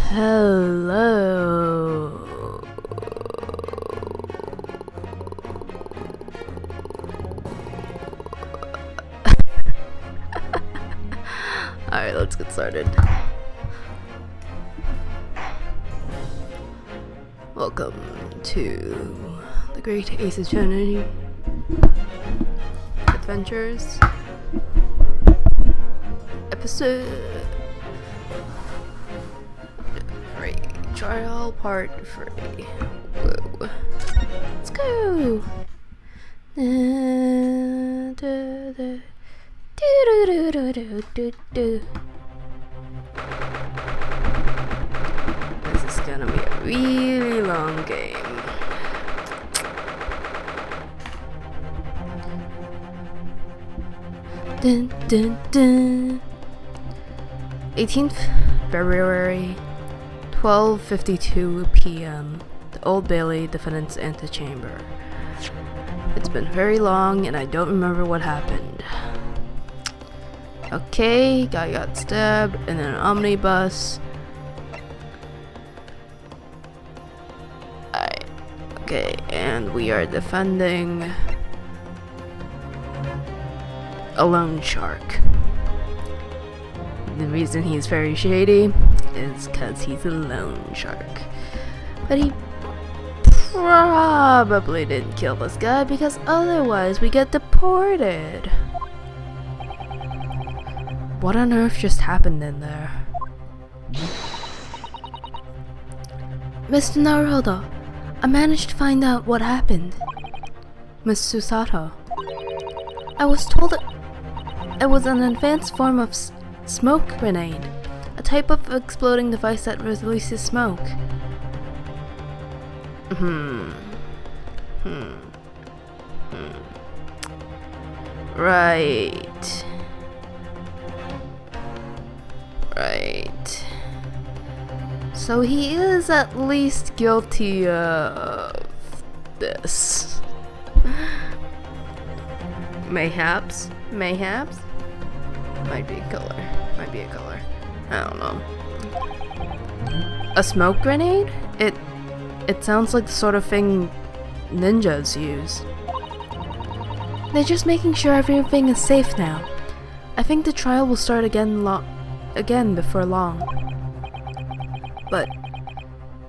Hello. Alright, let's get started. Welcome to the Great Ace Attorney Adventures episode 3, trial part 3. Whoa. Let's go. This is gonna be a really long game. Dun, dun, dun. 18th February, 12:52 p.m. The Old Bailey Defendant's Antechamber. It's been very long and I don't remember what happened. Okay, guy got stabbed in an omnibus. Okay, and we are defending a loan shark. The reason he's very shady is because he's a loan shark. But he probably didn't kill this guy because otherwise we get deported. What on earth just happened in there? Mr. Naruhodo, I managed to find out what happened. Miss Susato, I was told it was an advanced form of smoke grenade, a type of exploding device that releases smoke. Right. So he is at least guilty of this. Mayhaps. Might be a color. I don't know. A smoke grenade? It sounds like the sort of thing ninjas use. They're just making sure everything is safe now. I think the trial will start again before long. But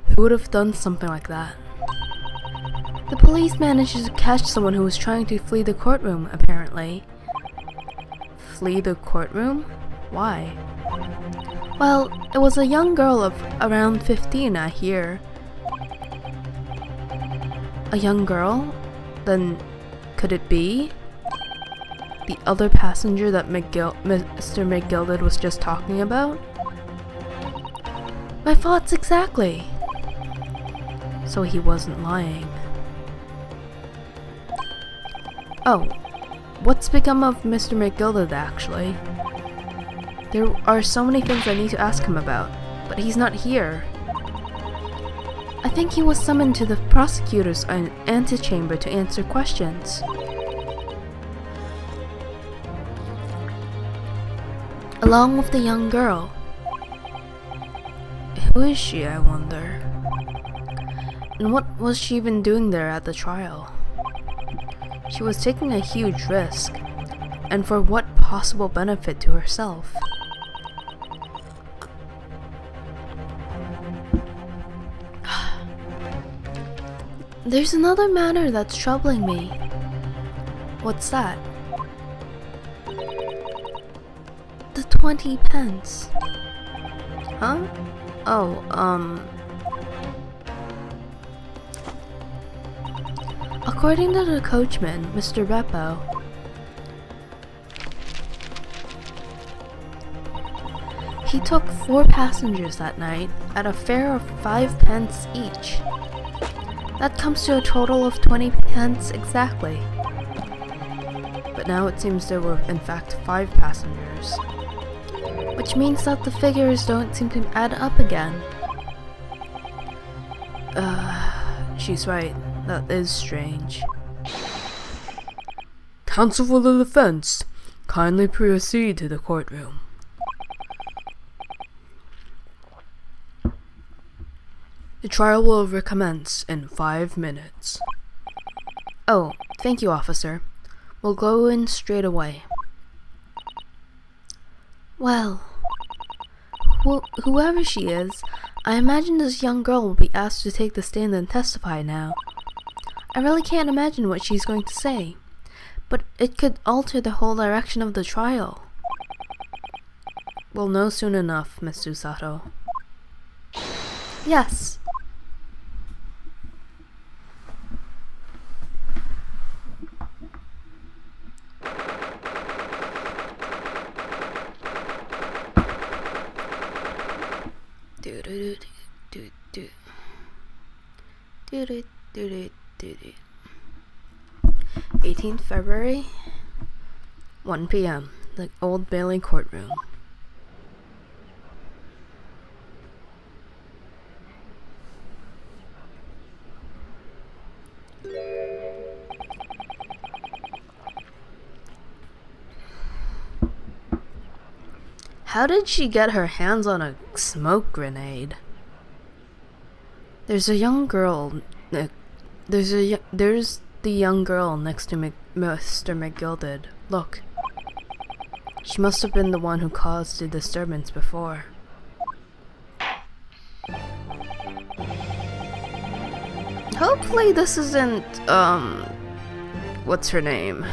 who would have done something like that? The police managed to catch someone who was trying to flee the courtroom, apparently. Flee the courtroom? Why? Well, it was a young girl of around 15, I hear. A young girl? Then could it be the other passenger that Mr. McGilded was just talking about? My thoughts exactly. So he wasn't lying. Oh, what's become of Mr. McGilded actually? There are so many things I need to ask him about, but he's not here. I think he was summoned to the prosecutor's antechamber to answer questions. Along with the young girl. Who is she, I wonder? And what was she even doing there at the trial? She was taking a huge risk, and for what possible benefit to herself? There's another matter that's troubling me. What's that? The 20 pence. Huh? Oh, according to the coachman, Mr. Beppo, he took 4 passengers that night at a fare of 5 pence each. That comes to a total of 20 pence exactly. But now it seems there were in fact 5 passengers, which means that the figures don't seem to add up again. She's right. That is strange. Counsel for the defense, kindly proceed to the courtroom. The trial will recommence in 5 minutes. Oh, thank you, officer. We'll go in straight away. Well, whoever she is, I imagine this young girl will be asked to take the stand and testify now. I really can't imagine what she's going to say, but it could alter the whole direction of the trial. We'll know soon enough, Miss Susato. Yes. Do do do do do do do do do. 18th February, 1 p.m. The Old Bailey courtroom. How did she get her hands on a smoke grenade? There's a young girl. There's the young girl next to Mr. McGilded. Look. She must have been the one who caused the disturbance before. Hopefully this isn't, what's her name?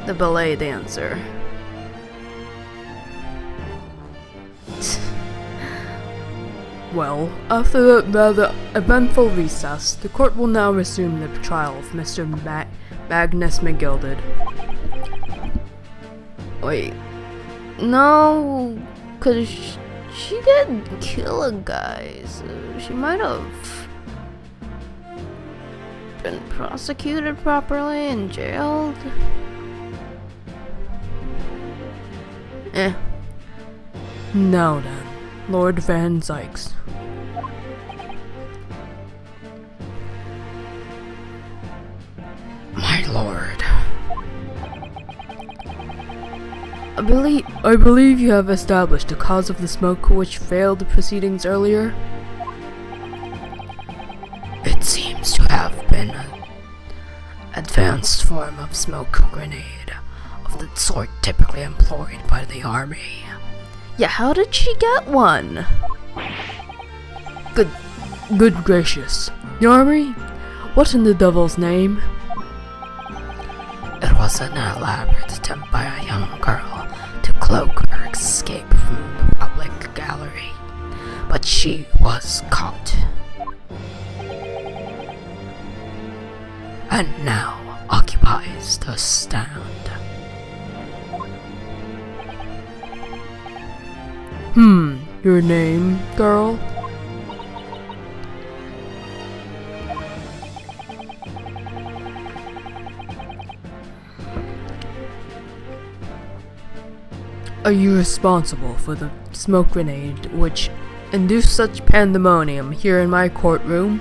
The ballet dancer. Well, after the rather eventful recess, the court will now resume the trial of Mr. Magnus McGilded. Wait. No, cause she didn't kill a guy, so she might have been prosecuted properly and jailed. Now then, Lord Van Zykes. My lord. I believe you have established the cause of the smoke which failed the proceedings earlier. It seems to have been an advanced form of smoke grenade, of the sort typically employed by the army. Yeah, how did she get one? Good gracious. The army? What in the devil's name? It was an elaborate attempt by a young girl to cloak her escape from the public gallery, but she was caught. And now occupies the stand. Your name, girl? Are you responsible for the smoke grenade which induced such pandemonium here in my courtroom?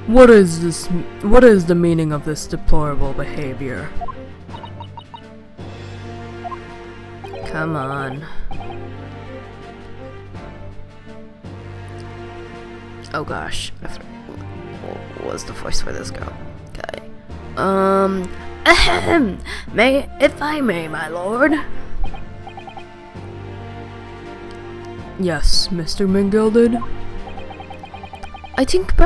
What is the meaning of this deplorable behavior? Come on. Oh gosh. What was the voice for this guy? Ahem! If I may, my lord. Yes, Mr. McGilded? I think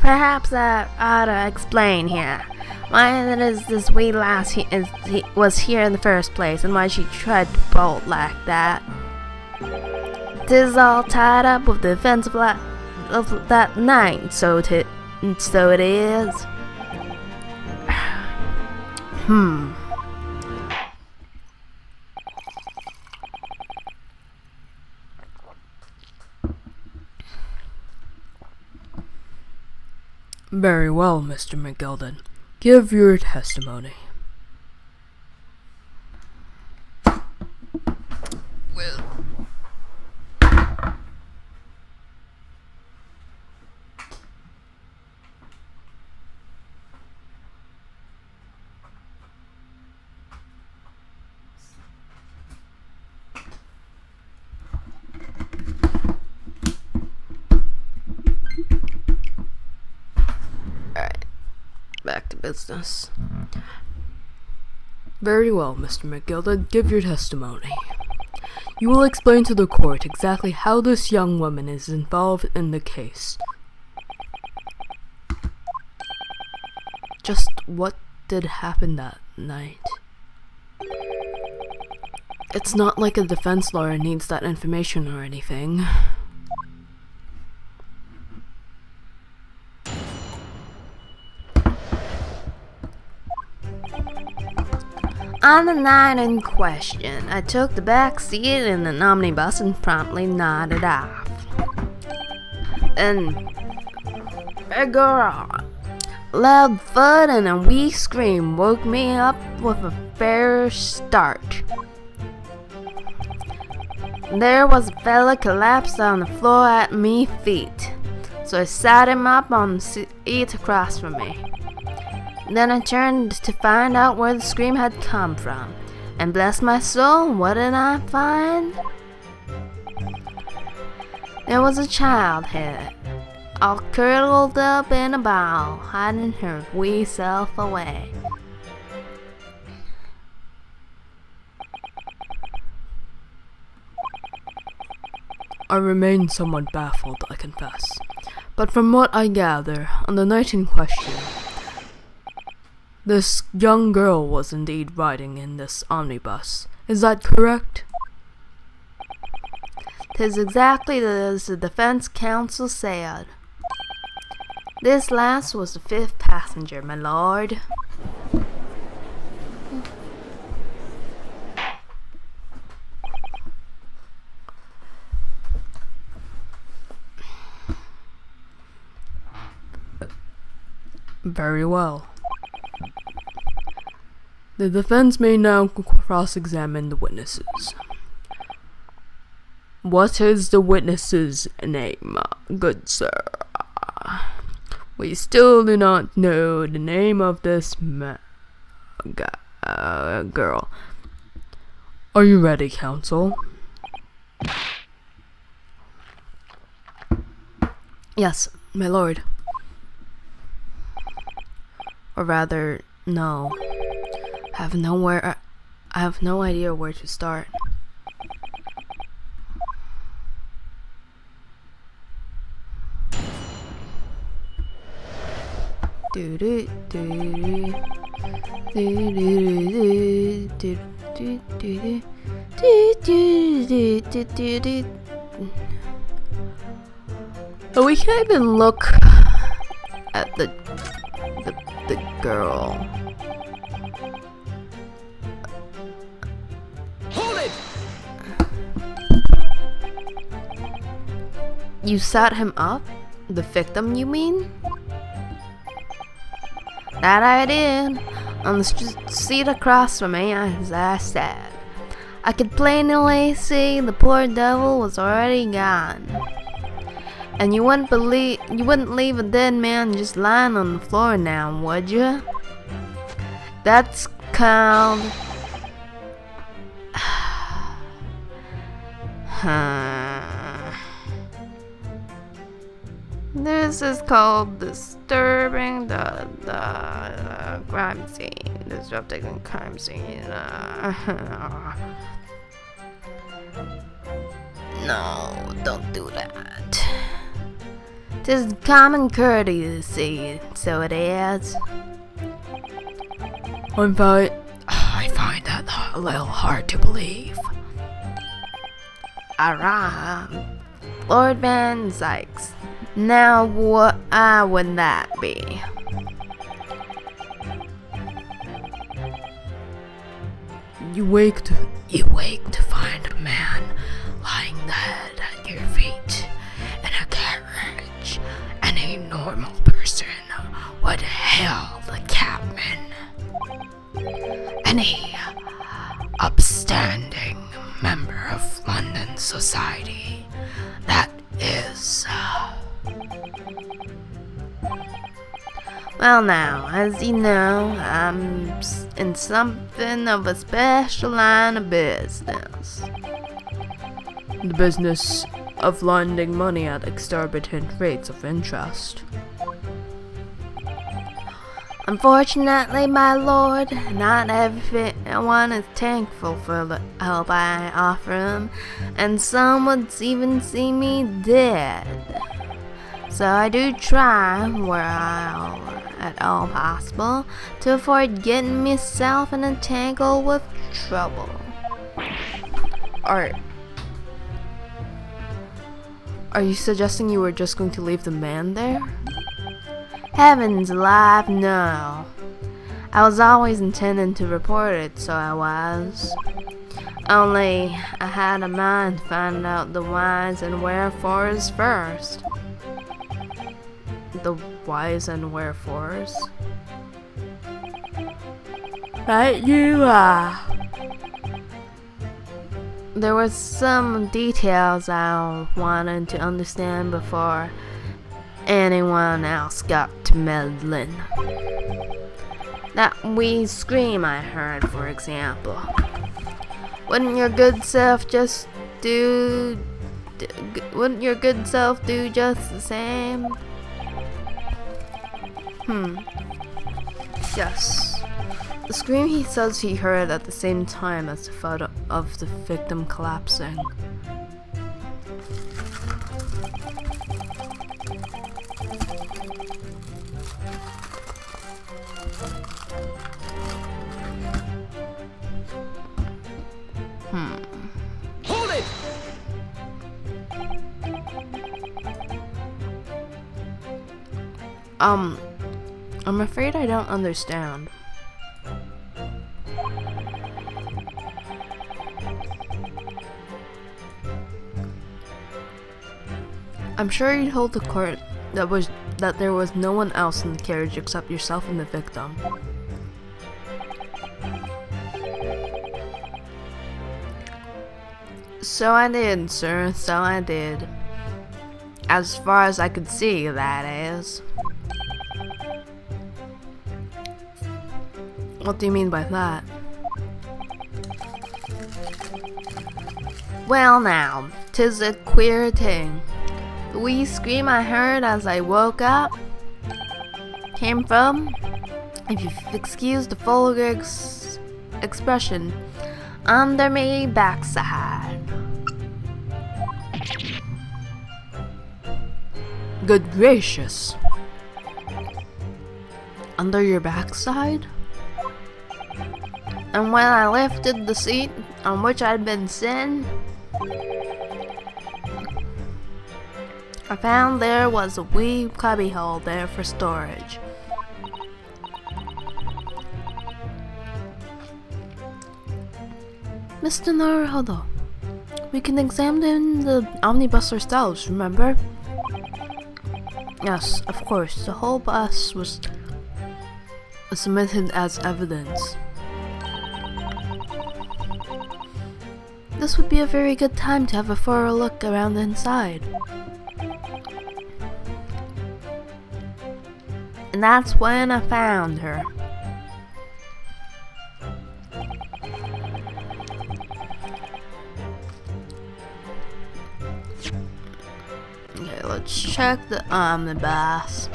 perhaps I ought to explain here why it is this wee lass was here in the first place and why she tried to bolt like that. 'Tis all tied up with the events of that night, so it is. Very well, Mr. McGilded. Give your testimony. Well. Back to business. Very well, Mr. McGilded, give your testimony. You will explain to the court exactly how this young woman is involved in the case. Just what did happen that night? It's not like a defense lawyer needs that information or anything. On the night in question, I took the back seat in an omnibus and promptly nodded off. And a girl, loud thud and a wee scream woke me up with a fair start. There was a fella collapsed on the floor at me feet, so I sat him up on the seat across from me. Then I turned to find out where the scream had come from, and bless my soul, what did I find? There was a child here, all curled up in a ball, hiding her wee self away. I remain somewhat baffled, I confess, but from what I gather, on the night in question, this young girl was indeed riding in this omnibus. Is that correct? 'Tis exactly as the defense counsel said. This lass was the 5th passenger, my lord. Very well. The defense may now cross-examine the witnesses. What is the witness's name, good sir? We still do not know the name of this girl. Are you ready, counsel? Yes, my lord. Or rather, no. I have no idea where to start. We can't even look at the girl. Hold it! You set him up? The victim, you mean? That I did. On the seat across from me, as I said. I could plainly see the poor devil was already gone. And you wouldn't leave a dead man just lying on the floor now, would you? That's called... This is called disturbing the crime scene. Disrupting the crime scene. No, don't do that. 'Tis common courtesy, so it is. I find that a little hard to believe. Alright, Lord Van Sykes. Now what would that be? You wake to find a man lying dead at your feet in a carriage. Any normal person would hail the cabman. Any upstanding member of London society, that is. Well now, as you know, I'm in something of a special line of business. The business of lending money at exorbitant rates of interest. Unfortunately, my lord, not everyone is thankful for the help I offer them, and some would even see me dead. So I do try, where at all possible, to avoid getting myself in a tangle with trouble. Are you suggesting you were just going to leave the man there? Heavens alive, no. I was always intending to report it, so I was. Only, I had a mind to find out the whys and wherefores first. The whys and wherefores? Right you are. There was some details I wanted to understand before anyone else got to meddling. That wee scream I heard, for example. Wouldn't your good self just do just the same? Yes. The scream he says he heard at the same time as the photo of the victim collapsing. Hold it! I'm afraid I don't understand. I'm sure you told the court that there was no one else in the carriage except yourself and the victim. So I did, sir, so I did. As far as I could see, that is. What do you mean by that? Well now, 'tis a queer thing. The wee scream I heard as I woke up came from, if you excuse the vulgar expression, under me backside. Good gracious. Under your backside? And when I lifted the seat on which I'd been sitting, I found there was a wee cubbyhole there for storage. Mr. Naruhodo, we can examine the omnibus ourselves, remember? Yes, of course, the whole bus was submitted as evidence. This would be a very good time to have a thorough look around the inside. And that's when I found her. Okay, let's check the omnibus.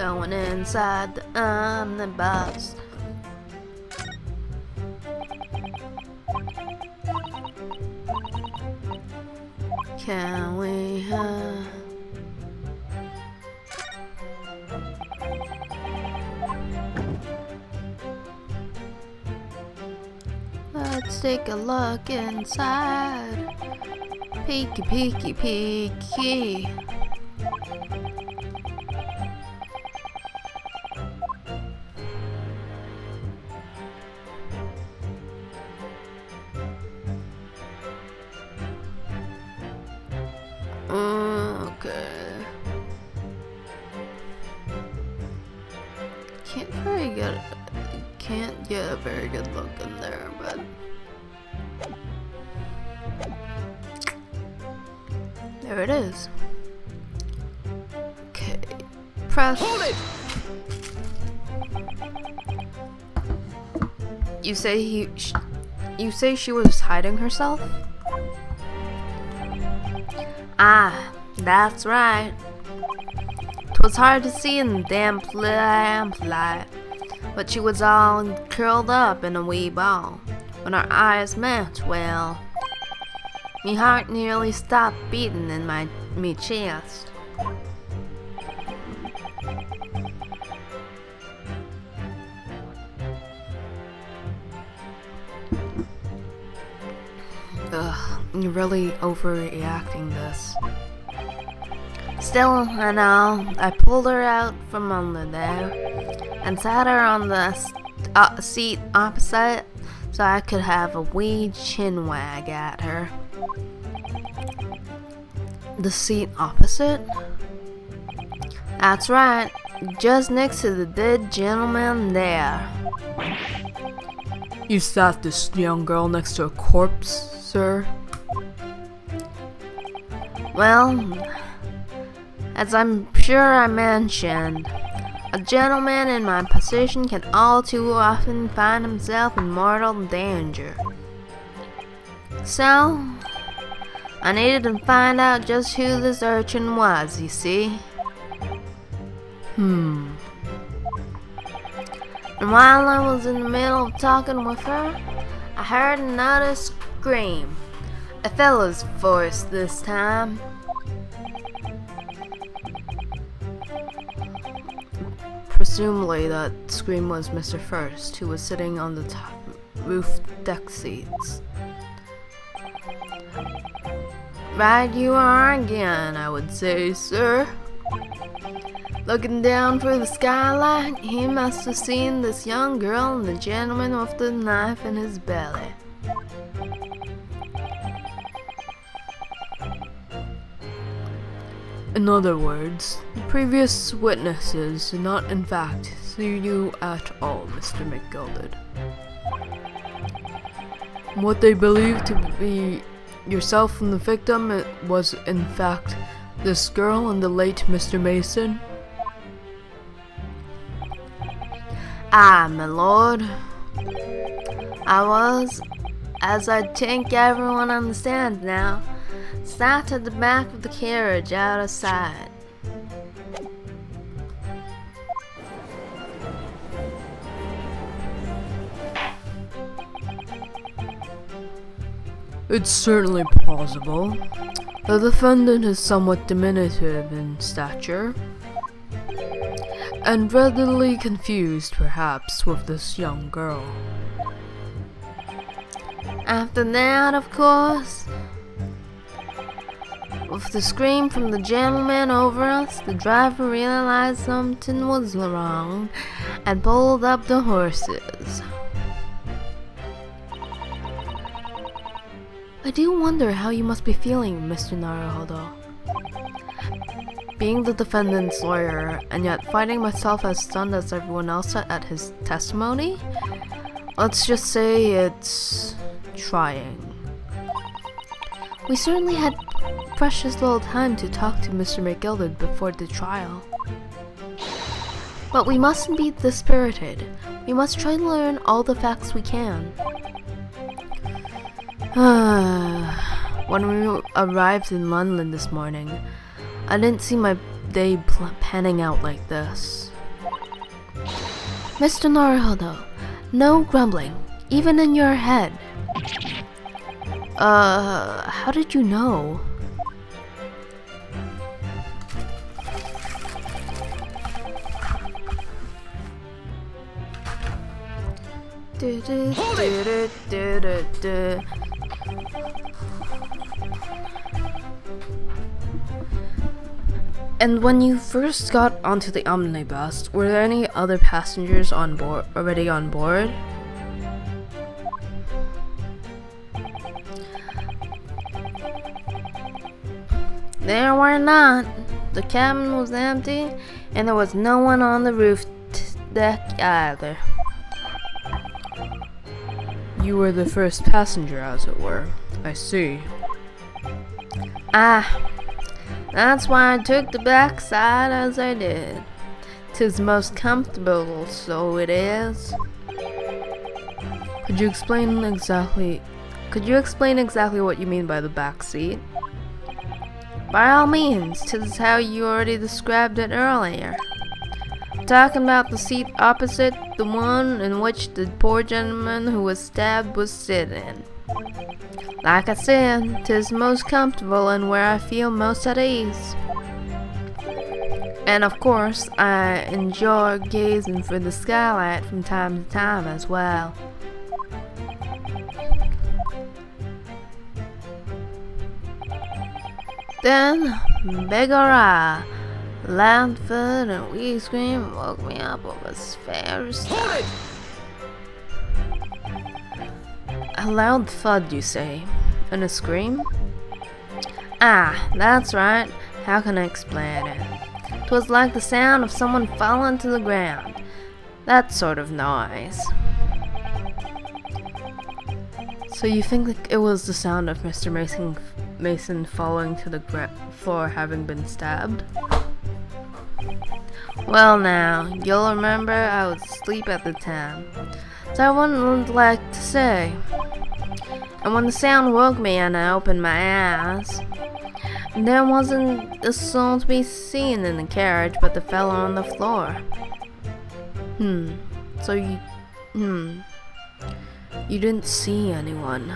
Going inside the omnibus. Can we Let's take a look inside. Peeky, peeky, peeky. Okay. Can't get a very good look in there, but there it is. Okay, press. Hold it! You say she was hiding herself? Ah, that's right. 'Twas hard to see in the damp lamplight, but she was all curled up in a wee ball. When our eyes met, well, me heart nearly stopped beating in me chest. Ugh, you're really overreacting this. Still, I know, I pulled her out from under there and sat her on the seat opposite so I could have a wee chin wag at her. The seat opposite? That's right, just next to the dead gentleman there. You sat this young girl next to a corpse, sir? Well, as I'm sure I mentioned, a gentleman in my position can all too often find himself in mortal danger. So, I needed to find out just who this urchin was, you see. And while I was in the middle of talking with her, I heard another scream. A fellow's voice this time. Presumably that scream was Mr. First, who was sitting on the top roof deck seats. Right you are again, I would say, sir. Looking down through the skylight, he must have seen this young girl and the gentleman with the knife in his belly. In other words, the previous witnesses did not in fact see you at all, Mr. McGilded. What they believed to be yourself and the victim was in fact this girl and the late Mr. Mason? Ah, my lord. I was, as I think everyone understands now, sat at the back of the carriage out of sight. It's certainly plausible. The defendant is somewhat diminutive in stature, and readily confused, perhaps, with this young girl. After that, of course, with the scream from the gentleman over us, the driver realized something was wrong and pulled up the horses. I do wonder how you must be feeling, Mr. Naruhodo. Being the defendant's lawyer, and yet finding myself as stunned as everyone else at his testimony? Let's just say it's trying. We certainly had precious little time to talk to Mr. McGilded before the trial. But we mustn't be dispirited. We must try to learn all the facts we can. When we arrived in London this morning, I didn't see my day panning out like this? Mr. Naruhodo, no grumbling, even in your head. How did you know? And when you first got onto the omnibus, were there any other passengers already on board? There were not. The cabin was empty, and there was no one on the roof deck either. You were the first passenger, as it were. I see. That's why I took the back side as I did. 'Tis most comfortable, so it is. Could you explain exactly what you mean by the back seat? By all means, 'tis how you already described it earlier. Talking about the seat opposite the one in which the poor gentleman who was stabbed was sitting. Like I said, 'tis most comfortable and where I feel most at ease. And of course, I enjoy gazing through the skylight from time to time as well. Then, Beggarah, loud thud and wee scream woke me up of a fair start. A loud thud, you say? And a scream? That's right. How can I explain it? 'Twas like the sound of someone falling to the ground. That sort of noise. So you think it was the sound of Mr. Mason falling to the floor having been stabbed? Well now, you'll remember I was asleep at the time, so I wouldn't like to say. And when the sound woke me and I opened my eyes, there wasn't a soul to be seen in the carriage but the fellow on the floor. So you didn't see anyone.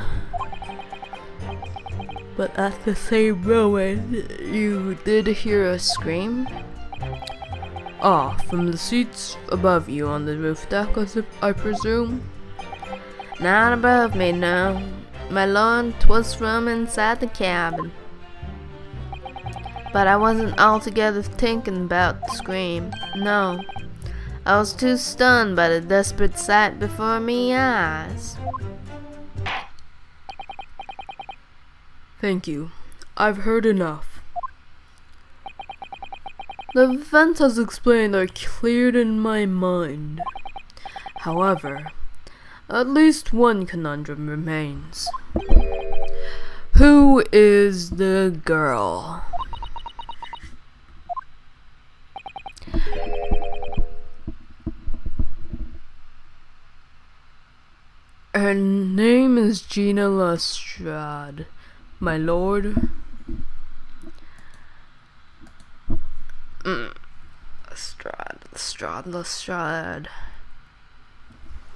But at the same moment, you did hear a scream? From the seats above you on the roof deck, I presume? Not above me, no. My lord, 'twas from inside the cabin. But I wasn't altogether thinking about the scream, no. I was too stunned by the desperate sight before me eyes. Thank you. I've heard enough. The events as explained are cleared in my mind. However, at least one conundrum remains. Who is the girl? Her name is Gina Lestrade, my lord.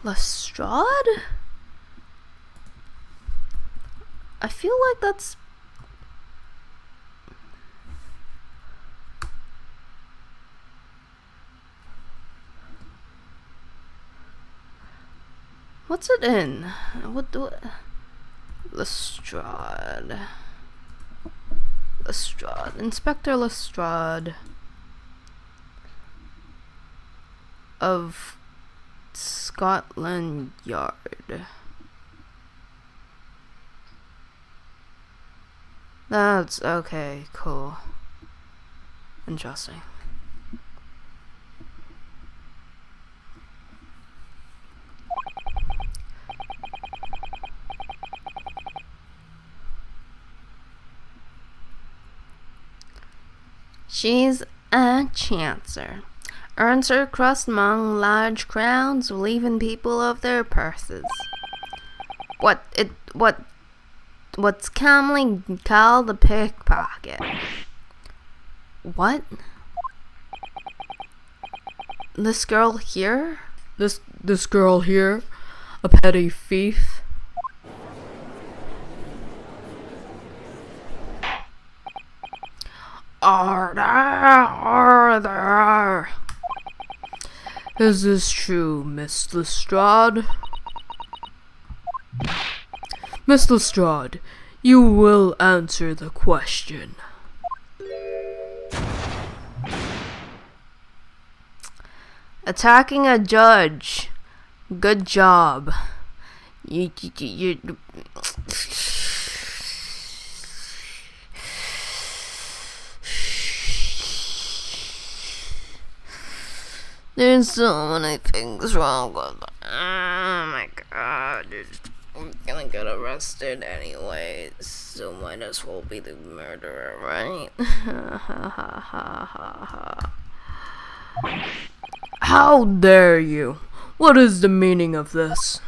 Lestrade? I feel like that's... What's it in? Lestrade. Inspector Lestrade of Scotland Yard. That's okay, cool. Interesting. She's a chancer. Earns her crust among large crowds, relieving people of their purses. What's commonly called a pickpocket. What? This girl here? This girl here? A petty thief? Order! Is this true, Miss Lestrade? Miss Lestrade, you will answer the question. Attacking a judge. Good job. You There's so many things wrong with it. Oh my god. I'm gonna get arrested anyway, so might as well be the murderer, right? How dare you? What is the meaning of this?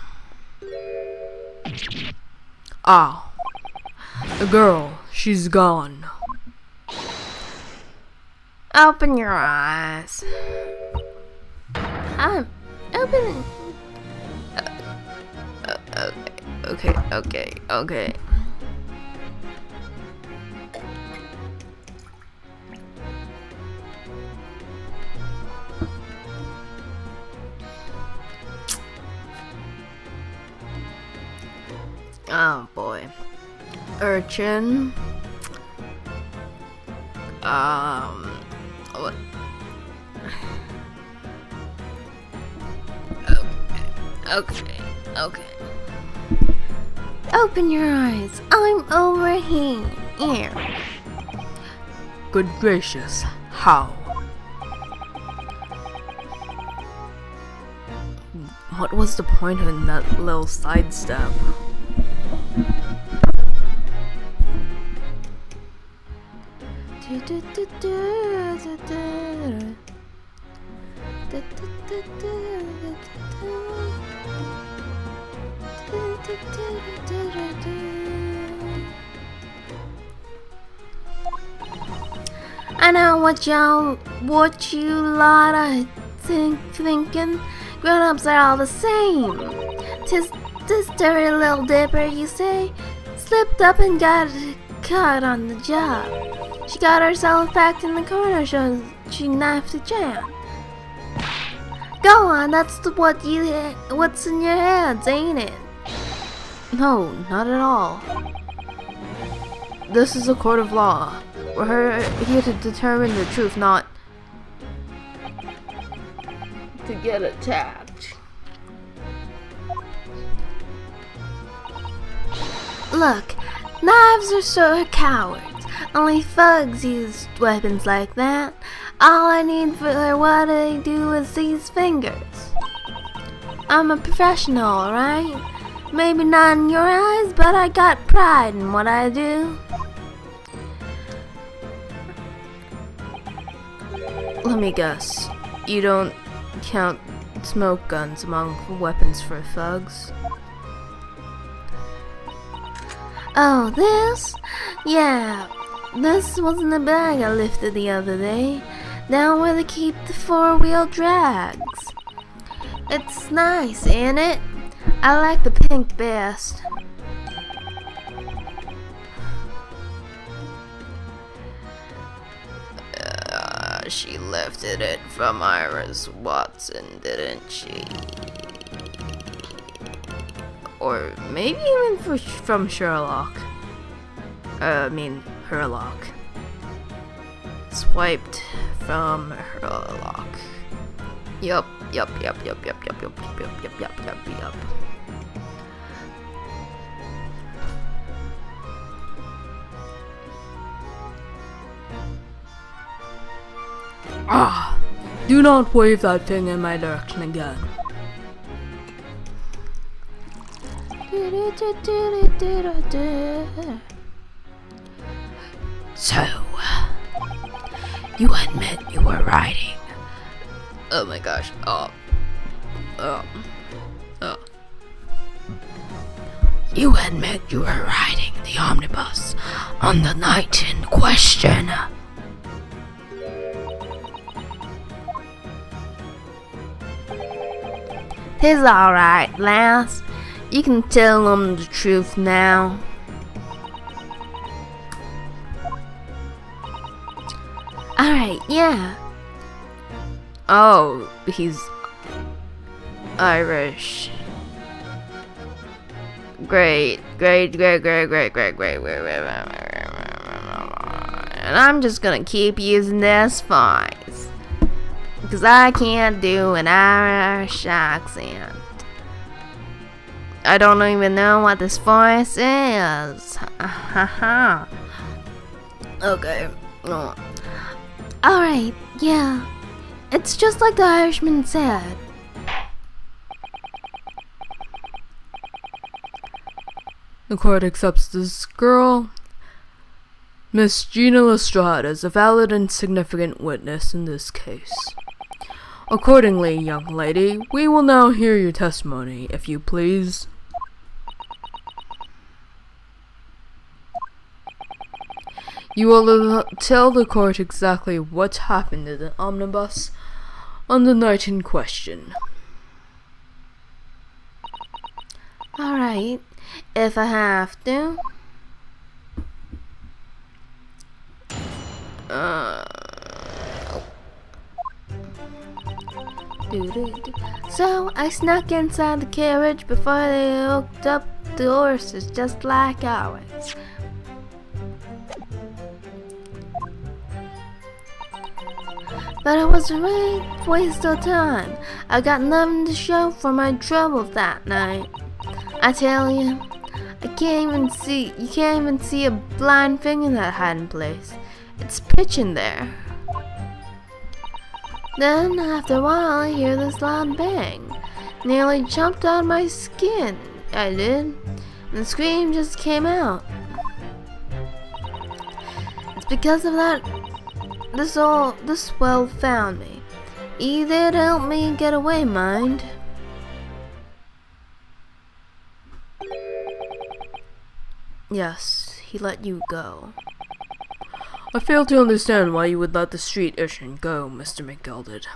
Ah, the girl, she's gone. Open your eyes. Open. Okay. Oh boy. Urchin. What? Okay. Open your eyes. I'm over here. Good gracious, how? What was the point in that little sidestep? I know what you lot are thinking. Grown-ups are all the same. Tis this dirty little dipper, you say, slipped up and got caught on the job. She got herself backed in the corner, so she knifed a jam. Go on, that's what's in your heads, ain't it? No, not at all. This is a court of law. We're here to determine the truth, not to get attacked. Look, knives are sort of cowards. Only thugs use weapons like that. All I need for what I do is these fingers. I'm a professional, alright? Maybe not in your eyes, but I got pride in what I do. Let me guess. You don't count smoke guns among weapons for thugs? Oh, this? Yeah. This was in the bag I lifted the other day. Down where they keep the four-wheel drags. It's nice, ain't it? I like the pink best. She lifted it from Iris Watson, didn't she? Or maybe even from Sherlock. Herlock. Swiped from Herlock. Yup. Ah! Do not wave that thing in my direction again. So, you admit you were riding. Oh my gosh. You admit you were riding the omnibus on the night in question. 'Tis alright, lass. You can tell 'em the truth now. Alright, yeah. Oh, he's Irish. Great. And I'm just gonna keep using this voice, because I can't do an Irish accent. I don't even know what this voice is. Okay. Alright, yeah. It's just like the Irishman said. The court accepts this girl, Miss Gina Lestrade, as a valid and significant witness in this case. Accordingly, young lady, we will now hear your testimony, if you please. You will tell the court exactly what happened in the omnibus on the night in question. Alright, if I have to. So, I snuck inside the carriage before they hooked up the horses just like ours. But it was a real waste of time. I got nothing to show for my trouble that night. I tell you, you can't even see a blind thing in that hiding place. It's pitch in there. Then, after a while, I hear this loud bang. Nearly jumped out of my skin, I did. And the scream just came out. It's because of that this swell found me. He did help me get away, mind. Yes, he let you go. I fail to understand why you would let the street urchin go, Mr. McGilded.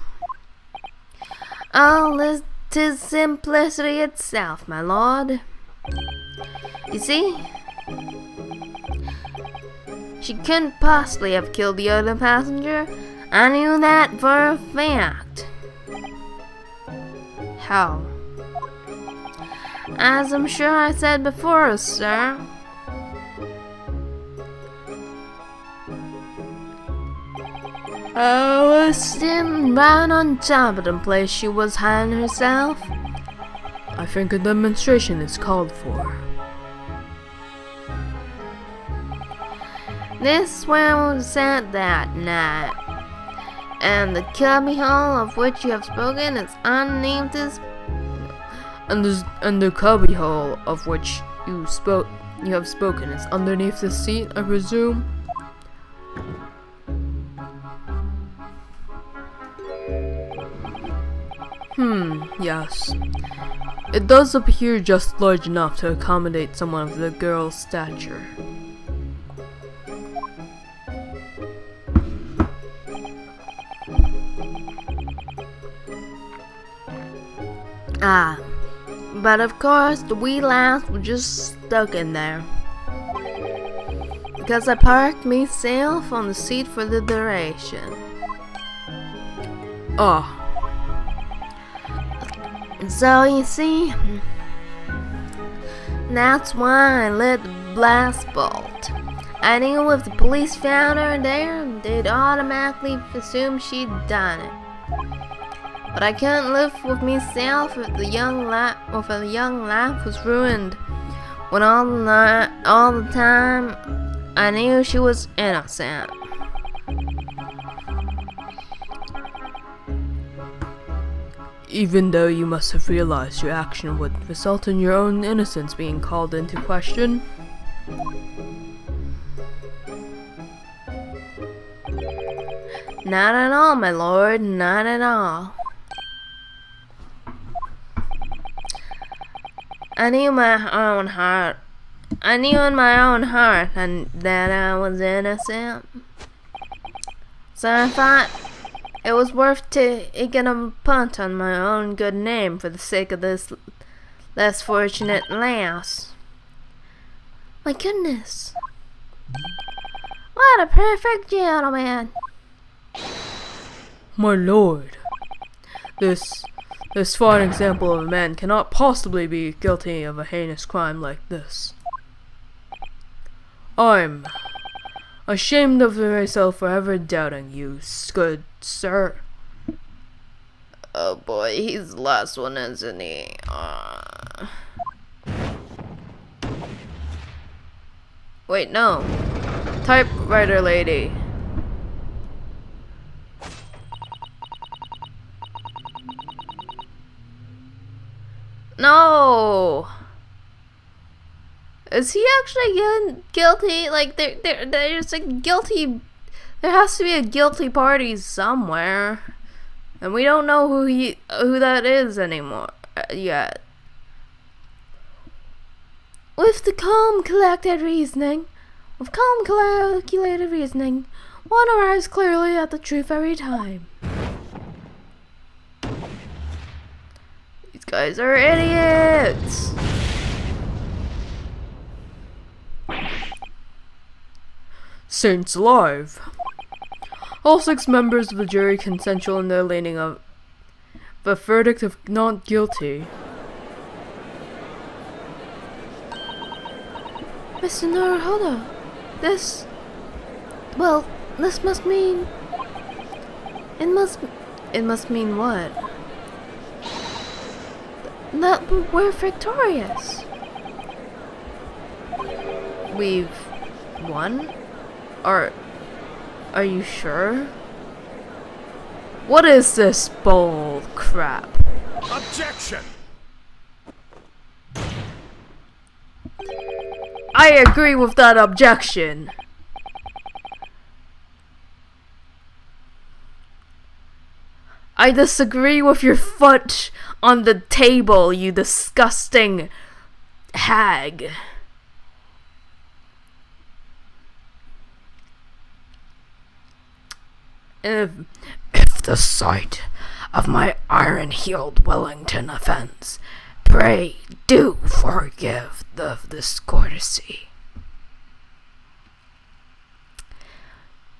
Oh, 'tis simplicity itself, my lord. You see, she couldn't possibly have killed the other passenger. I knew that for a fact. How? As I'm sure I said before, sir. I was sitting right on top of the place she was hiding herself. I think a demonstration is called for. This is where we sat that night, and the cubby hole of which you have spoken is underneath this. And the cubby hole of which you have spoken is underneath the seat, I presume. Yes. It does appear just large enough to accommodate someone of the girl's stature. Ah, but of course the wee lass was just stuck in there. Because I parked myself on the seat for the duration. Ah. So you see, that's why I lit the blast bolt. I knew if the police found her there, they'd automatically assume she'd done it. But I couldn't live with myself if a young life was ruined. When all the time I knew she was innocent. Even though you must have realized your action would result in your own innocence being called into question. Not at all, my lord, not at all. I knew in my own heart and that I was innocent. So I thought It was worth taking a punt on my own good name for the sake of this less fortunate lass. My goodness. What a perfect gentleman. My lord, this fine example of a man cannot possibly be guilty of a heinous crime like this. I'm ashamed of myself for ever doubting you, good sir. Oh boy, he's the last one, isn't he? Wait, no. Typewriter lady. No! Is he actually guilty? Like, there's a guilty... There has to be a guilty party somewhere. And we don't know who that is anymore yet. With calculated reasoning, one arrives clearly at the truth every time. These guys are idiots! Saints alive. All 6 members of the jury consensual in their leaning of the verdict of not guilty. Mr. Naruhodo, this must mean... It must mean what? That we're victorious. We've won? Are you sure? What is this bull crap? Objection! I agree with that objection. I disagree with your foot on the table, you disgusting hag. If the sight of my iron-heeled Wellington offends, pray do forgive the discourtesy.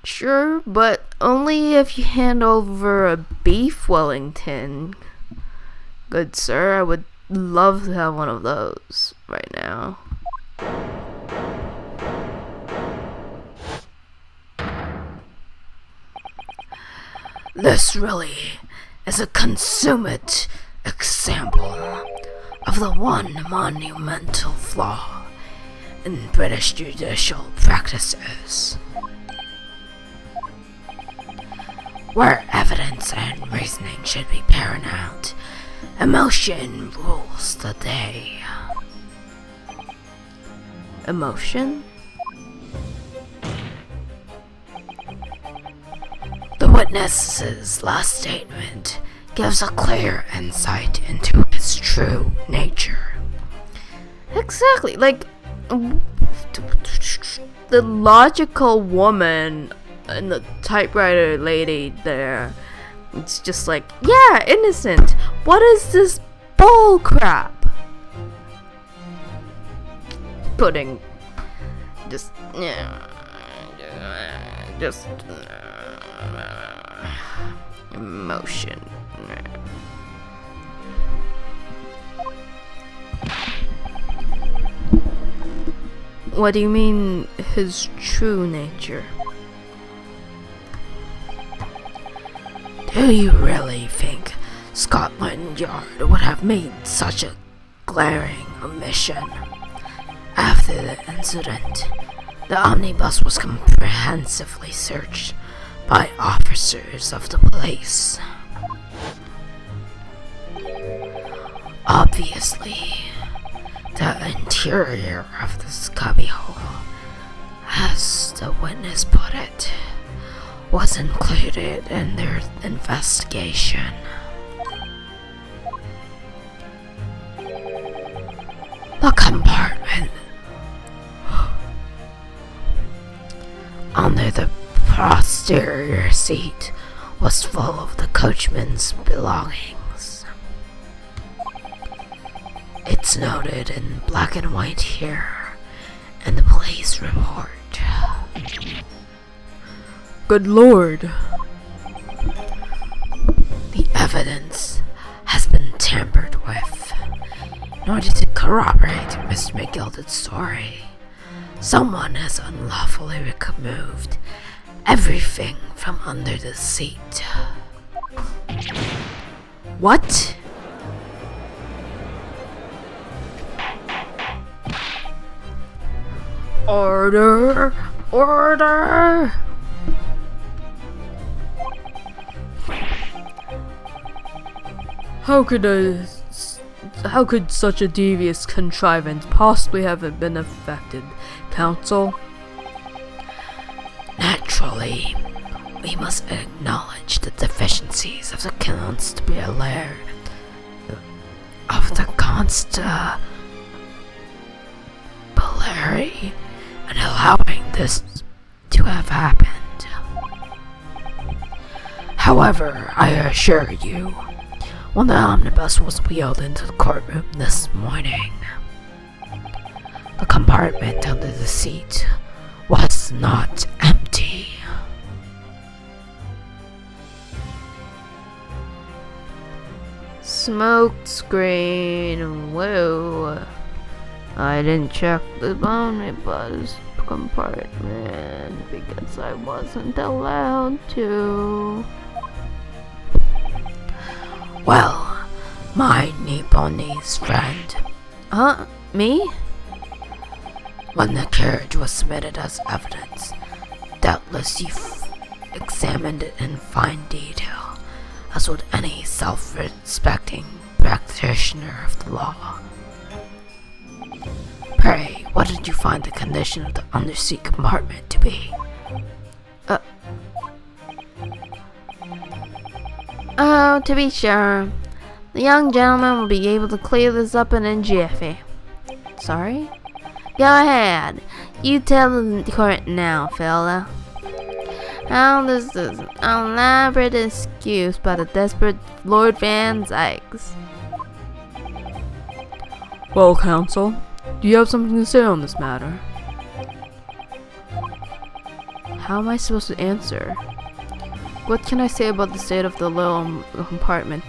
Sure, but only if you hand over a beef Wellington. Good sir, I would love to have one of those right now. This really is a consummate example of the one monumental flaw in British judicial practices, where evidence and reasoning should be paramount. Emotion rules the day. Emotion? The witness's last statement gives a clear insight into his true nature. Exactly, like the logical woman and the typewriter lady there. It's just like, yeah, innocent. What is this bull crap? Putting just emotion. What do you mean, his true nature? Do you really think Scotland Yard would have made such a glaring omission? After the incident, the omnibus was comprehensively searched by officers of the police. Obviously, the interior of this cubbyhole, as the witness put it, was included in their investigation. The compartment under the posterior seat was full of the coachman's belongings. It's noted in black and white here in the police report. Good lord. The evidence has been tampered with in order to corroborate Mr. McGilden's story. Someone has unlawfully removed everything from under the seat. What? Order! Order! How could such a devious contrivance possibly have been effected, Counsel? Naturally, we must acknowledge the deficiencies of the constabulary and allowing this to have happened. However, I assure you, when the omnibus was wheeled into the courtroom this morning, the compartment under the seat was not empty. Smoke screen. Whoa. I didn't check the omnibus compartment because I wasn't allowed to. Well, my Nipponi's friend, Me? when the carriage was submitted as evidence, doubtless you've examined it in fine detail, as would any self-respecting practitioner of the law. Pray, what did you find the condition of the underseat compartment to be? Oh, to be sure. The young gentleman will be able to clear this up in a jiffy. Sorry? Go ahead. You tell the court now, fella. How this is an elaborate excuse by the desperate Lord Van Zykes. Well, Counsel, do you have something to say on this matter? How am I supposed to answer? What can I say about the state of the little compartment?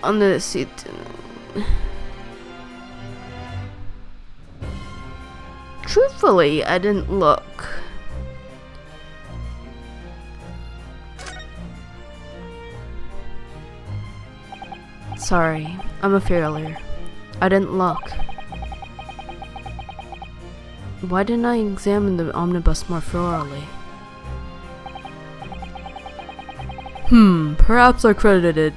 Under the seat. Truthfully, I didn't look. Sorry, I'm a failure. I didn't look. Why didn't I examine the omnibus more thoroughly? Perhaps I credited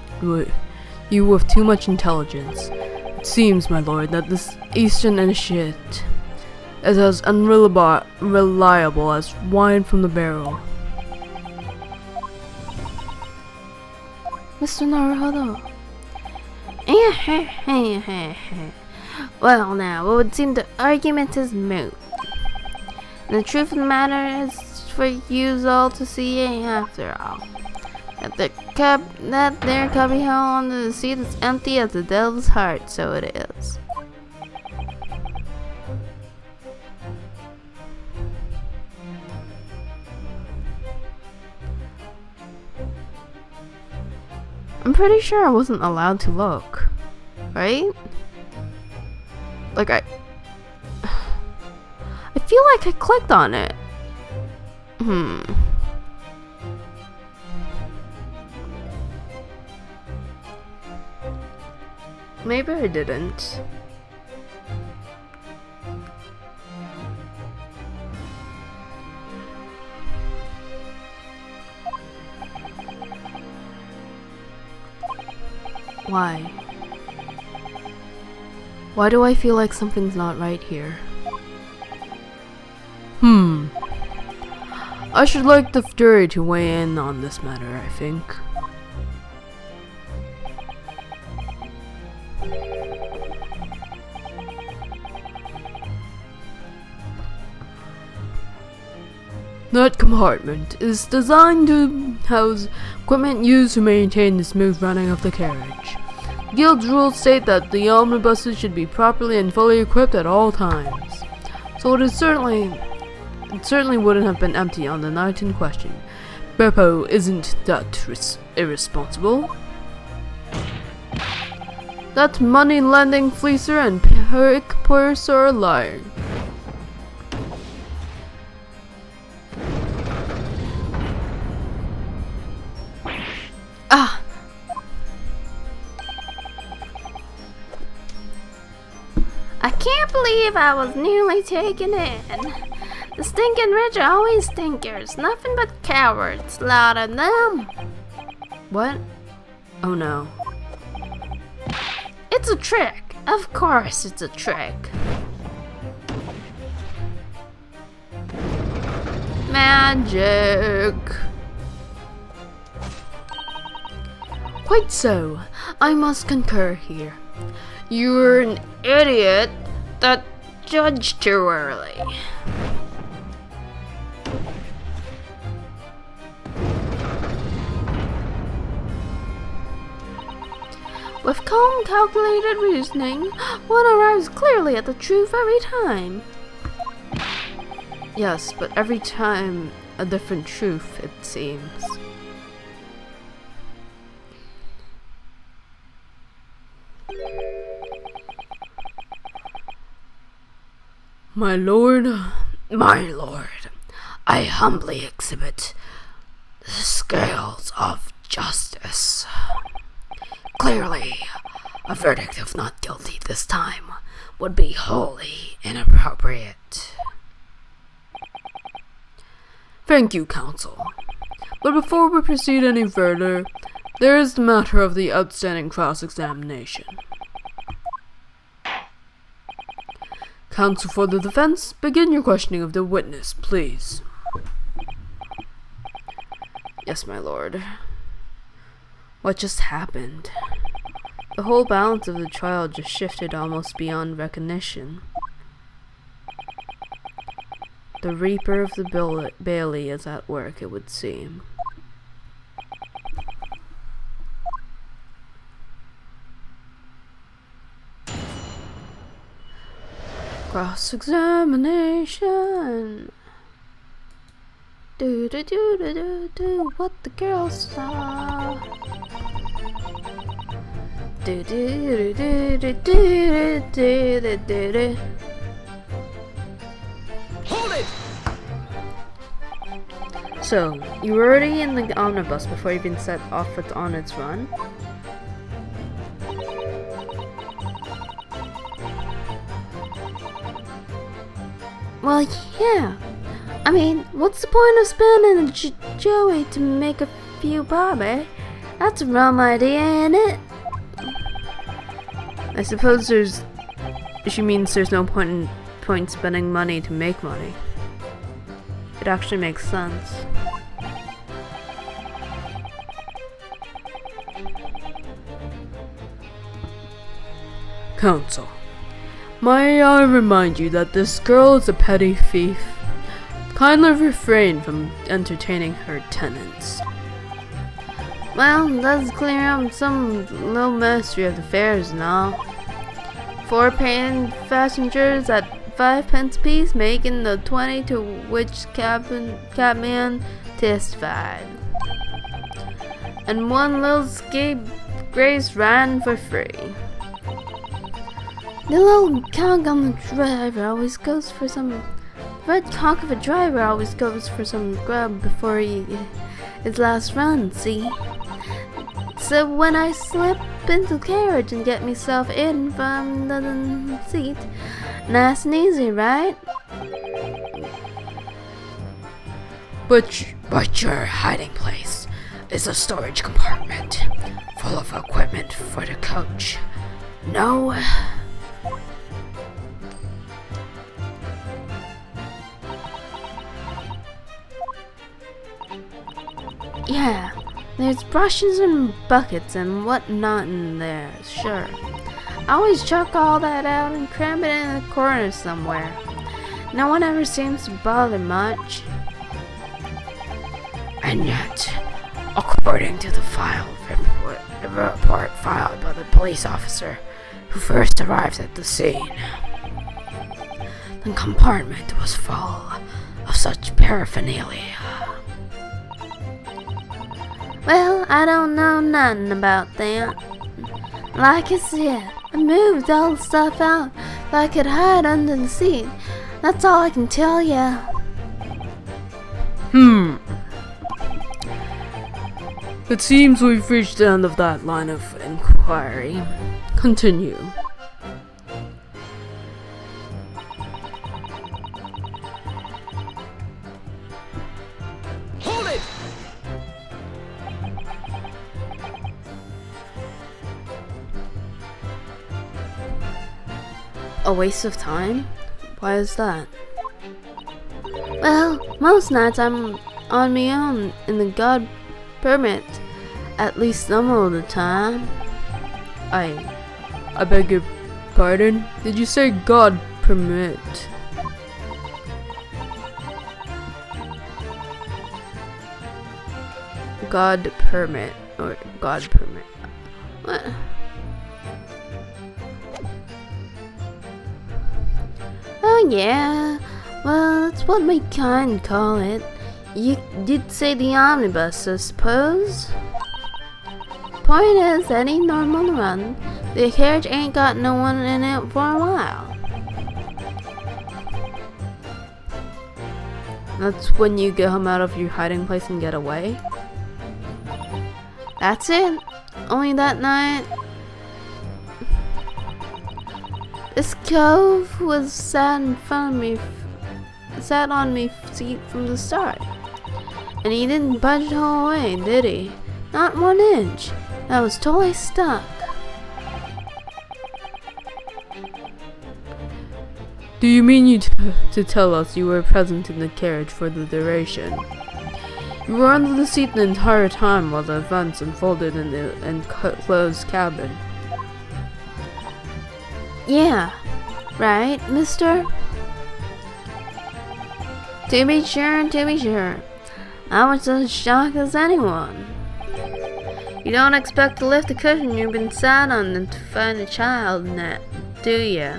you with too much intelligence. It seems, my lord, that this Eastern initiate is as unreliable as wine from the barrel. Mr. Naruhodo. Well now, it would seem the argument is moot. The truth of the matter is for you all to see after all. That there cubby hole under the seat is empty as the devil's heart, so it is. I'm pretty sure I wasn't allowed to look. Right? Like I feel like I clicked on it. Maybe I didn't. Why? Why do I feel like something's not right here? I should like the jury to weigh in on this matter, I think. That compartment is designed to house equipment used to maintain the smooth running of the carriage. Guild's rules state that the omnibuses should be properly and fully equipped at all times. So it certainly wouldn't have been empty on the night in question. Beppo isn't that irresponsible. That money-lending fleecer and pick purse are lying. Ah! I can't believe I was nearly taken in. The stinking rich are always stinkers. Nothing but cowards. Lot of them. What? Oh no. It's a trick. Of course it's a trick. Magic! Quite so. I must concur here. You're an idiot that judged too early. With calm, calculated reasoning, one arrives clearly at the truth every time. Yes, but every time a different truth, it seems. My lord, I humbly exhibit the scales of justice. Clearly, a verdict of not guilty this time would be wholly inappropriate. Thank you, counsel. But before we proceed any further, there is the matter of the outstanding cross-examination. Counsel for the defense, begin your questioning of the witness, please. Yes, my lord. What just happened? The whole balance of the trial just shifted almost beyond recognition. The Reaper of the Bailey is at work, it would seem. Cross-examination. Do do do do do do what the girl saw. Do do do do do do do do do. Hold it! So, you were already in the omnibus before you even set off on its run? Well, yeah. I mean, what's the point of spending a Joey to make a few bob, eh? That's a rum idea, ain't it? I suppose she means there's no point spending money to make money. It actually makes sense. Counsel, may I remind you that this girl is a petty thief? Kindly refrain from entertaining her tenants. Well, does clear up some little mystery of the fares and all. 4 paying passengers at 5 pence apiece, making the 20 to which cabman testified. And 1 little scapegrace ran for free. The little conk on the driver always goes for some... Red conk of a driver always goes for some grub before his last run, see? So when I slip into the carriage and get myself in from the seat, nice and easy, right? But your hiding place is a storage compartment full of equipment for the coach. No? Yeah, there's brushes and buckets and whatnot in there, sure. I always chuck all that out and cram it in a corner somewhere. No one ever seems to bother much. And yet, according to the report filed by the police officer who first arrived at the scene, the compartment was full of such paraphernalia. Well, I don't know nothing about that. Like I said, I moved all the stuff out so I could hide under the seat. That's all I can tell ya. It seems we've reached the end of that line of inquiry. Continue. Hold it! A waste of time? Why is that? Well, most nights I'm on me own in the God permit. At least some of the time. I beg your pardon? Did you say God permit? God permit or God permit. What? Oh yeah. Well, that's what my kind call it. You'd say the omnibus, I suppose. Point is, any normal run, the carriage ain't got no one in it for a while. That's when you get him out of your hiding place and get away? That's it. Only that night, this cove was sat in front of me, sat on me seat from the start. And he didn't budge the whole way, did he? Not 1 inch. I was totally stuck. Do you mean to tell us you were present in the carriage for the duration? You were under the seat the entire time while the events unfolded in the enclosed cabin. Yeah, right, mister? To be sure. I was as shocked as anyone. You don't expect to lift the cushion you've been sat on and to find a child in that, do ya?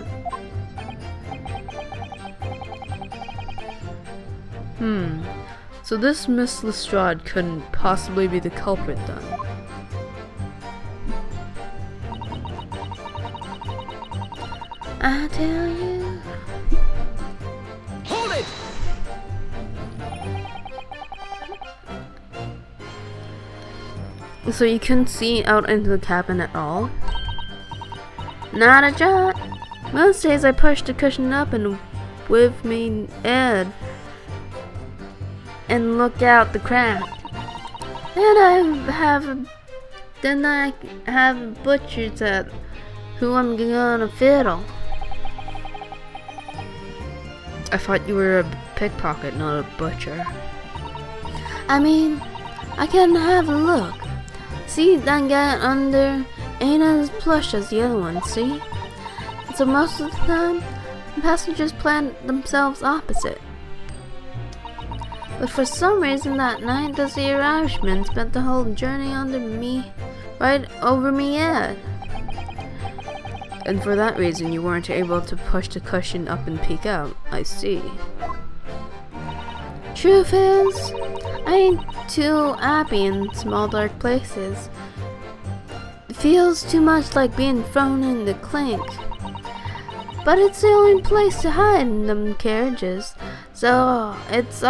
So this Miss Lestrade couldn't possibly be the culprit then? I tell you. Hold it! So you couldn't see out into the cabin at all? Not a jot. Most days I push the cushion up and with me head and look out the crack. Then I have a butcher's at who I'm gonna fiddle. I thought you were a pickpocket, not a butcher. I mean, I can have a look. See, that guy under ain't as plush as the other one, see? And so most of the time, the passengers plan themselves opposite. But for some reason that night, this here Irishman spent the whole journey under me, right over me head. And for that reason you weren't able to push the cushion up and peek out. I see. Truth is, I ain't too happy in small dark places. It feels too much like being thrown in the clink. But it's the only place to hide in them carriages, so it's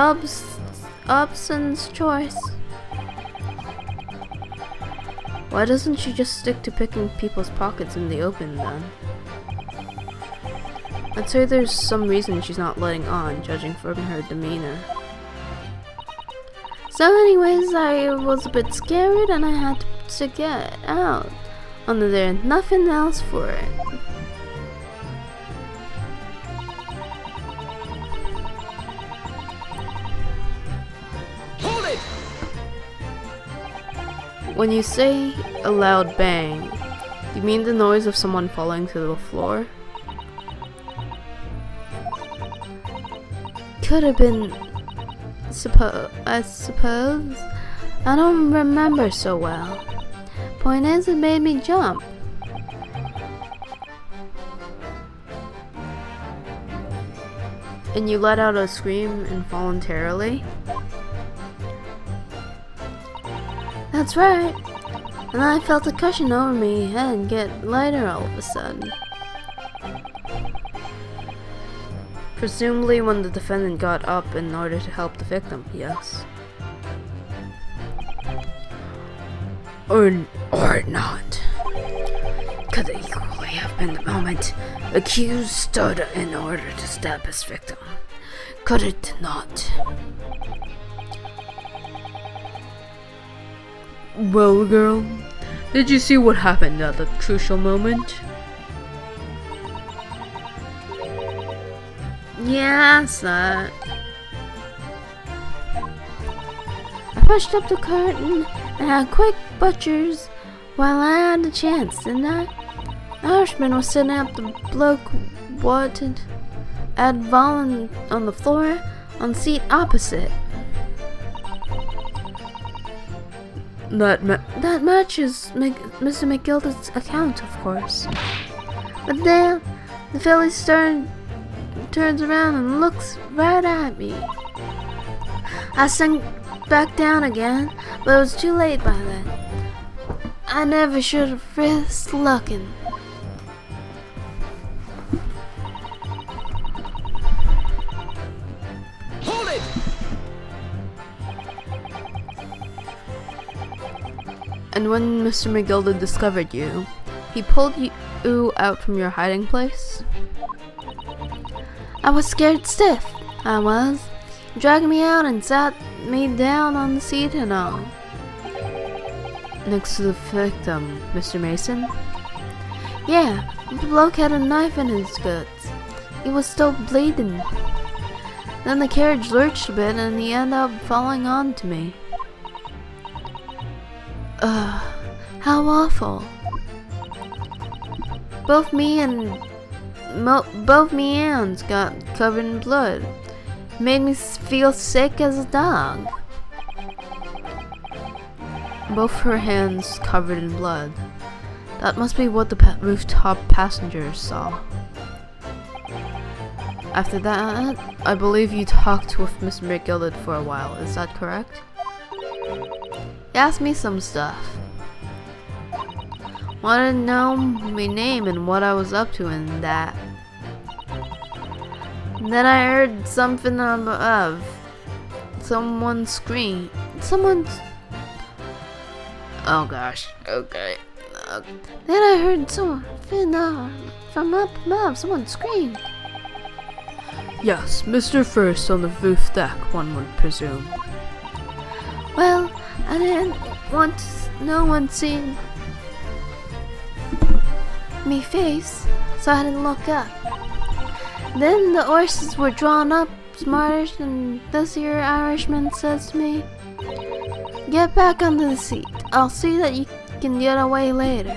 Upson's choice. Why doesn't she just stick to picking people's pockets in the open then? I'd say there's some reason she's not letting on, judging from her demeanor. So anyways, I was a bit scared and I had to get out. Under there, nothing else for it. Hold it! When you say a loud bang, you mean the noise of someone falling to the floor? Could have been, I suppose. I don't remember so well. Point is, it made me jump. And you let out a scream involuntarily? That's right. And I felt a cushion over my head get lighter all of a sudden. Presumably when the defendant got up in order to help the victim, yes. Or not. Could equally have been the moment the accused stood in order to stab his victim. Could it not? Well, girl, did you see what happened at that crucial moment? Yeah, I saw it. I pushed up the curtain and had quick butchers while I had the chance, didn't I? The Irishman was sitting up the bloke wanted at Volin on the floor on the seat opposite. That matches Mr. McGilda's account, of course. But then the filly turns around and looks right at me. I sunk back down again, but it was too late by then. I never should have risked looking. Hold it! And when Mr. McGilda discovered you, he pulled you out from your hiding place? I was scared stiff, I was. He dragged me out and sat me down on the seat and all. Next to the victim, Mr. Mason? Yeah, the bloke had a knife in his guts. He was still bleeding. Then the carriage lurched a bit and he ended up falling onto me. How awful. Both me and hands got covered in blood. It made me feel sick as a dog. Both her hands covered in blood. That must be what the rooftop passengers saw. After that, I believe you talked with Miss McGilda for a while, is that correct? He asked me some stuff. Wanted to know my name and what I was up to and that. And then I heard something of someone scream. Oh gosh, okay. Then I heard someone from up above, someone scream. Yes, Mr. First on the roof deck, one would presume. Well, I didn't want no one seeing me face, so I didn't look up. Then the horses were drawn up smarter, and this here Irishman says to me, "Get back under the seat. I'll see that you can get away later."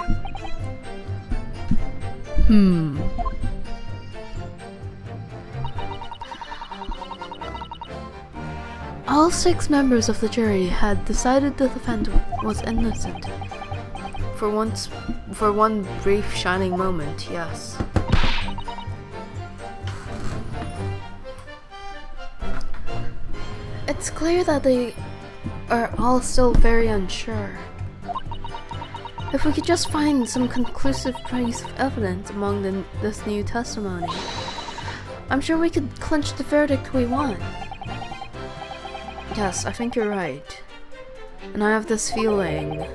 All 6 members of the jury had decided the defendant was innocent. For one brief shining moment, yes. It's clear that they are all still very unsure. If we could just find some conclusive piece of evidence among this new testimony, I'm sure we could clinch the verdict we want. Yes, I think you're right. And I have this feeling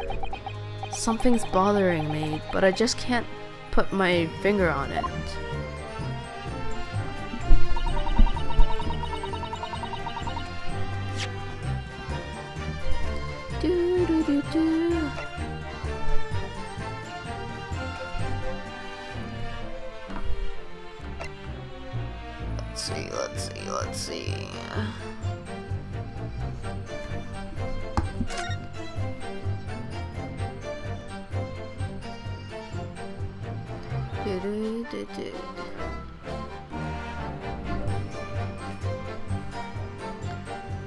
something's bothering me, but I just can't put my finger on it. Let's see.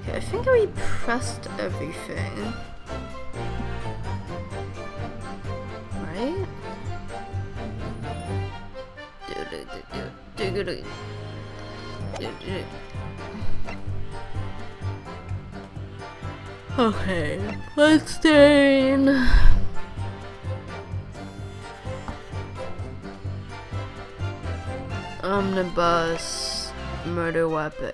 Okay. I think I repressed everything. Right? Okay, Bloodstain. Omnibus murder weapon.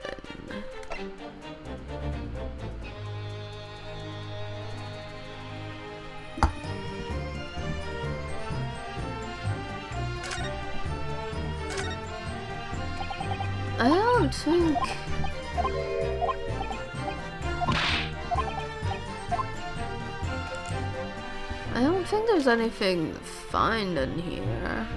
I don't think. I don't think there's anything to find in here.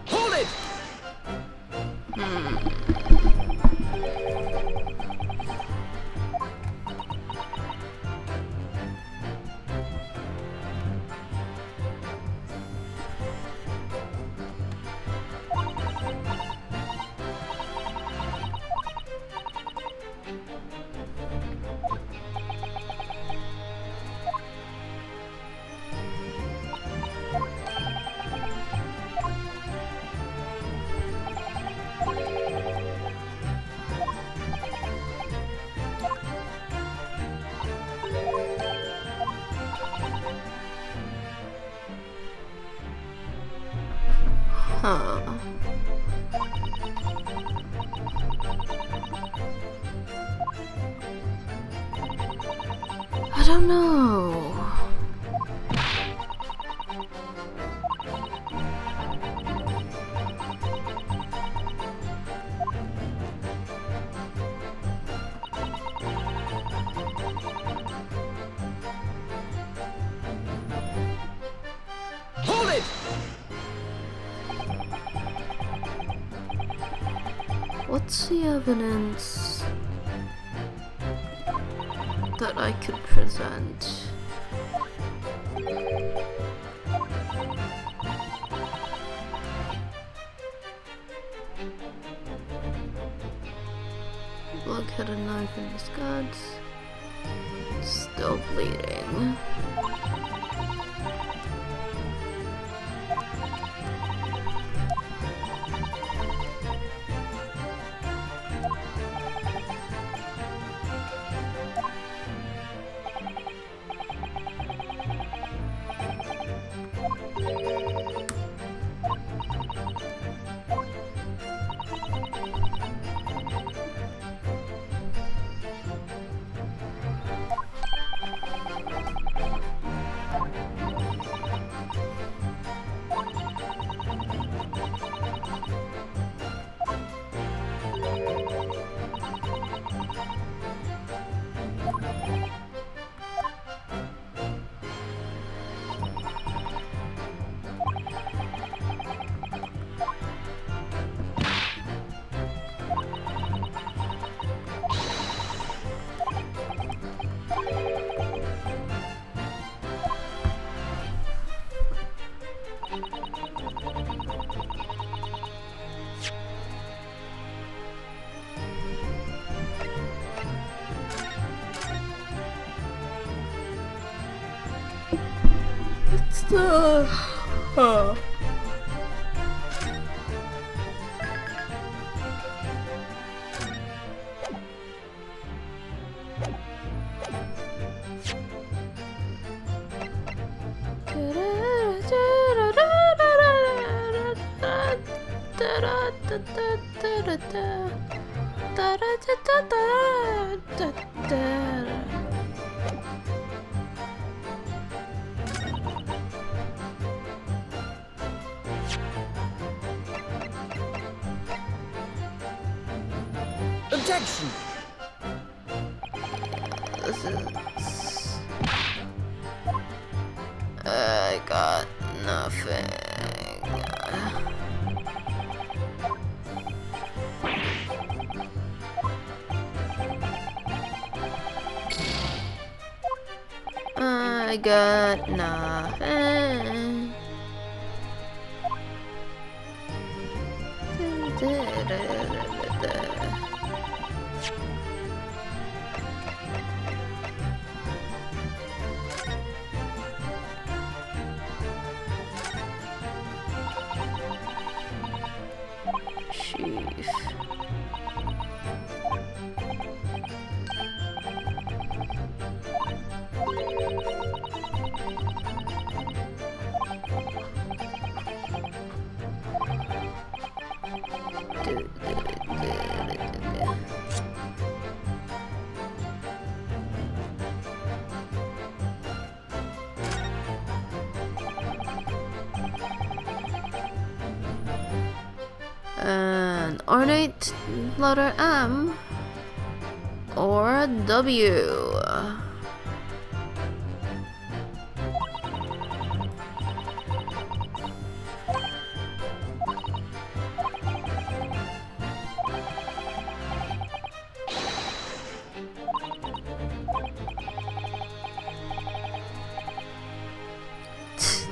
Hold it! Huh. I don't know. Hold it! What's the evidence that I could present? Blood had a knife in his guts. Still bleeding. It's the... Objection! This is... I got nothing. I got nothing. Chief. An ornate letter M or a W.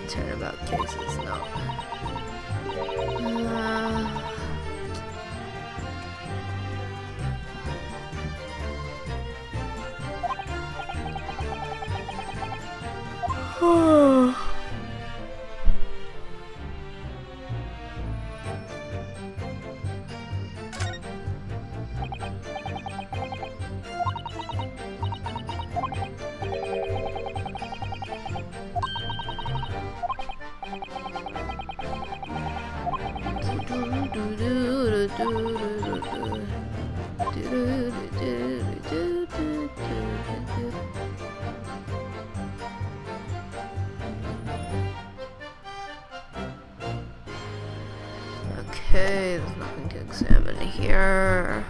Turnabout cases, no. Okay, there's nothing to examine here.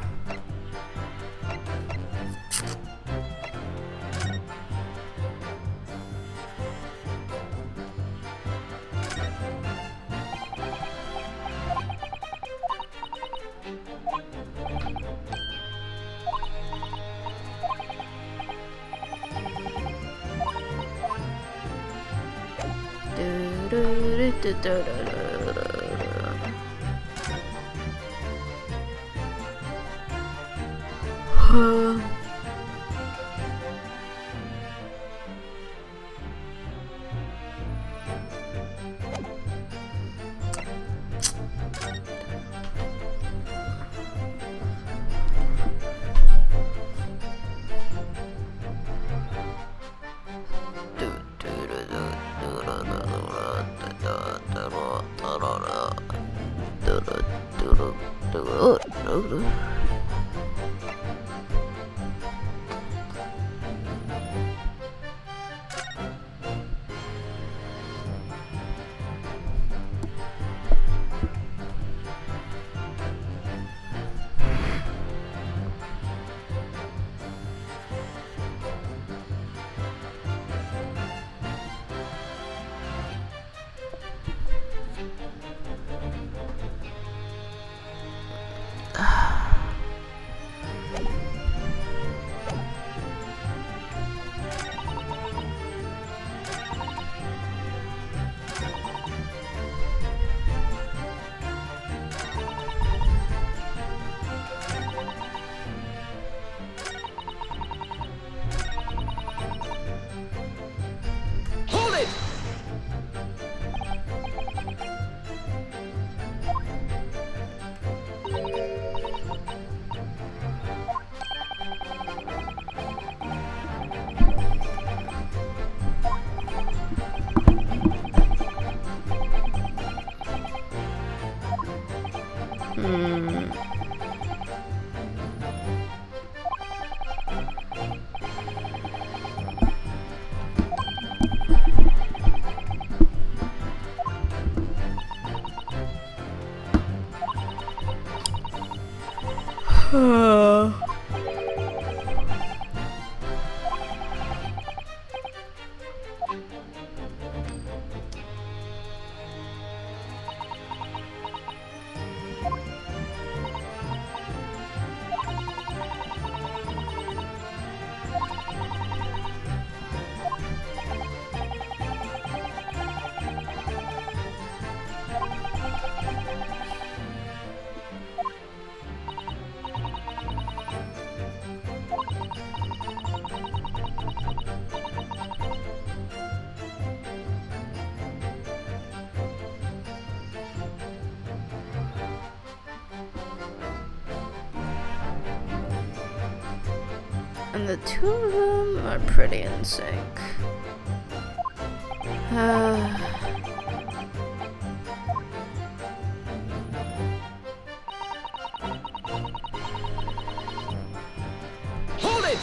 And the two of them are pretty in sync. Hold it!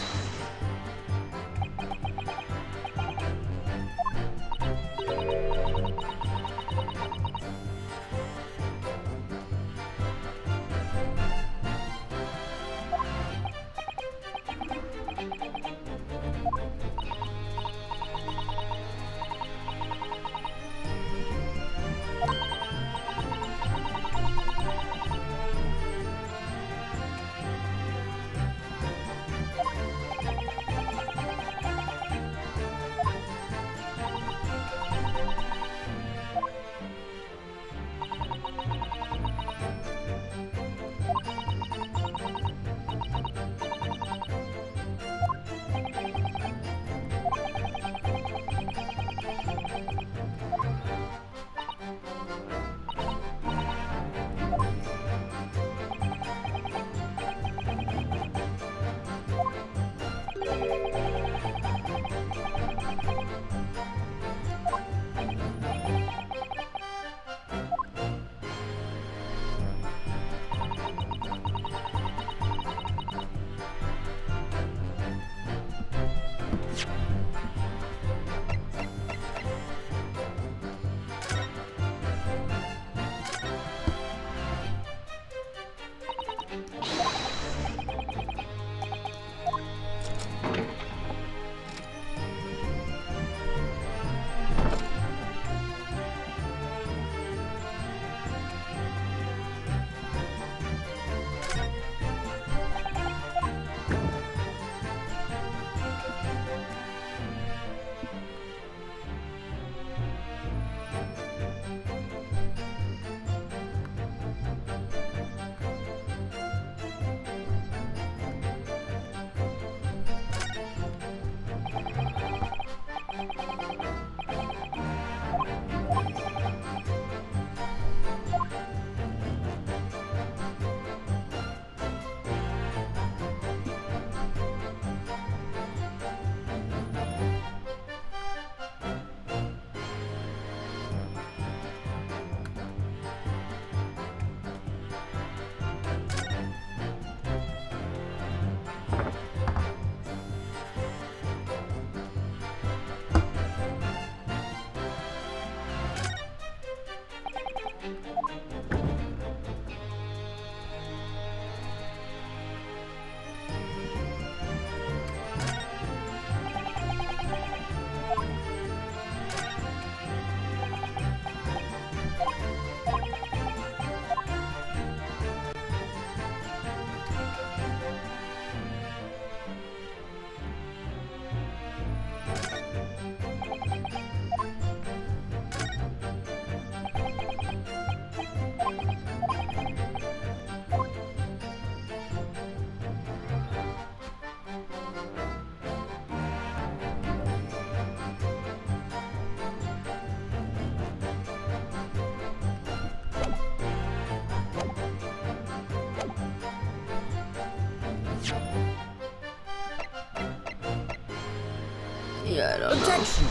I don't know. Objection!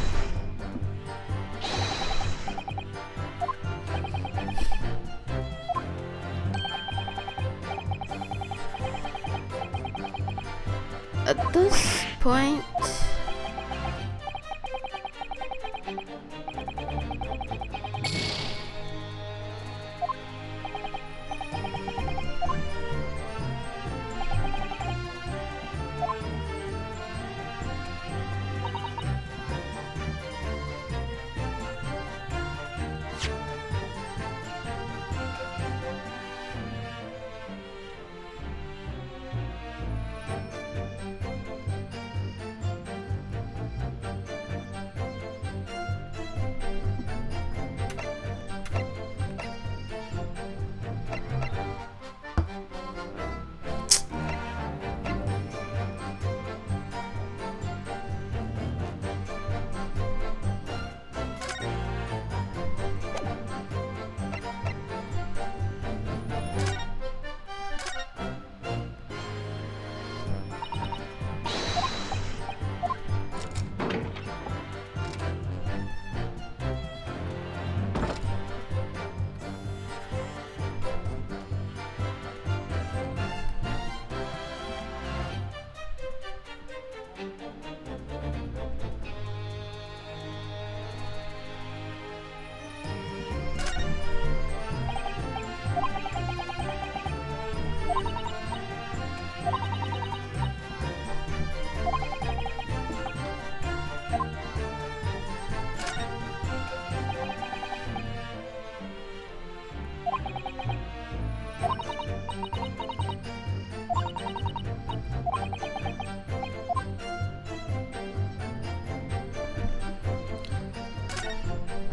At this point,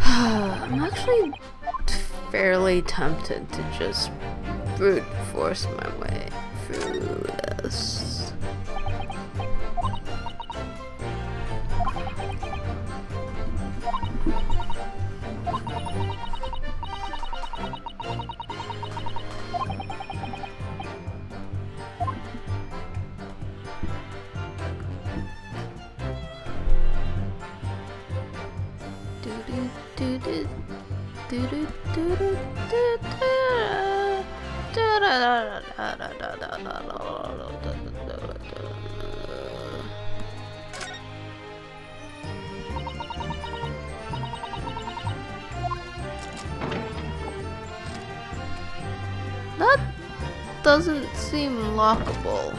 I'm actually fairly tempted to just brute force my way through this. That doesn't seem lockable.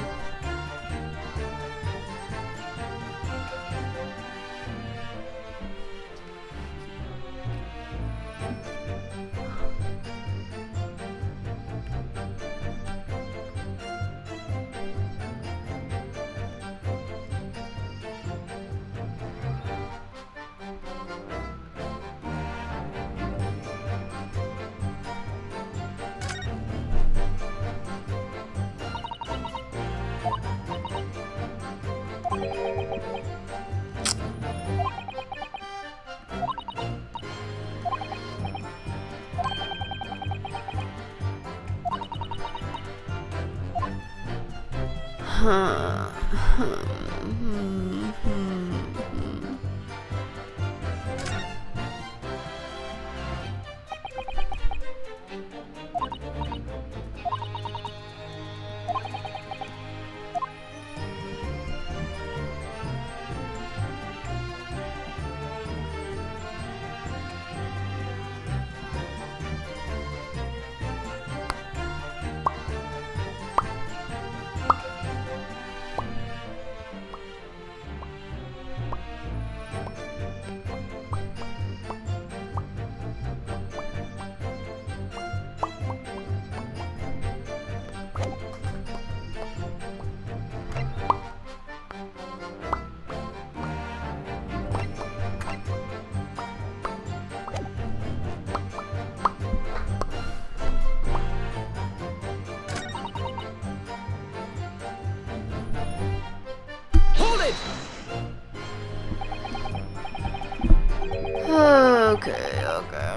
Okay, okay.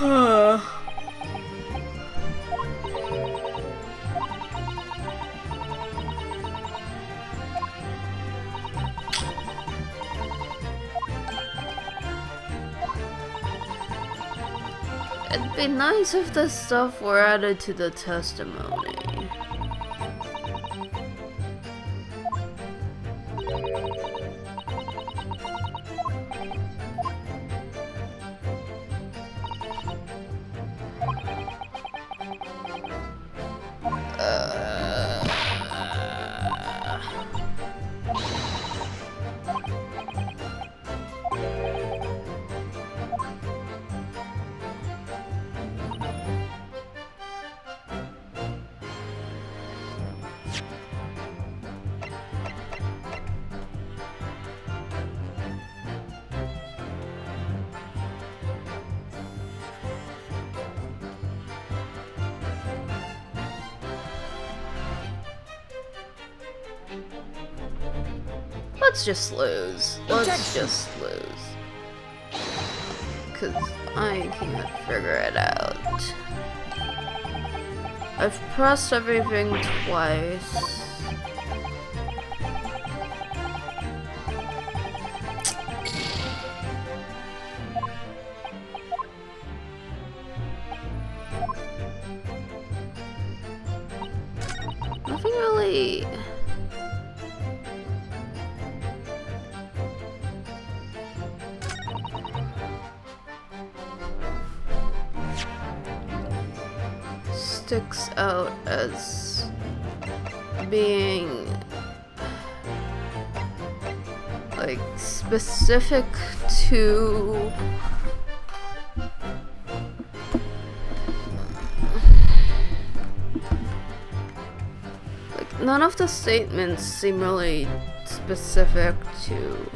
It'd be nice if this stuff were added to the testimony. Let's just lose. Let's just lose. Cause I can't figure it out. I've pressed everything twice. Nothing really. Sticks out as being like specific to like none of the statements seem really specific to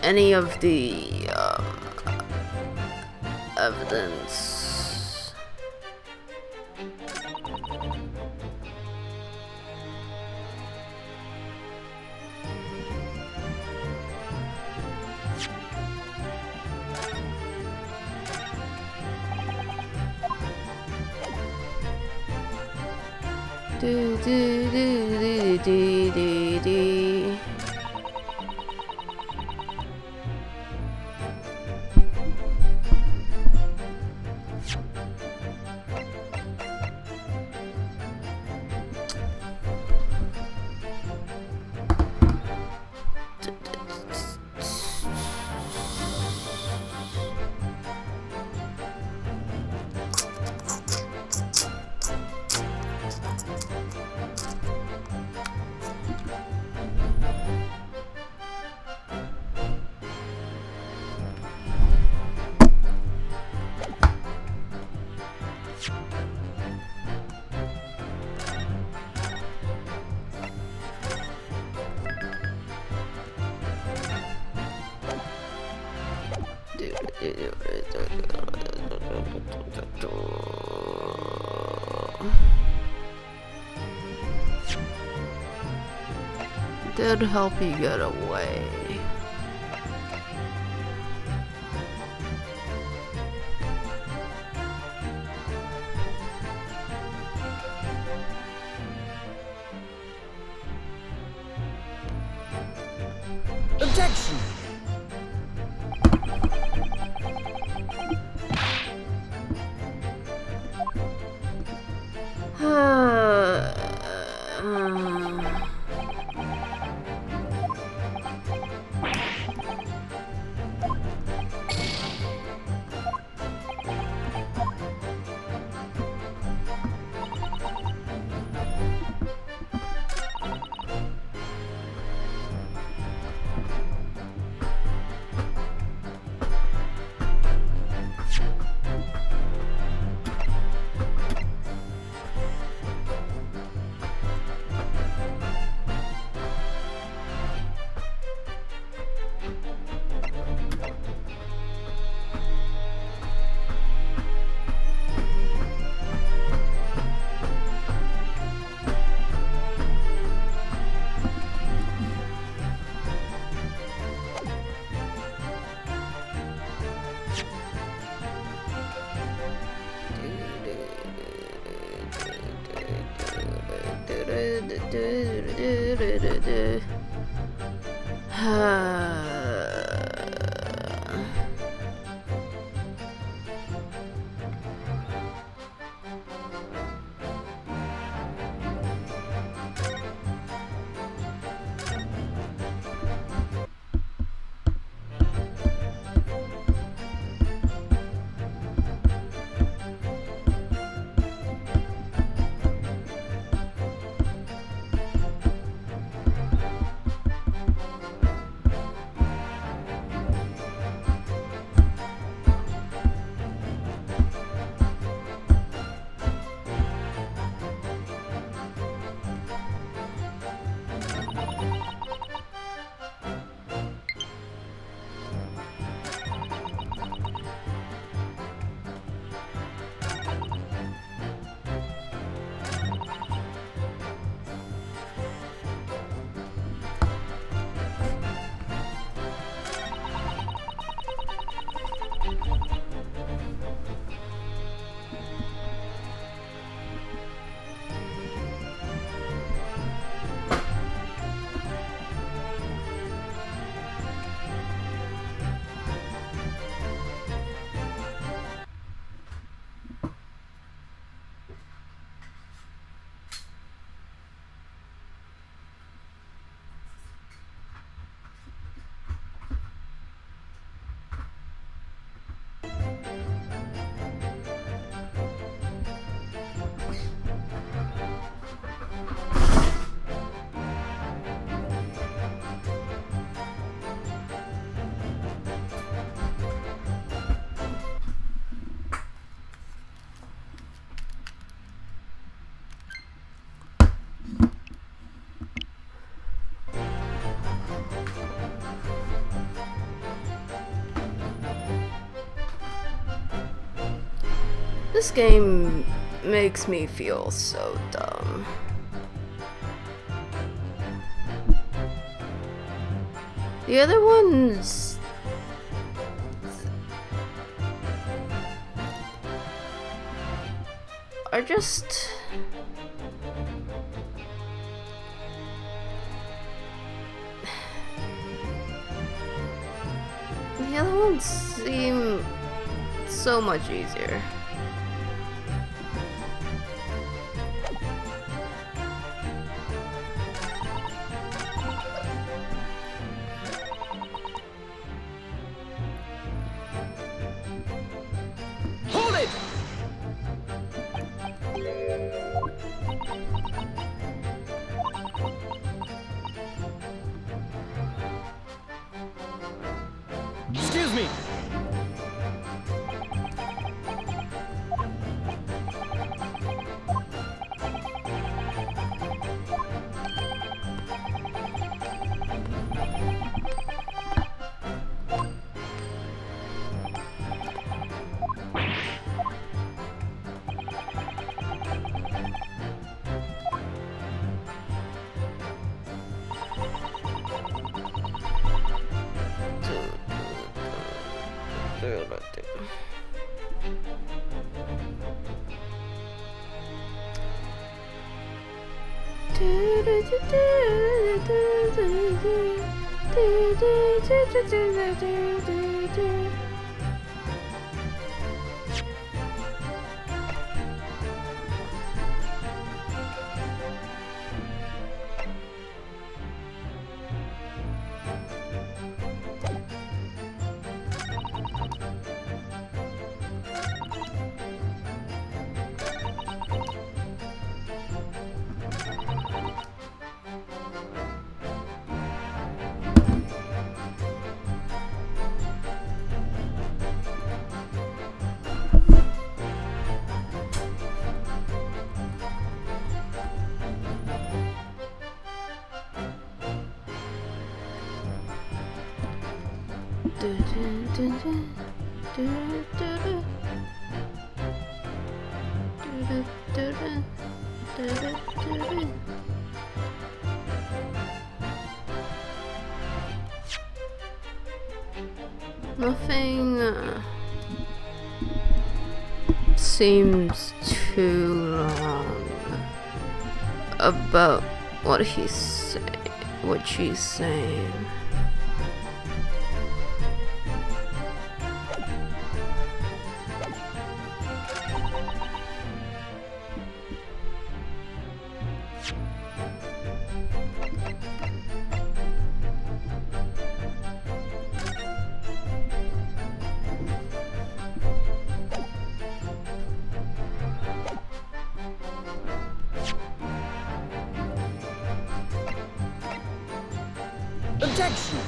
any of the evidence. Do do do do do do do. Did help you get away. Objection! This game makes me feel so dumb. The other ones... are just... the other ones seem so much easier. Hold it! Excuse me. Nothing seems too long. about what he's saying, what she's saying. Objection!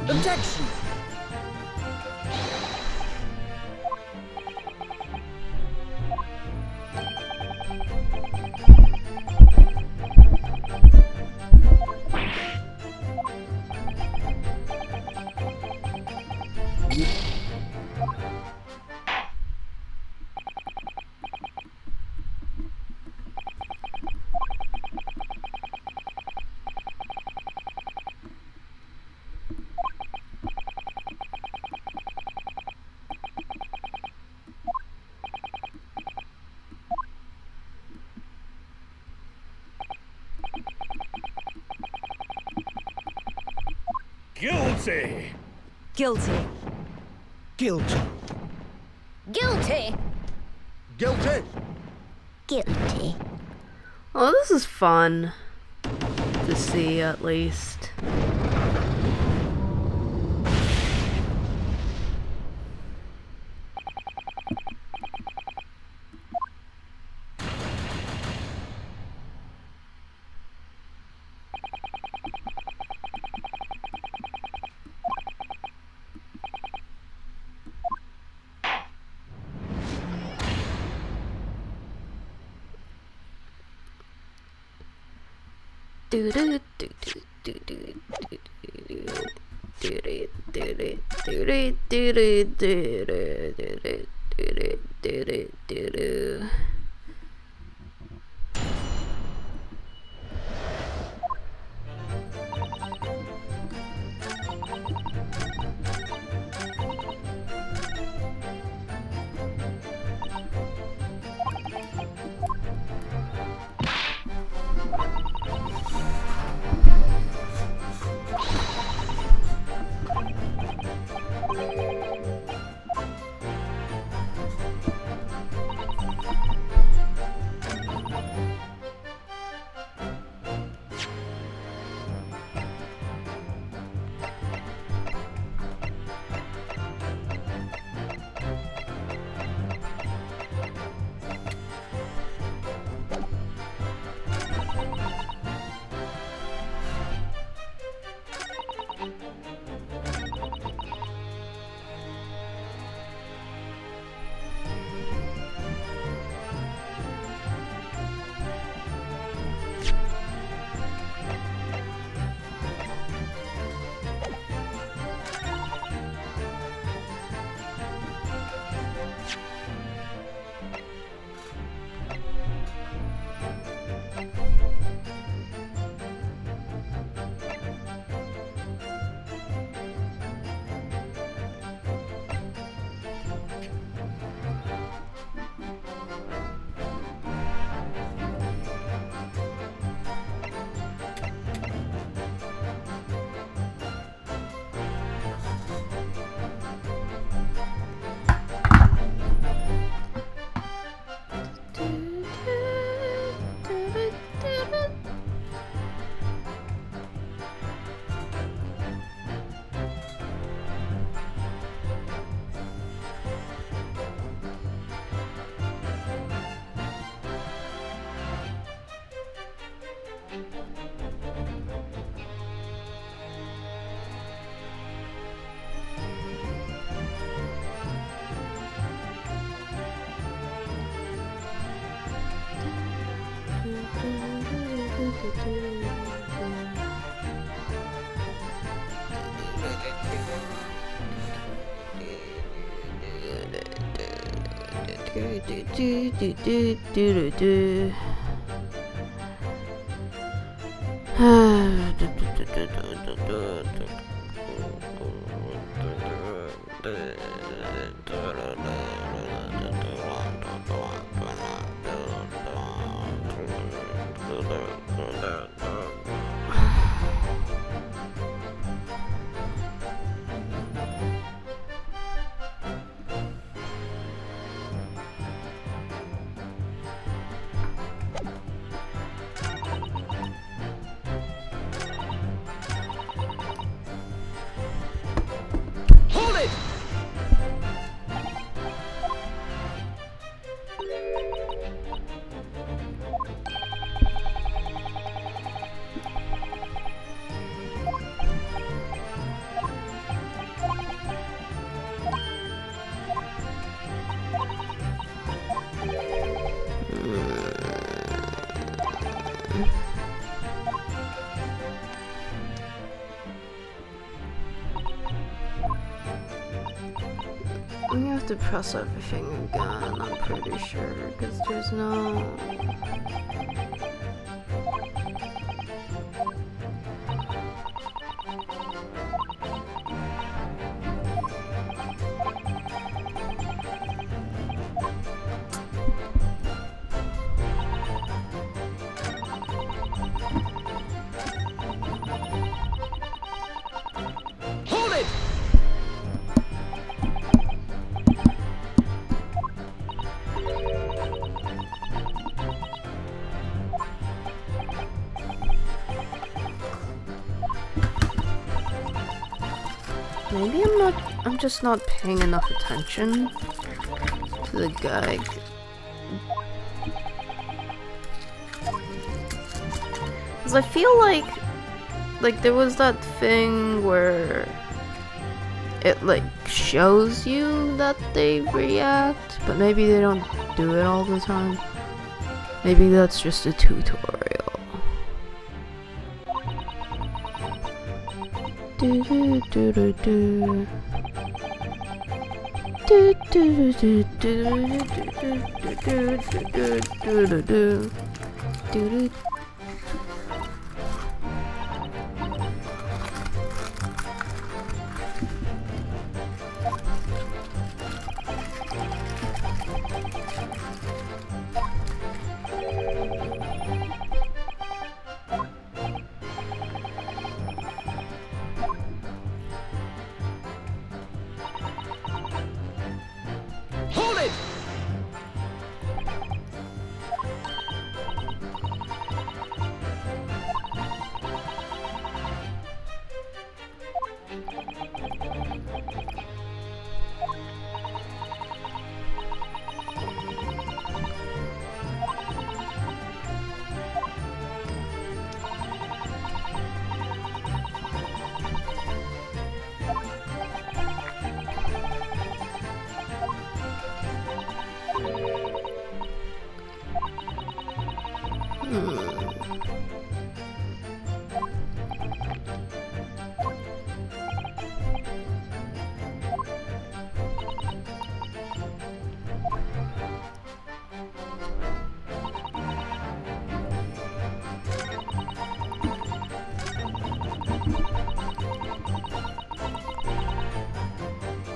Objection! Guilty! Guilty. Guilty. Guilty. Guilty. Guilty. Oh, this is fun to see, at least. Hold it! We have to press everything again, I'm pretty sure, because there's no... Hold it! Maybe I'm just not paying enough attention to the gag. Cause I feel like there was that thing where it like shows you that they react, but maybe they don't do it all the time. Maybe that's just a tutorial. Do do do do do. Do do do do do do do do do. Hold it!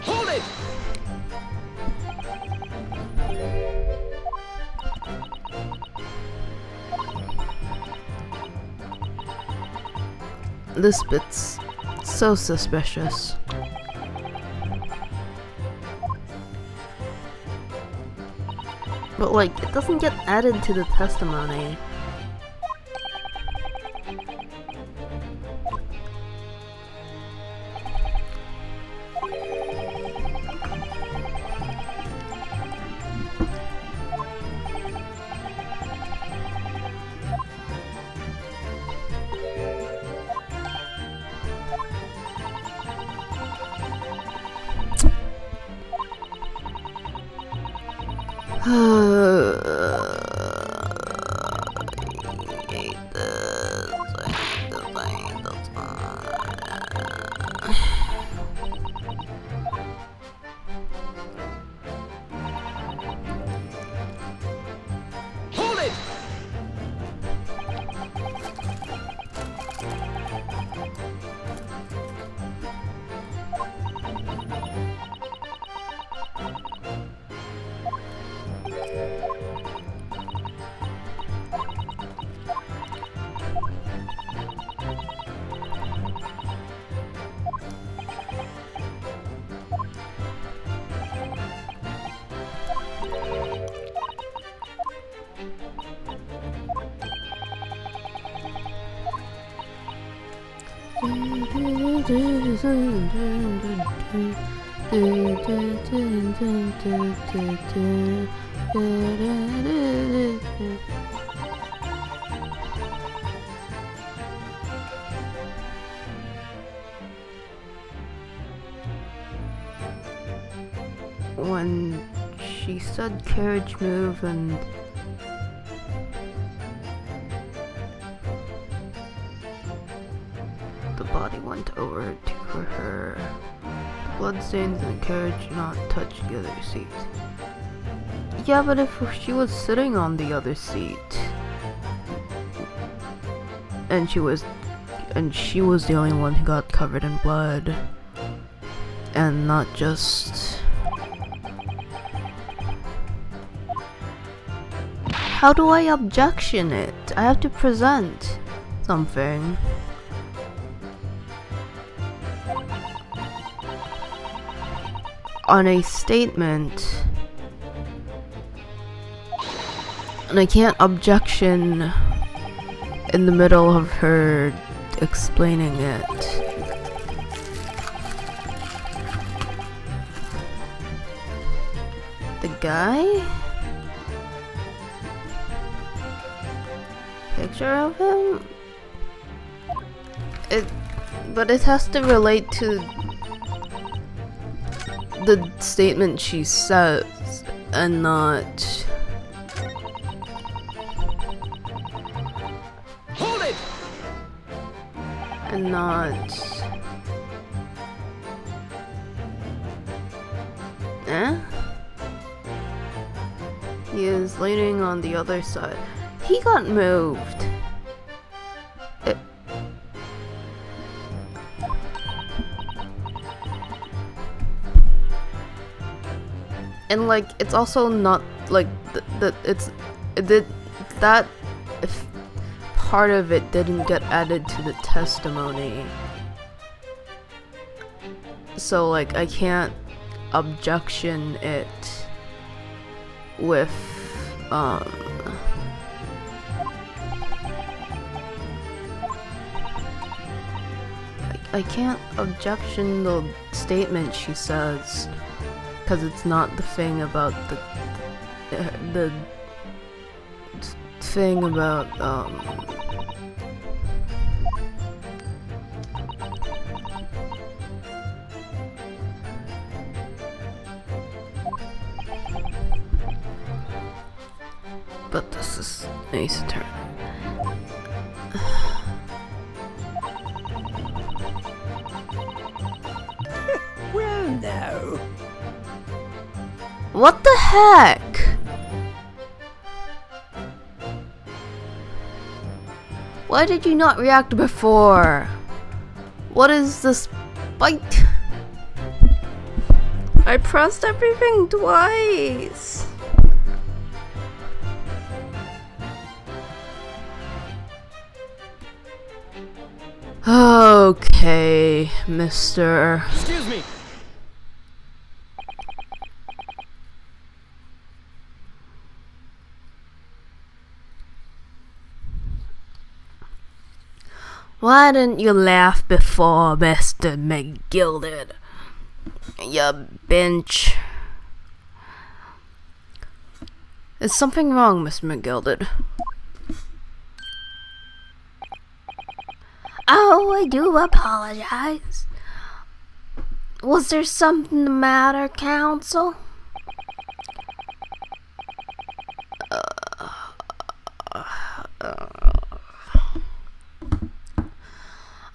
Hold it! This bit's so suspicious. But like, it doesn't get added to the testimony. I hate this. Hold it! When she said carriage move and the body went over to her, the bloodstains in the carriage do not touch the other seat. Yeah, but if she was sitting on the other seat and she was the only one who got covered in blood and not just... How do I objection it? I have to present something. On a statement. And I can't objection in the middle of her explaining it. The guy? Picture of him? But it has to relate to the statement she says and not... Hold it! And not... He is leaning on the other side. He got moved. And like, it's also not like that if part of it didn't get added to the testimony. So like, I can't objection it with I can't objection the statement she says because it's not the thing about the thing about but this is Ace Attorney. Well, now. What the heck? Why did you not react before? What is this bite? I pressed everything twice. Okay, Mr. Excuse me. Why didn't you laugh before, Mr. McGilded? You bench. Is something wrong, Mr. McGilded? Oh, I do apologize. Was there something the matter, counsel?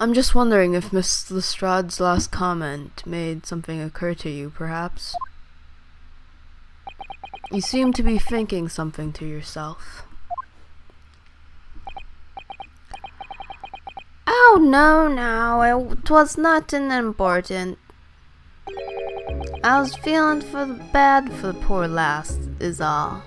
I'm just wondering if Miss Lestrade's last comment made something occur to you, perhaps? You seem to be thinking something to yourself. no, it was nothing important. I was feeling bad for the poor lass, is all.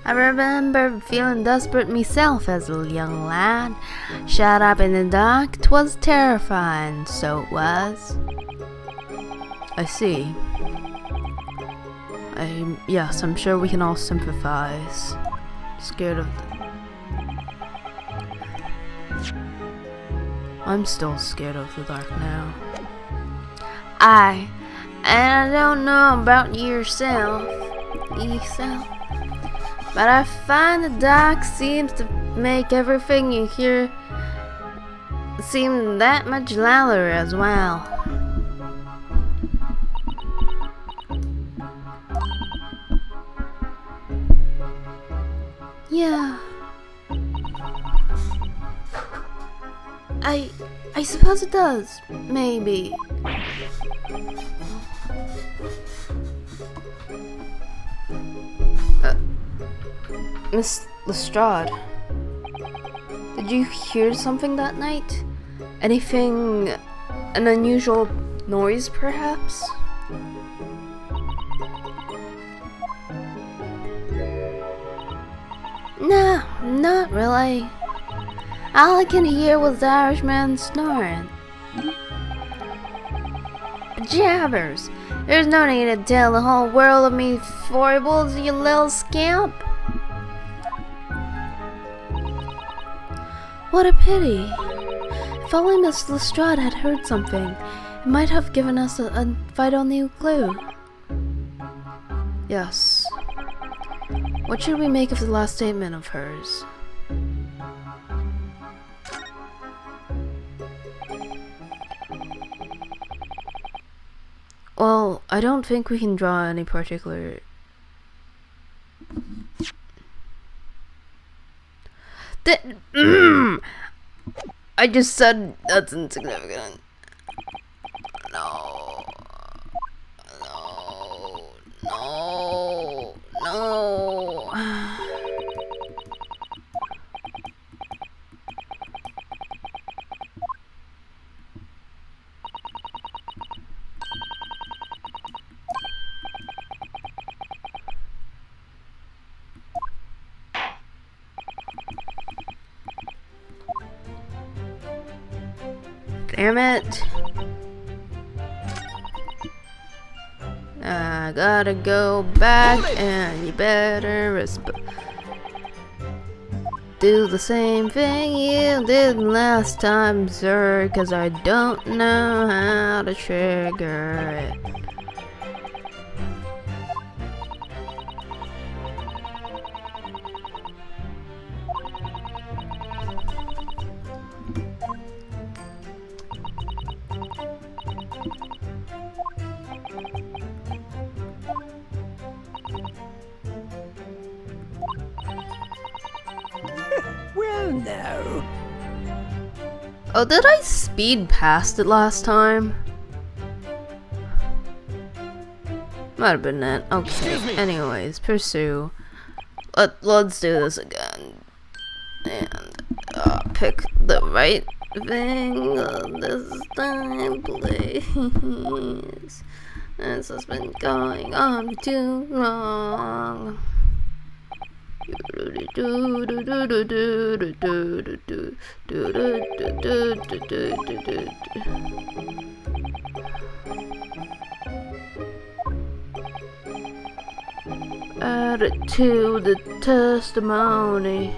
I remember feeling desperate myself as a young lad. Shut up in the dark, 'twas terrifying, so it was. I see. Yes, I'm sure we can all sympathize. Scared of I'm still scared of the dark now. And I don't know about yourself, but I find the dark seems to make everything you hear seem that much louder as well. Yeah. I suppose it does. Maybe. Miss Lestrade, did you hear something that night? Anything, an unusual noise perhaps? No, not really. All I can hear was the Irishman snoring. Jabbers! There's no need to tell the whole world of me foibles, you little scamp. What a pity. If only Miss Lestrade had heard something, it might have given us a vital new clue. Yes. What should we make of the last statement of hers? Well, I don't think we can draw any particular... I just said that's insignificant. No. Damn it. I gotta go back and you better do the same thing you did last time, sir, 'cause I don't know how to trigger it. Well, now. Oh, did I speed past it last time? Might have been it. Okay. Anyways, pursue. Let's do this again. And pick the right thing this time, please. This has been going on too long. Add it to the testimony.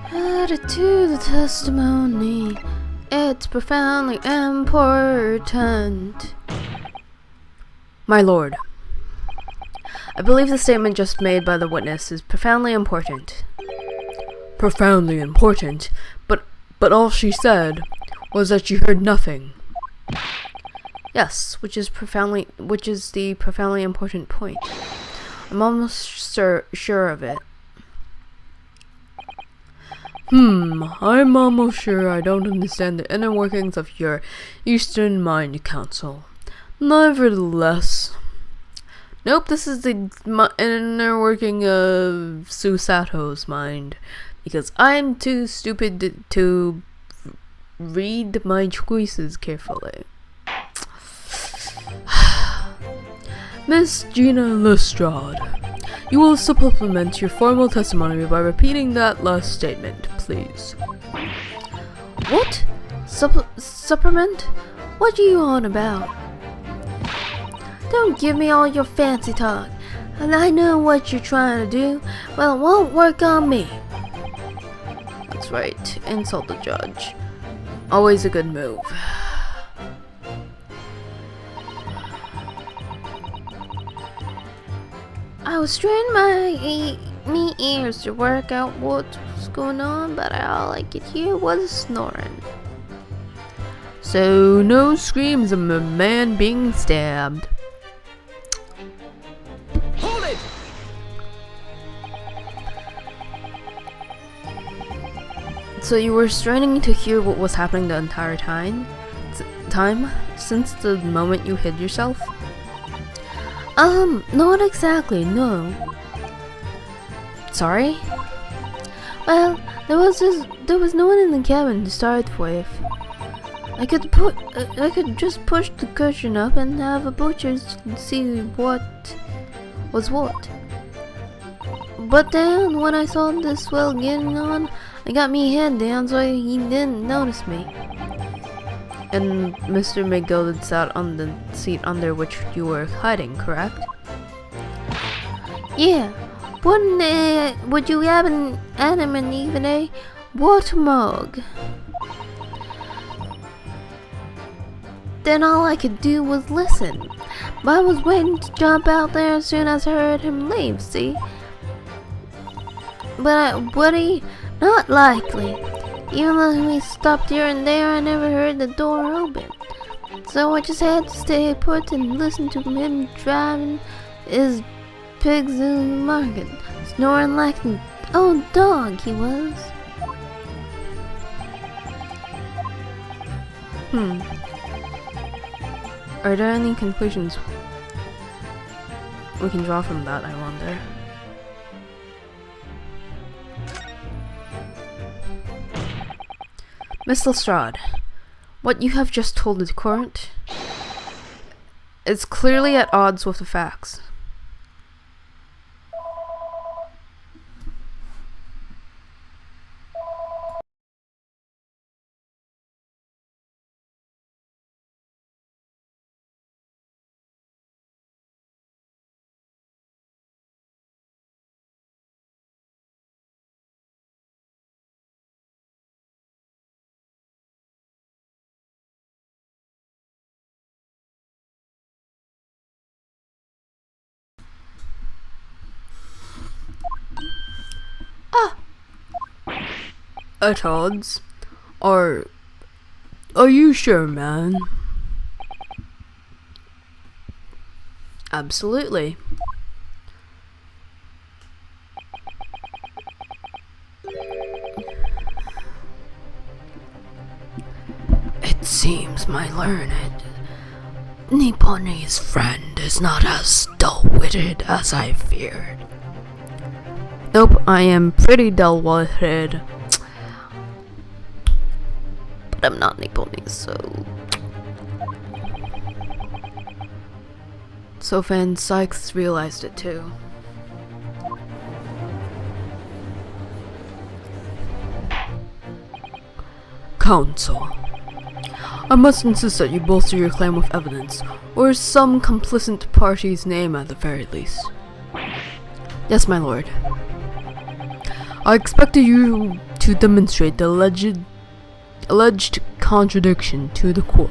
Add it to the testimony. It's profoundly important. My lord, I believe the statement just made by the witness is profoundly important. Profoundly important? But all she said was that she heard nothing. Yes, which is the profoundly important point. I'm almost sure of it. I'm almost sure I don't understand the inner workings of your Eastern Mind Council. Nevertheless, nope, this is the inner working of Susato's mind, because I'm too stupid to read my choices carefully. Miss Gina Lestrade, you will supplement your formal testimony by repeating that last statement, please. What? Supplement? What are you on about? Don't give me all your fancy talk. And I know what you're trying to do. Well, it won't work on me. That's right. Insult the judge. Always a good move. I was straining my ears to work out what was going on, but all I could hear was snoring. So, no screams of a man being stabbed. Hold it! So you were straining to hear what was happening the entire time since the moment you hid yourself? Not exactly, no. Sorry? Well, there was no one in the cabin to start with. I could just push the cushion up and have a butcher's see what was what. But then when I saw this swell getting on, I got me head down so he didn't notice me. And Mr. McGilded sat on the seat under which you were hiding, correct? Yeah. Would you have an Adam and even a water mug? Then all I could do was listen. But I was waiting to jump out there as soon as I heard him leave, see? But would he? Not likely. Even though we stopped here and there, I never heard the door open. So I just had to stay put and listen to him driving his pigs in the market, snoring like an old dog he was. Are there any conclusions we can draw from that, I wonder? Miss Lestrade, what you have just told the court is clearly at odds with the facts. At odds? Are you sure, man? Absolutely. It seems my learned Nipponese friend is not as dull-witted as I feared. Nope, I am pretty dull-witted. But I'm not Nipponese, so Van Sykes realized it too. Counsel, I must insist that you bolster your claim with evidence, or some complicit party's name at the very least. Yes, my lord. I expected you to demonstrate the alleged contradiction to the court.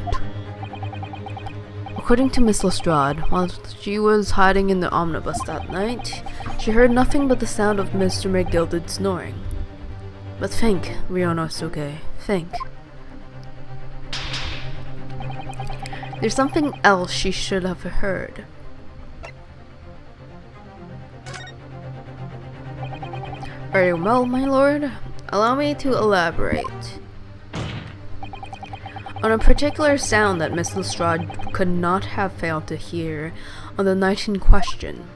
According to Miss Lestrade, while she was hiding in the omnibus that night, she heard nothing but the sound of Mr. McGilded snoring. But think, Ryunosuke, think. There's something else she should have heard. Very well, my lord. Allow me to elaborate on a particular sound that Miss Lestrade could not have failed to hear on the night in question.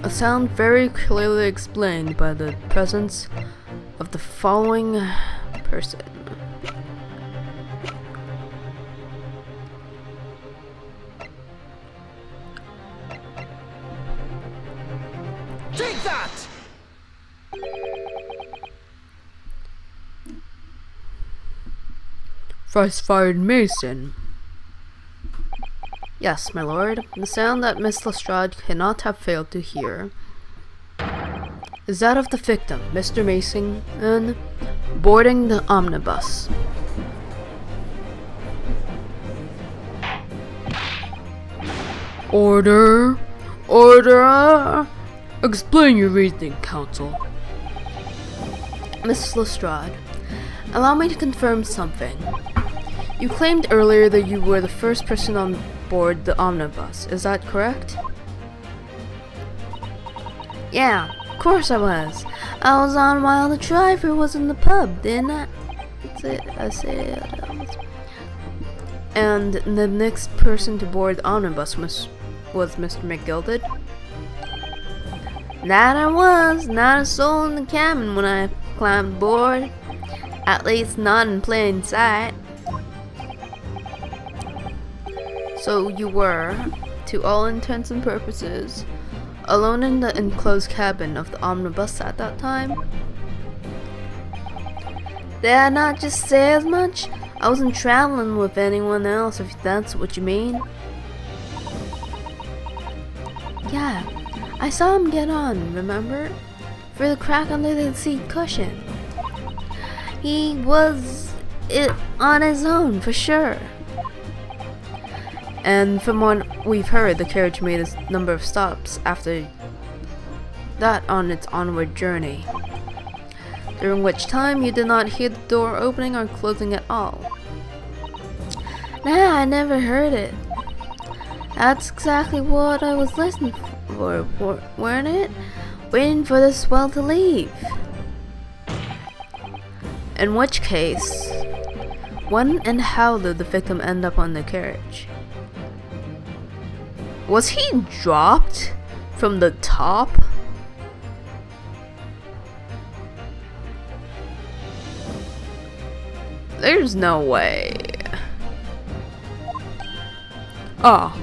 A sound very clearly explained by the presence of the following person. Take that! Fast-fired Mason. Yes, my lord. The sound that Miss Lestrade cannot have failed to hear is that of the victim, Mr. Mason, boarding the omnibus. Order! Order! Explain your reasoning, counsel. Miss Lestrade, allow me to confirm something. You claimed earlier that you were the first person on board the omnibus, is that correct? Yeah, of course I was. I was on while the driver was in the pub, didn't I? That's it, I said I was. And the next person to board the omnibus was Mr. McGilded? That I was. Not a soul in the cabin when I climbed aboard. At least not in plain sight. So you were, to all intents and purposes, alone in the enclosed cabin of the omnibus at that time? Did I not just say as much? I wasn't traveling with anyone else, if that's what you mean. Yeah, I saw him get on, remember? Through the crack under the seat cushion. He was on his own, for sure. And from what we've heard, the carriage made a number of stops after that on its onward journey, during which time you did not hear the door opening or closing at all. Nah, I never heard it. That's exactly what I was listening for, weren't it? Waiting for the swell to leave. In which case, when and how did the victim end up on the carriage? Was he dropped from the top? There's no way. Ah.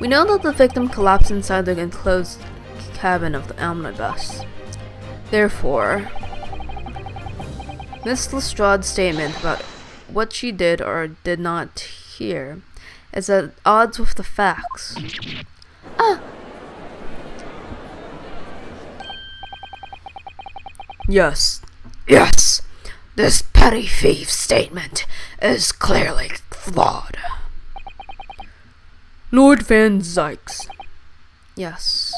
We know that the victim collapsed inside the enclosed cabin of the omnibus. Therefore, Miss Lestrade's statement about what she did or did not hear is at odds with the facts. Yes. Yes, this petty thief's statement is clearly flawed. Lord Van Zykes. Yes.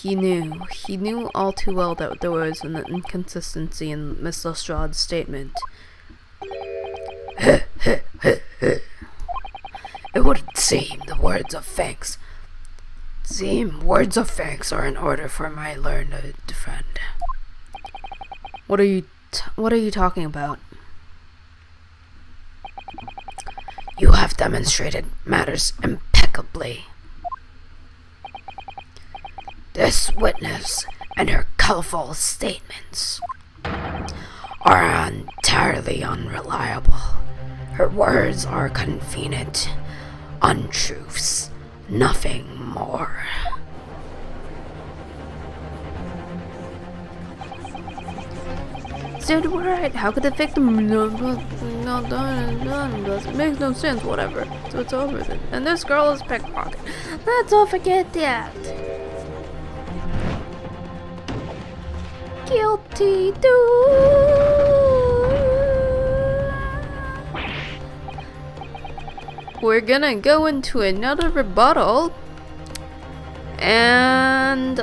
He knew all too well that there was an inconsistency in Miss Lestrade's statement. It would seem words of thanks are in order for my learned friend. What are you talking about? You have demonstrated matters impeccably. This witness and her colorful statements are entirely unreliable. Her words are convenient untruths, nothing more. Said right. How could the victim not done? It makes no sense. Whatever. So it's over then. And this girl is pickpocket. Let's all forget that. Guilty too. we're gonna go into another rebuttal. And,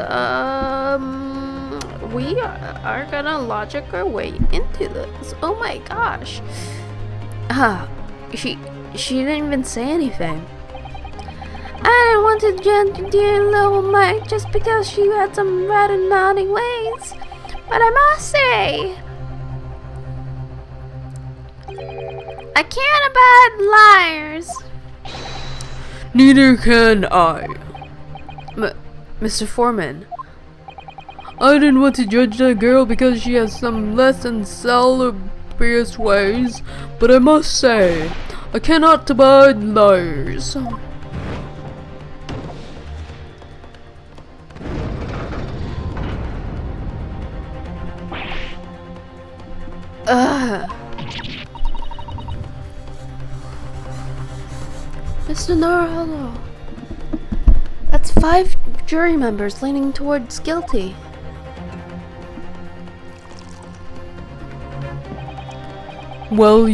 we are gonna logic our way into this. Oh my gosh. She didn't even say anything. I didn't want to judge dear little Mike just because she had some rather naughty ways. But I must say, I can't abide liars. Neither can I. Mr. Foreman. I didn't want to judge that girl because she has some less than salubrious ways, but I must say, I cannot abide liars. Mr. Naruhodo. That's 5 jury members leaning towards guilty. Well,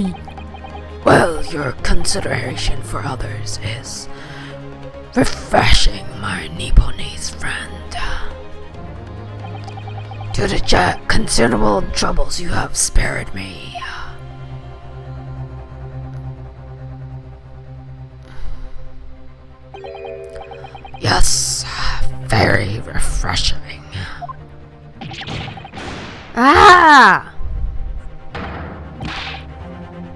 your consideration for others is refreshing, my Nipponese friend. Due to considerable troubles you have spared me. Yes, very refreshing. Ah!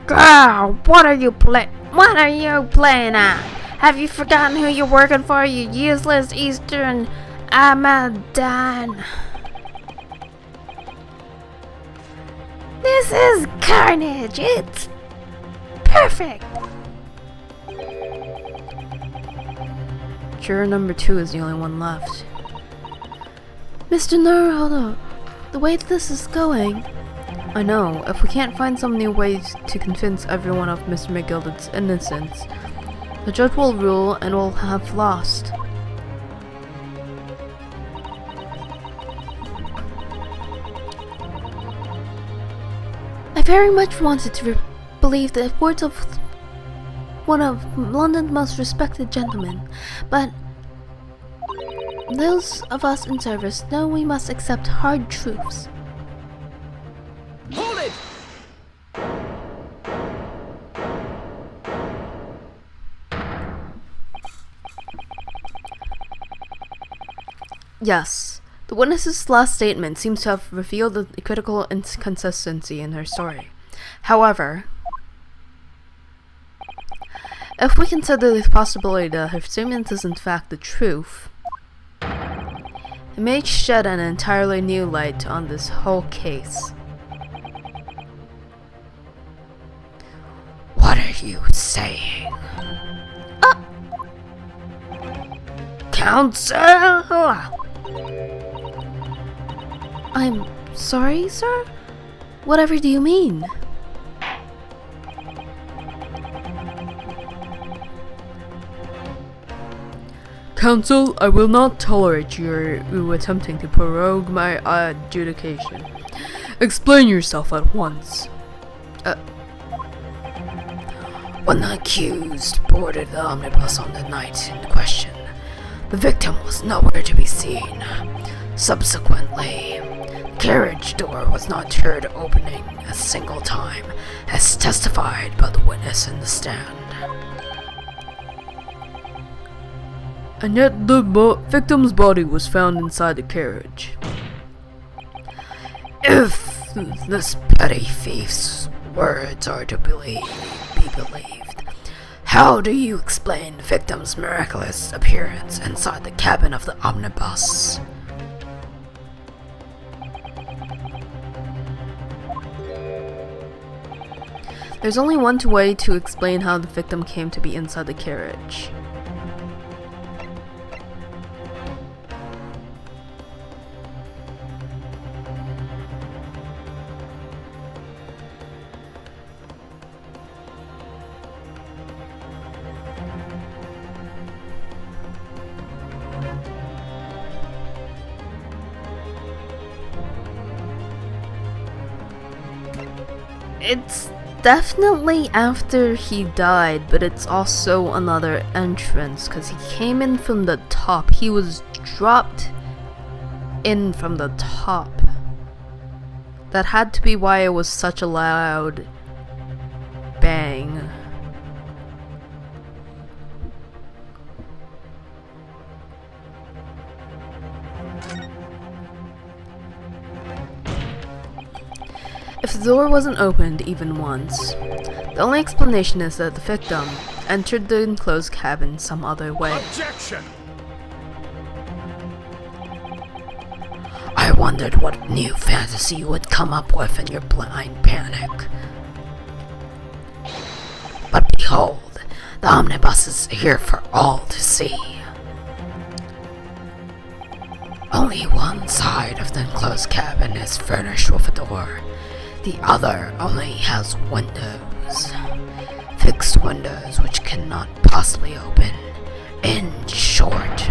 Girl, what are you playing at? Have you forgotten who you're working for, you useless Eastern Amadan? This is carnage. It's perfect. Juror number 2 is the only one left. Mr. Naruhodo, the way this is going, I know, if we can't find some new ways to convince everyone of Mr. McGilden's innocence, the judge will rule and we'll have lost. I very much wanted to believe the words of one of London's most respected gentlemen, but those of us in service know we must accept hard truths. Hold it! Yes, the witness's last statement seems to have revealed a critical inconsistency in her story. However, if we consider the possibility that her statement is in fact the truth, it may shed an entirely new light on this whole case. What are you saying? Counsel! I'm sorry, sir? Whatever do you mean? counsel, I will not tolerate you attempting to prorogue my adjudication. Explain yourself at once. When the accused boarded the omnibus on the night in question, the victim was nowhere to be seen. Subsequently, the carriage door was not heard opening a single time, as testified by the witness in the stand. And yet the victim's body was found inside the carriage. If this petty thief's words are to be believed, how do you explain the victim's miraculous appearance inside the cabin of the omnibus? There's only one way to explain how the victim came to be inside the carriage. definitely after he died, but it's also another entrance because he came in from the top. He was dropped in from the top. That had to be why it was such a loud bang. If the door wasn't opened even once, the only explanation is that the victim entered the enclosed cabin some other way. Objection! I wondered what new fantasy you would come up with in your blind panic. But behold, the omnibus is here for all to see. Only one side of the enclosed cabin is furnished with a door. The other only has windows. Fixed windows which cannot possibly open. In short,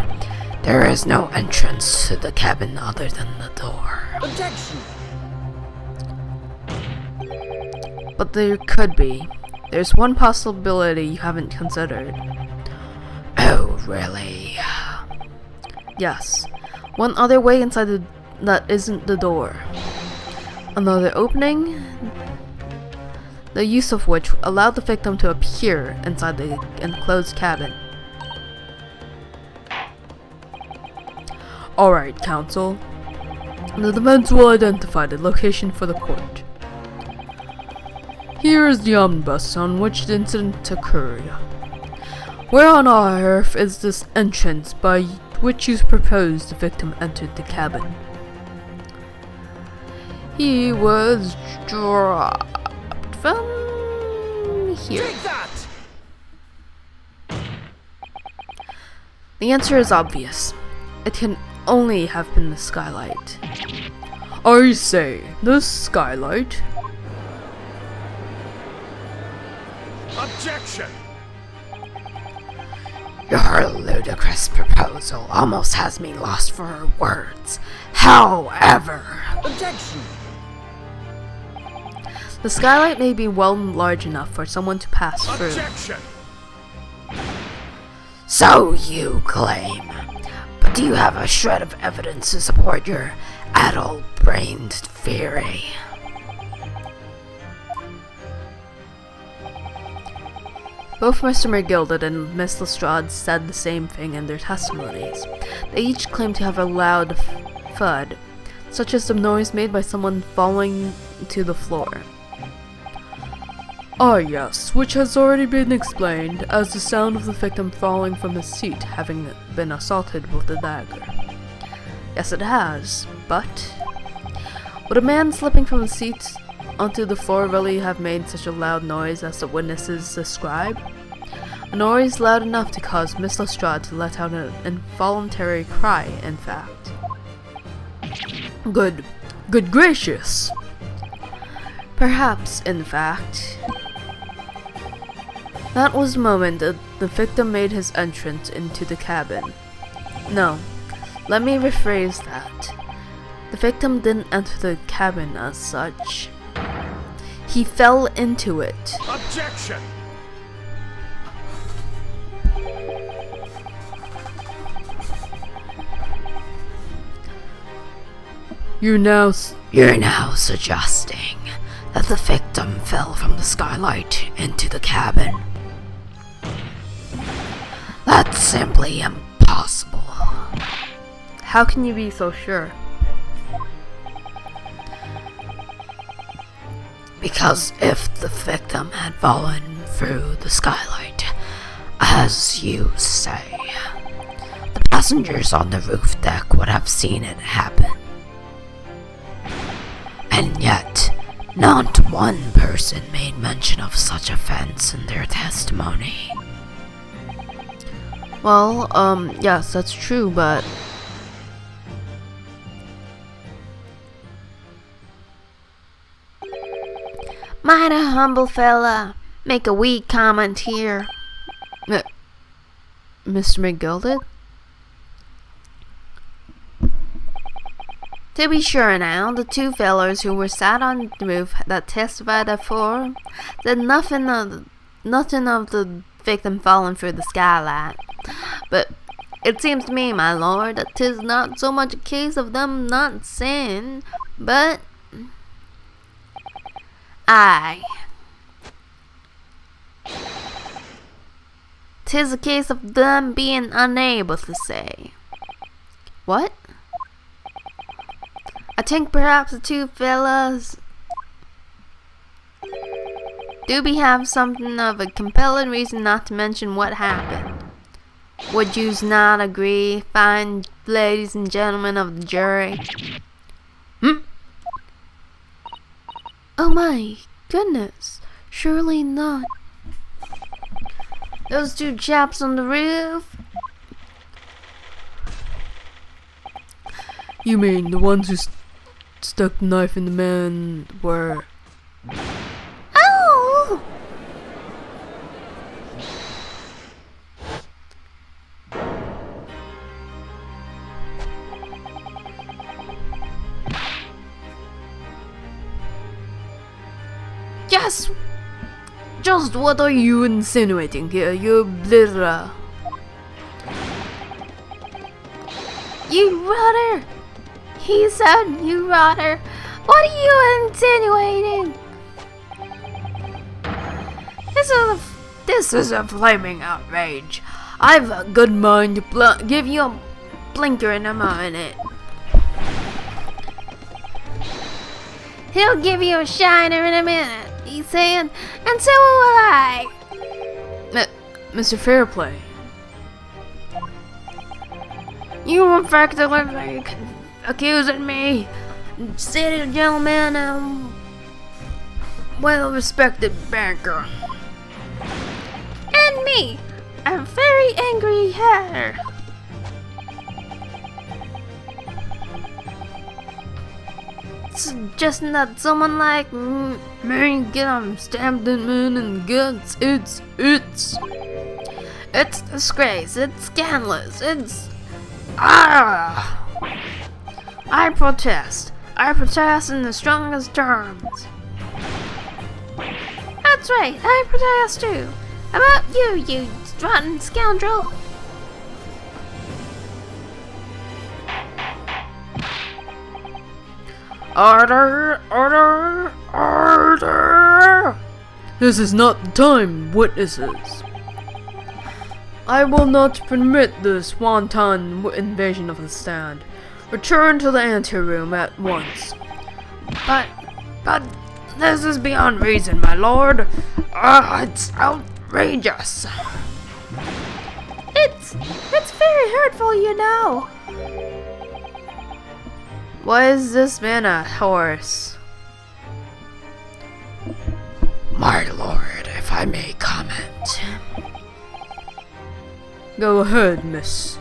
there is no entrance to the cabin other than the door. Objection! But there could be. There's one possibility you haven't considered. Oh, really? Yes, one other way inside that isn't the door. Another opening, the use of which allowed the victim to appear inside the enclosed cabin. Alright, counsel. The defense will identify the location for the court. Here is the omnibus on which the incident occurred. Where on earth is this entrance by which you propose the victim entered the cabin? He was dropped from here. Take that! The answer is obvious. It can only have been the skylight. I say, the skylight? Objection! Your ludicrous proposal almost has me lost for words. However, Objection! The skylight may be well large enough for someone to pass through. Objection! so you claim. But do you have a shred of evidence to support your addle-brained theory? Both Mr. McGilded and Miss Lestrade said the same thing in their testimonies. They each claimed to have a loud thud, such as the noise made by someone falling to the floor. Ah yes, which has already been explained as the sound of the victim falling from his seat having been assaulted with a dagger. Yes, it has, but would a man slipping from the seat onto the floor really have made such a loud noise as the witnesses describe? A noise loud enough to cause Miss Lestrade to let out an involuntary cry, in fact. Good gracious! Perhaps, in fact. That was the moment that the victim made his entrance into the cabin. No, let me rephrase that. The victim didn't enter the cabin as such. He fell into it. Objection! You're now suggesting that the victim fell from the skylight into the cabin. That's simply impossible. How can you be so sure? Because if the victim had fallen through the skylight, as you say, the passengers on the roof deck would have seen it happen. And yet, not one person made mention of such offense in their testimony. Well, yes, that's true, but Might a humble fella make a wee comment here. Mr. McGilded? To be sure now, the two fellows who were sat on the roof that testified afore said nothing of the victim falling through the skylight. But it seems to me, my lord, that 'tis not so much a case of them not saying, but aye, 'tis a case of them being unable to say. What? I think perhaps the two fellas do have something of a compelling reason not to mention what happened. Would yous not agree, fine ladies and gentlemen of the jury? Oh my goodness, surely not. Those two chaps on the roof? You mean the ones who stuck the knife in the man were... Oh! Yes! Just what are you insinuating here, you blitterer? You rotter! He said, you rotter! What are you insinuating? This is a flaming outrage. I've a good mind to give you a blinker in a minute. He'll give you a shiner in a minute, he's saying, and so will I. Mr. Fairplay. You effectively accusing me, city gentleman, and well-respected banker. And me, a very angry hatter. Suggesting that someone like me get stabbed in the guts, it's a disgrace, it's scandalous, it's... I protest in the strongest terms. That's right, I protest too. About you, you rotten scoundrel. Order! This is not the time, witnesses. I will not permit this wanton invasion of the stand. Return to the anteroom at once. But this is beyond reason, my lord. It's outrageous. It's very hurtful, you know. Why is this man a horse? My lord, if I may comment. Go ahead,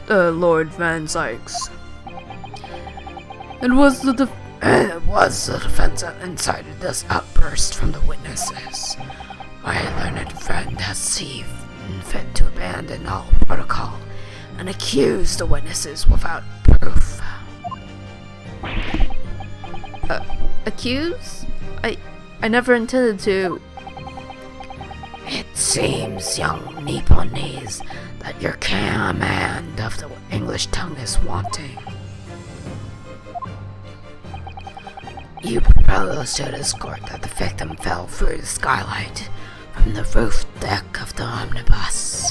Lord Van Sykes. It was the defense that incited this outburst from the witnesses. My learned friend has seen fit to abandon all protocol and accuse the witnesses without proof. Accuse? I never intended to. It seems, young Nipponese, that your command of the English tongue is wanting. You proposed to this court that the victim fell through the skylight from the roof deck of the omnibus.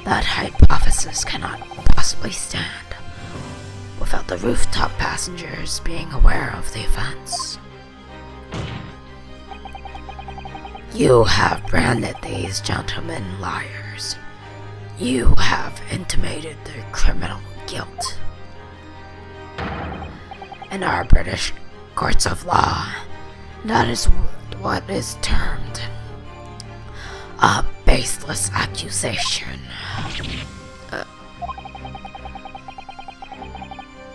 That hypothesis cannot possibly stand without the rooftop passengers being aware of the events. You have branded these gentlemen liars. You have intimated their criminal guilt. In our British courts of law, that is what is termed a baseless accusation.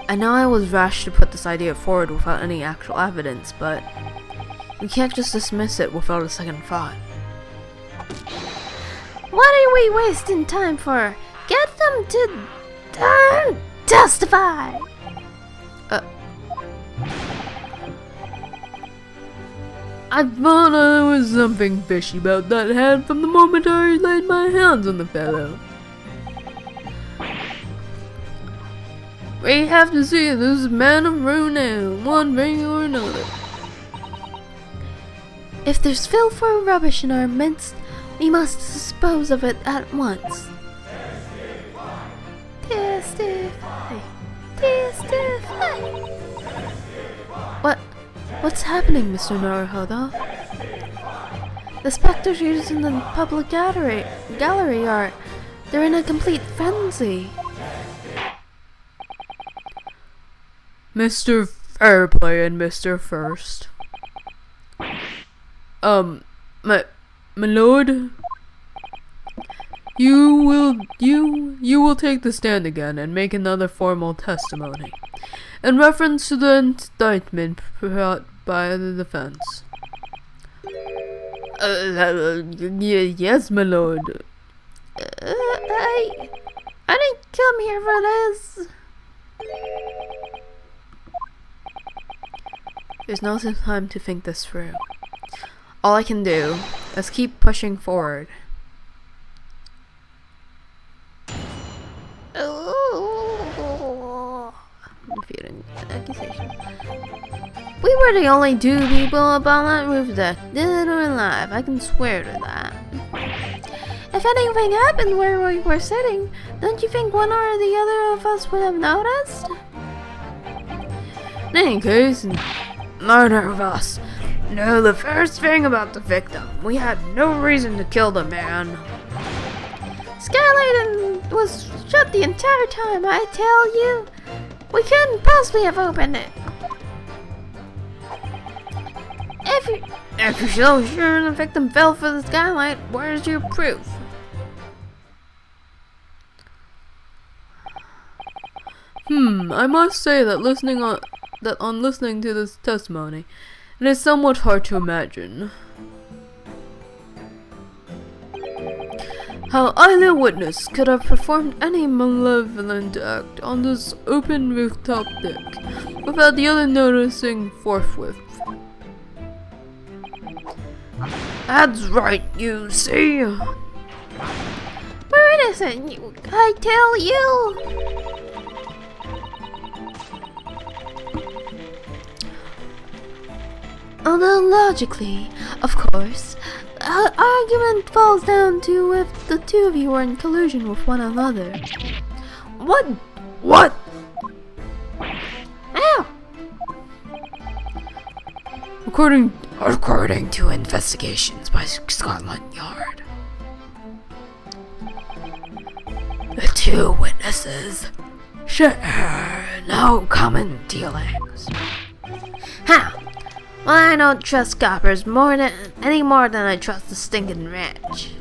I know I was rash to put this idea forward without any actual evidence, but we can't just dismiss it without a second thought. What are we wasting time for? Get them to testify. I thought there was something fishy about that head from the moment I laid my hands on the fellow. We have to see this man of renown, one way or another. If there's filth or rubbish in our midst, we must dispose of it at once. Testify. Testify. What's happening, Mr. Naruhodo? The spectators in the public gallery are... They're in a complete frenzy. Mr. Fairplay and Mr. First. My lord? You will take the stand again and make another formal testimony in reference to the indictment brought by the defense. Yes, my lord. I didn't come here for this. There's no time to think this through. All I can do is keep pushing forward. Refuting accusation. We were the only two people up on that roof deck, dead or alive. I can swear to that. If anything happened where we were sitting, don't you think one or the other of us would have noticed? In any case, neither of us know the first thing about the victim. We had no reason to kill the man. Skylight was shut the entire time, I tell you. We couldn't possibly have opened it. If you're so sure the victim fell for the skylight, where's your proof? I must say that on listening to this testimony, it is somewhat hard to imagine how either witness could have performed any malevolent act on this open rooftop deck without the other noticing forthwith. That's right, you see. We're innocent, I tell you. Although logically, of course, the argument falls down to if the two of you were in collusion with one another. What? Ow! According to investigations by Scotland Yard, the two witnesses share no common dealings. How? Well, I don't trust coppers any more than I trust the stinking rich.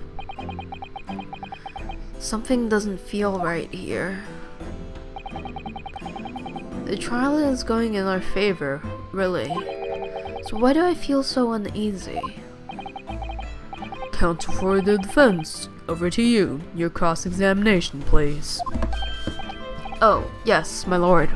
Something doesn't feel right here. The trial is going in our favor, really. So why do I feel so uneasy? Counsel for the defense, over to you. Your cross-examination, please. Oh, yes, my lord.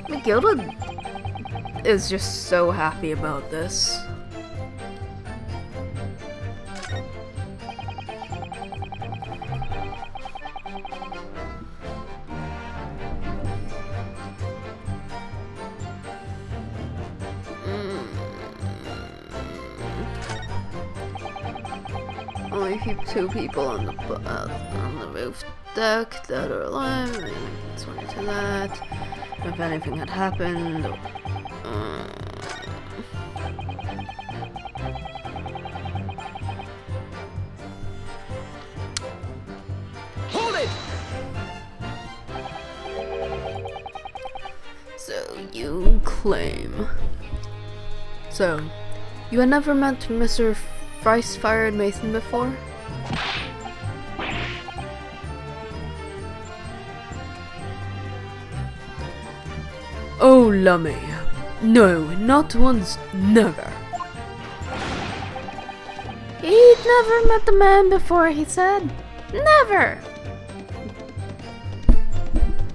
Matilda is just so happy about this. Only two people on the roof deck that are alive. I can swear to that. If anything had happened, Hold it! so you claim So, you had never met Mr. Thrice-Fired Mason before? Oh, lummy. No, not once, never. He'd never met the man before, he said. Never!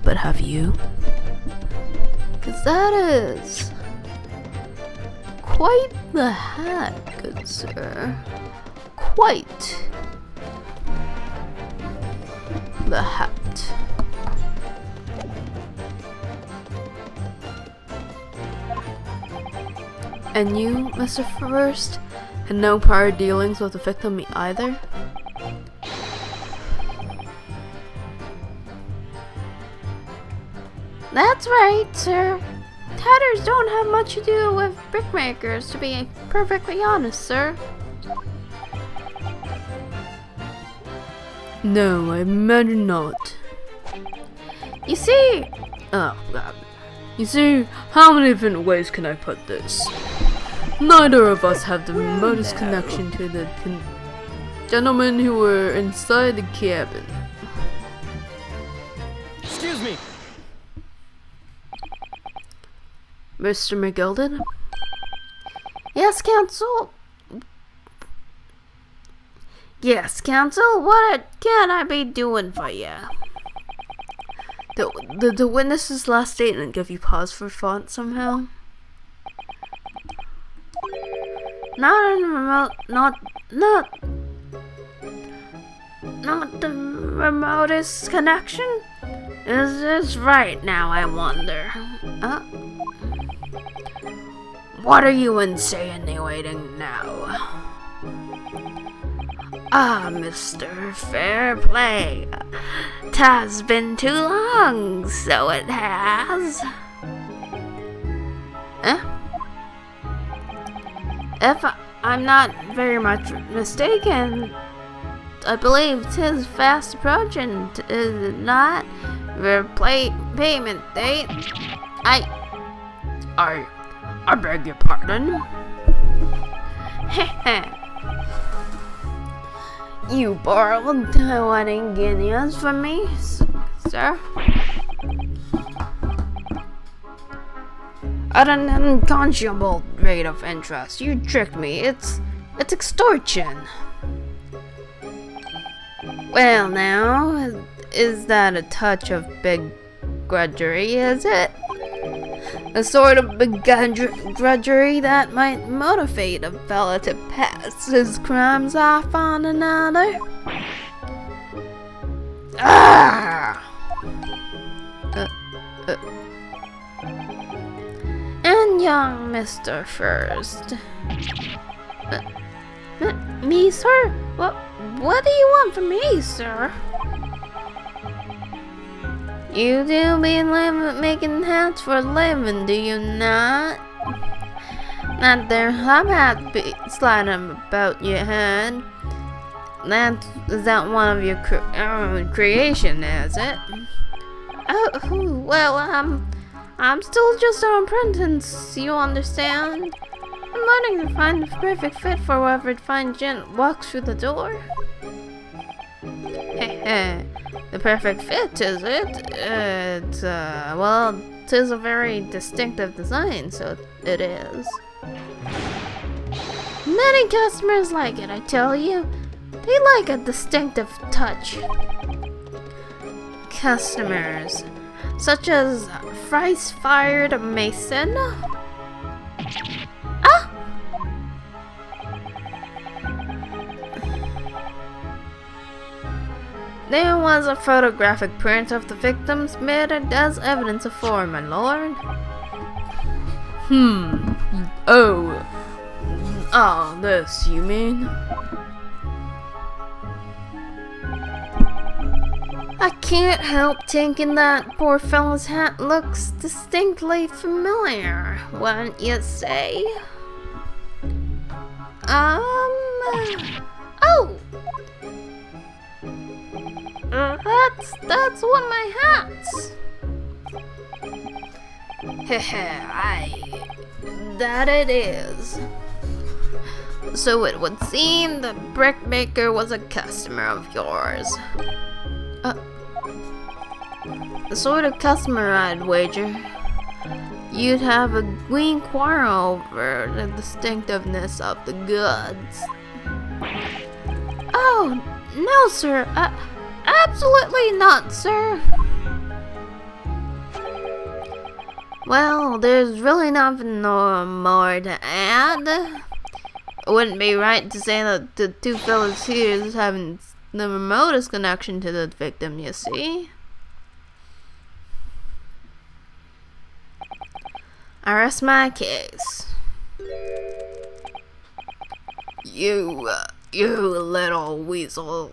But have you? 'Cause that is quite the hat, good sir. Quite the hat. And you, Mr. First, had no prior dealings with the victim either? That's right, sir. Tatters don't have much to do with brickmakers, to be perfectly honest, sir. No, I imagine not. You see, Oh, God. You see, how many different ways can I put this? Neither of us have the remotest connection to the gentlemen who were inside the cabin. Excuse me. Mr. McGilden? yes, Counsel. Yes, Counsel, what can I be doing for you? The witness's last statement give you pause for thought somehow? Not in remote, not the remotest connection? Is this right now, I wonder? What are you insinuating now? Ah, Mr. Fairplay. 'Twas been too long, so it has. If I'm not very much mistaken, I believe 'tis fast approaching, is it not? Your payment date. I beg your pardon? You borrowed 20 guineas from me, sir? At an unconscionable rate of interest. You tricked me. It's extortion. Well, now, is that a touch of begrudgery, is it? A sort of begrudgery that might motivate a fella to pass his crimes off on another? Ah! And young Mr. First. Me, sir? What do you want from me, sir? You do be making hats for a living, do you not? That there hub hat be sliding about your head. Is that one of your creation, is it? Oh, well, I'm still just an apprentice, you understand? I'm learning to find the perfect fit for whoever fine gent walks through the door. The perfect fit, is it? Well, 'tis a very distinctive design, so it is. Many customers like it, I tell you. They like a distinctive touch. Customers, such as Thrice-Fired Mason. There was a photographic print of the victim submitted as evidence of fraud, my lord. Oh, this, you mean? I can't help thinking that poor fellow's hat looks distinctly familiar, wouldn't you say? Oh! That's one of my hats. that it is. So it would seem the brickmaker was a customer of yours. The sort of customer I'd wager you'd have a green quarrel over the distinctiveness of the goods. Oh, no, sir. Absolutely not, sir. Well, there's really nothing more to add. It wouldn't be right to say that the two fellas here haven't the remotest connection to the victim, you see. I rest my case. You little weasel.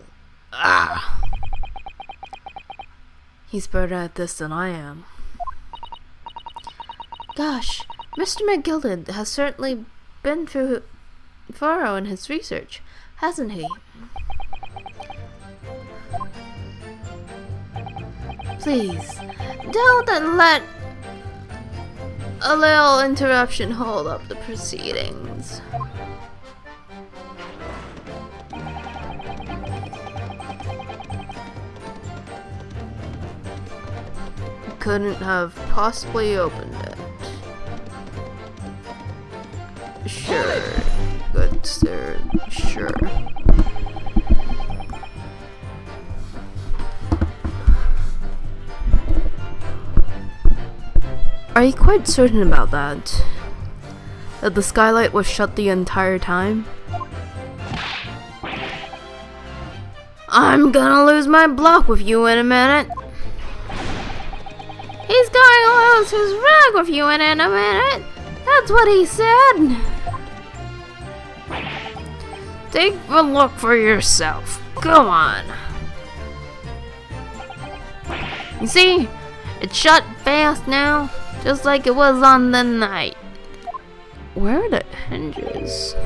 Ah. He's better at this than I am. Gosh, Mr. McGilded has certainly been thorough in his research, hasn't he? Please, don't let a little interruption hold up the proceedings. Couldn't have possibly opened it. Sure, good sir, sure. Are you quite certain about that? That the skylight was shut the entire time? I'm gonna lose my block with you in a minute. He's going to lose his rag with you in a minute. That's what he said. Take a look for yourself. Go on. You see, it's shut fast now, just like it was on the night. Where are the hinges?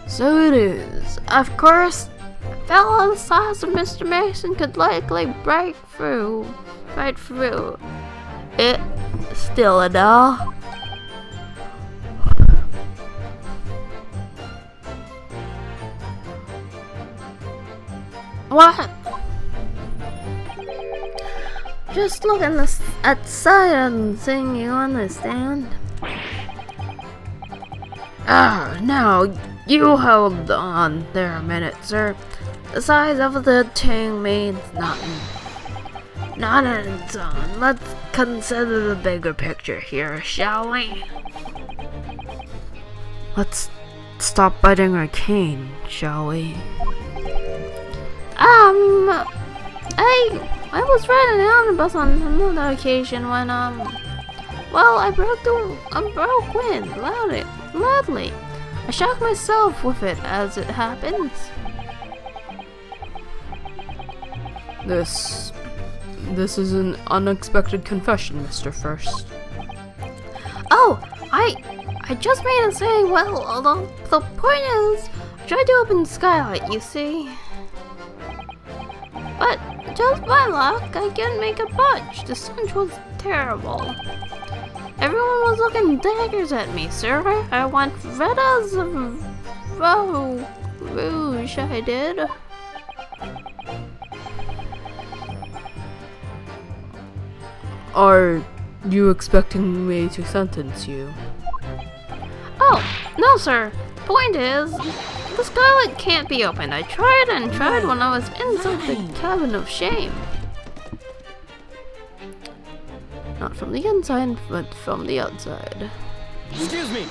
So it is. Of course, a fellow the size of Mr. Mason could likely break through, right through it. Still a door. What? Just looking at the side and seeing you understand. Now, you hold on there a minute, sir. The size of the thing means nothing. Not on its own. Let's consider the bigger picture here, shall we? Let's stop biting our cane, shall we? I was riding an omnibus on another occasion when, well, I broke wind loudly. I shocked myself with it as it happens. This is an unexpected confession, Mr. First. Oh, I just made him say, well, the point is, I tried to open the skylight, you see. But just by luck, I couldn't make it budge. The stench was terrible. Everyone was looking daggers at me, sir. I went red as a rouge, I did. Are you expecting me to sentence you? Oh, no, sir. The point is, the skylight can't be opened. I tried and tried when I was inside the cabin of shame. Not from the inside, but from the outside. Excuse me.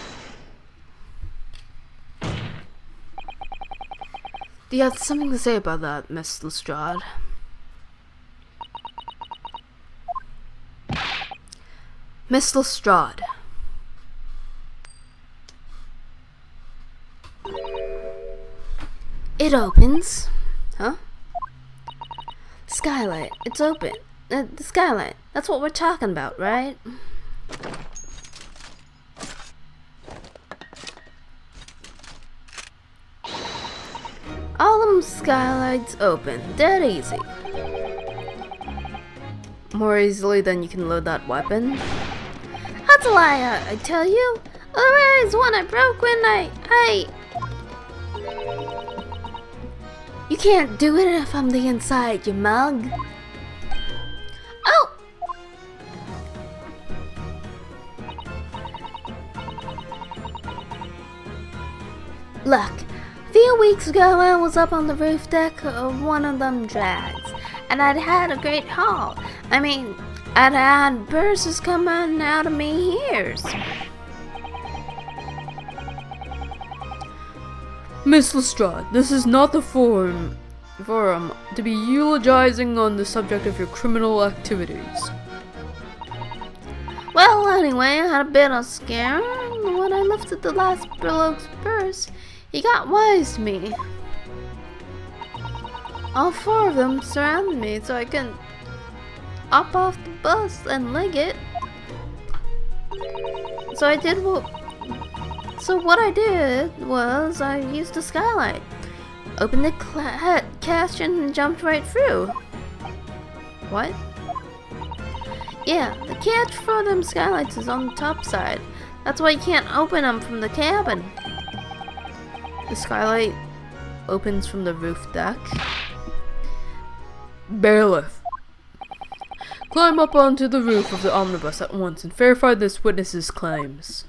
Do you have something to say about that, Miss Lestrade? Miss Lestrade. It opens. Huh? Skylight. It's open. The skylight. That's what we're talking about, right? All them skylights open. Dead easy. more easily than you can load that weapon? That's a lie, I tell you. There is one I broke when I... You can't do it if I'm the inside, you mug. Oh! Look, a few weeks ago I was up on the roof deck of one of them drags, and I'd had a great haul. I mean, I'd had bursts coming out of me ears. Miss Lestrade, this is not the forum to be eulogizing on the subject of your criminal activities. Well, anyway, I had a bit of a scare, and when I lifted the last Brillo's purse, he got wise to me. All four of them surrounded me so I couldn't hop off the bus and leg it. So what I did was I used a skylight, opened the catch and jumped right through. What? Yeah, the catch for them skylights is on the top side. That's why you can't open them from the cabin. The skylight opens from the roof deck. Bailiff, climb up onto the roof of the omnibus at once and verify this witness's claims.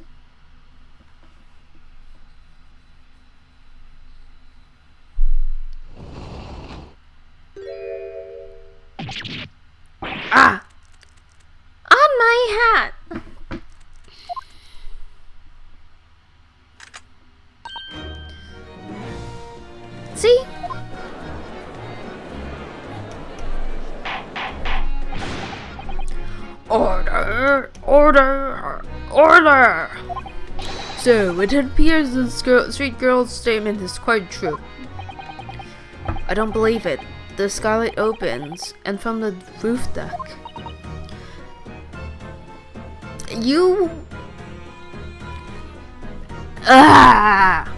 Ah! On my hat! See? Order! Order! Order! So, it appears the street girl's statement is quite true. I don't believe it. The skylight opens, and from the roof deck. You... Ah!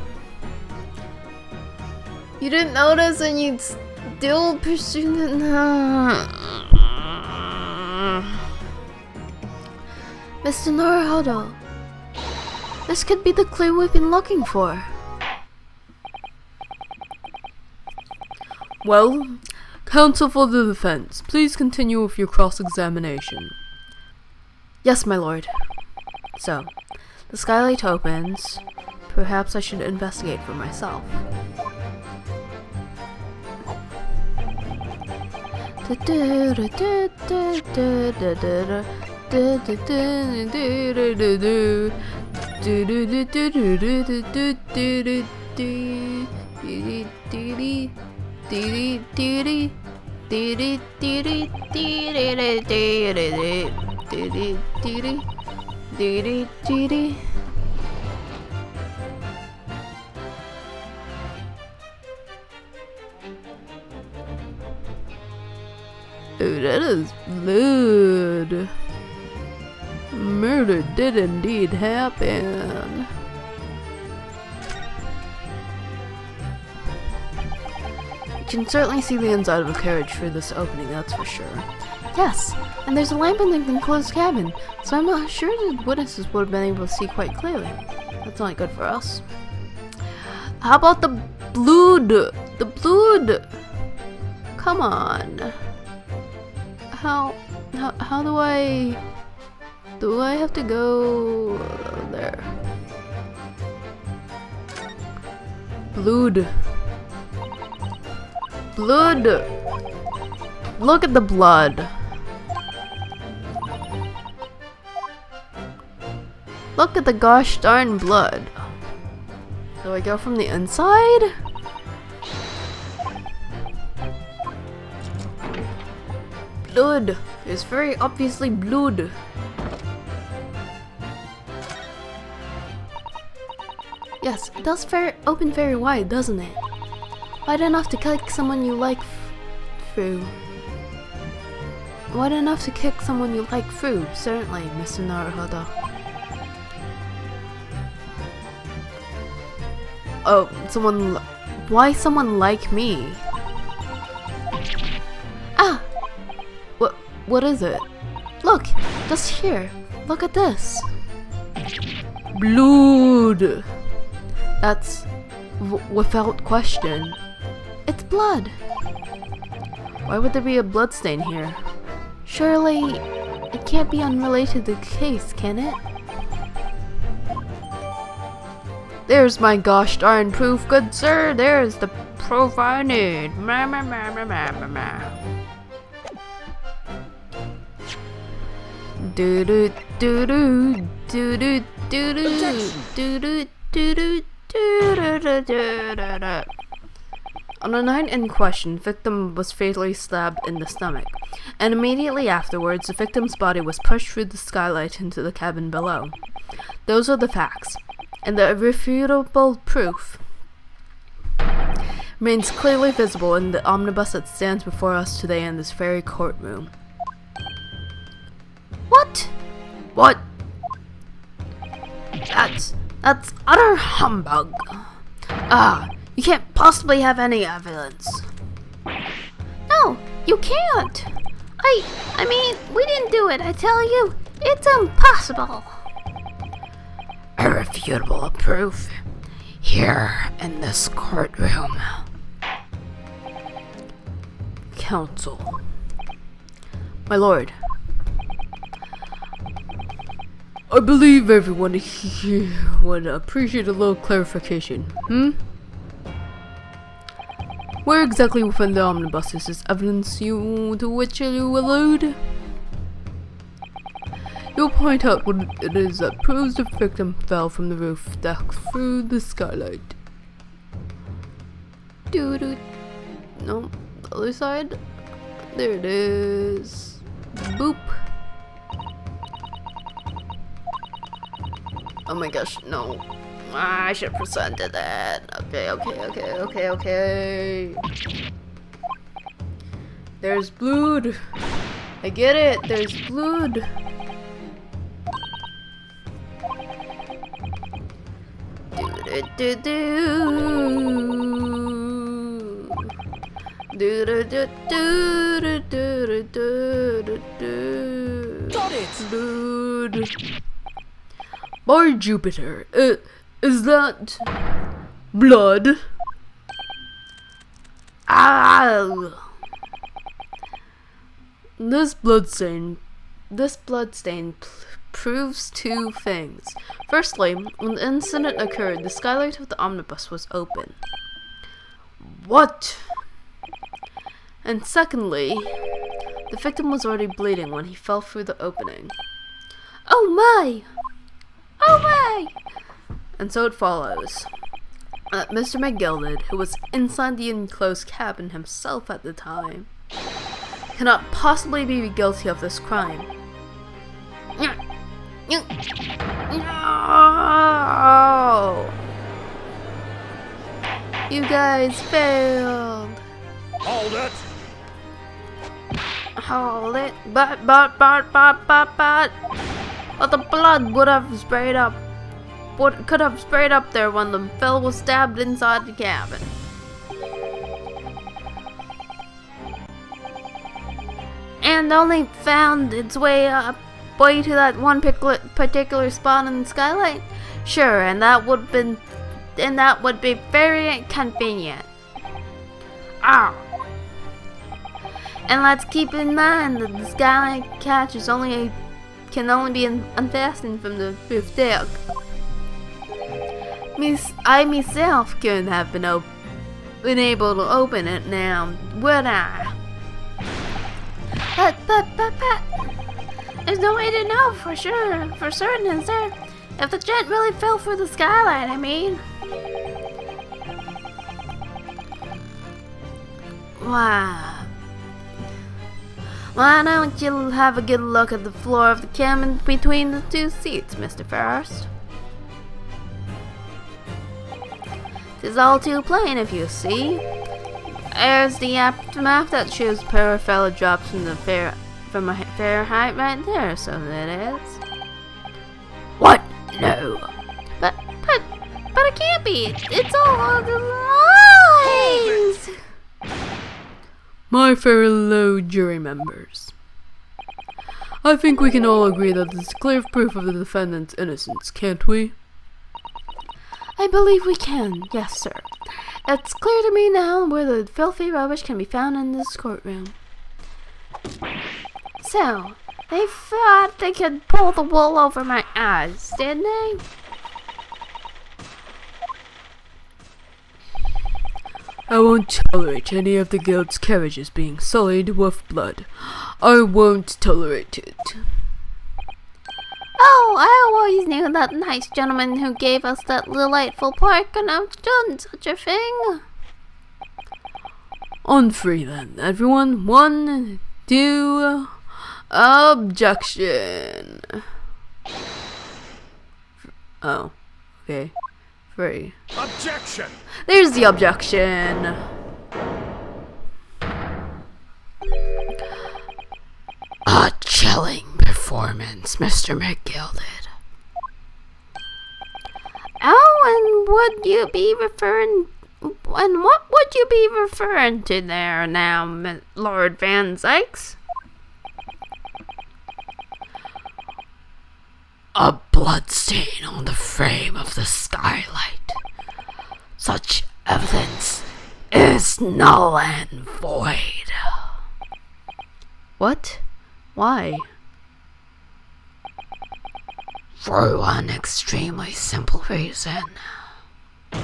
You didn't notice and you'd still pursue it. Mr. Naruhodo, this could be the clue we've been looking for. Well, counsel for the defense, please continue with your cross-examination. Yes, my lord. So, the skylight opens. Perhaps I should investigate for myself. Oh, that is blood. Murder did indeed happen. You can certainly see the inside of a carriage through this opening, that's for sure. Yes, and there's a lamp in the enclosed cabin, so I'm not sure the witnesses would have been able to see quite clearly. That's not good for us. How about the blood? The blood! Come on. How do I have to go there? Blood. Blood! Look at the blood. Look at the gosh darn blood. Do I go from the inside? Blood. There's very obviously blood. Yes, it does open very wide, doesn't it? Wide enough to kick someone you like through. Wide enough to kick someone you like through, certainly, Mr. Naruhodo. Oh, why someone like me? Ah! What is it? Look, just here. Look at this. Blood. That's without question. It's blood. Why would there be a blood stain here? Surely it can't be unrelated to the case, can it? There's my gosh darn proof, good sir. There's the proof I need. Ma ma ma ma ma ma ma. Do do do do do do do do do do do do do. On the night in question, the victim was fatally stabbed in the stomach, and immediately afterwards, the victim's body was pushed through the skylight into the cabin below. Those are the facts, and the irrefutable proof remains clearly visible in the omnibus that stands before us today in this very courtroom. What? What? That's utter humbug. You can't possibly have any evidence. No, you can't. I mean, we didn't do it, I tell you. It's impossible. Irrefutable proof here in this courtroom. Counsel. My lord. I believe everyone here would appreciate a little clarification. Where exactly within the omnibus is this evidence to which you allude? You'll point out what it is that proves the victim fell from the roof deck through the skylight. No, the other side. There it is. Boop. Oh my gosh, no. I should have presented that. Okay. There's blood. I get it. There's blood. Got it! Blood. By Jupiter, is that blood? Ow! This bloodstain proves two things. Firstly, when the incident occurred, the skylight of the omnibus was open. What? And secondly, the victim was already bleeding when he fell through the opening. Oh my! Oh my! And so it follows that Mr. McGilded, who was inside the enclosed cabin himself at the time, cannot possibly be guilty of this crime. No! You guys failed. Hold it! Hold it. But the blood would have sprayed up. Could have sprayed up there when the fellow was stabbed inside the cabin. And only found its way to that one particular spot in the skylight? Sure, and that would be very convenient. Ow! And let's keep in mind that the skylight catch can only be unfastened from the roof deck. I myself couldn't have been able to open it now, would I? But, there's no way to know for certain, is there? If the jet really fell through the skylight, I mean. Why don't you have a good look at the floor of the cabin between the two seats, Mr. First? 'Tis all too plain if you see. There's the aftermath that shows poor fellow drops from a fair height right there, so that is. What? No. But it can't be. It's all on the lines. My fellow jury members, I think we can all agree that this is clear proof of the defendant's innocence, can't we? I believe we can, yes, sir. It's clear to me now where the filthy rubbish can be found in this courtroom. So, they thought they could pull the wool over my eyes, didn't they? I won't tolerate any of the guild's carriages being sullied with blood. I won't tolerate it. Oh, I always knew that nice gentleman who gave us that delightful park could have done such a thing. On three then, everyone. 1, 2, objection. Oh, okay. 3. Objection! There's the objection. A chilling performance, Mr. McGilded. Oh, and what would you be referring to there now, Lord Van Zykes? A bloodstain on the frame of the skylight. Such evidence is null and void. What? Why? For one extremely simple reason. That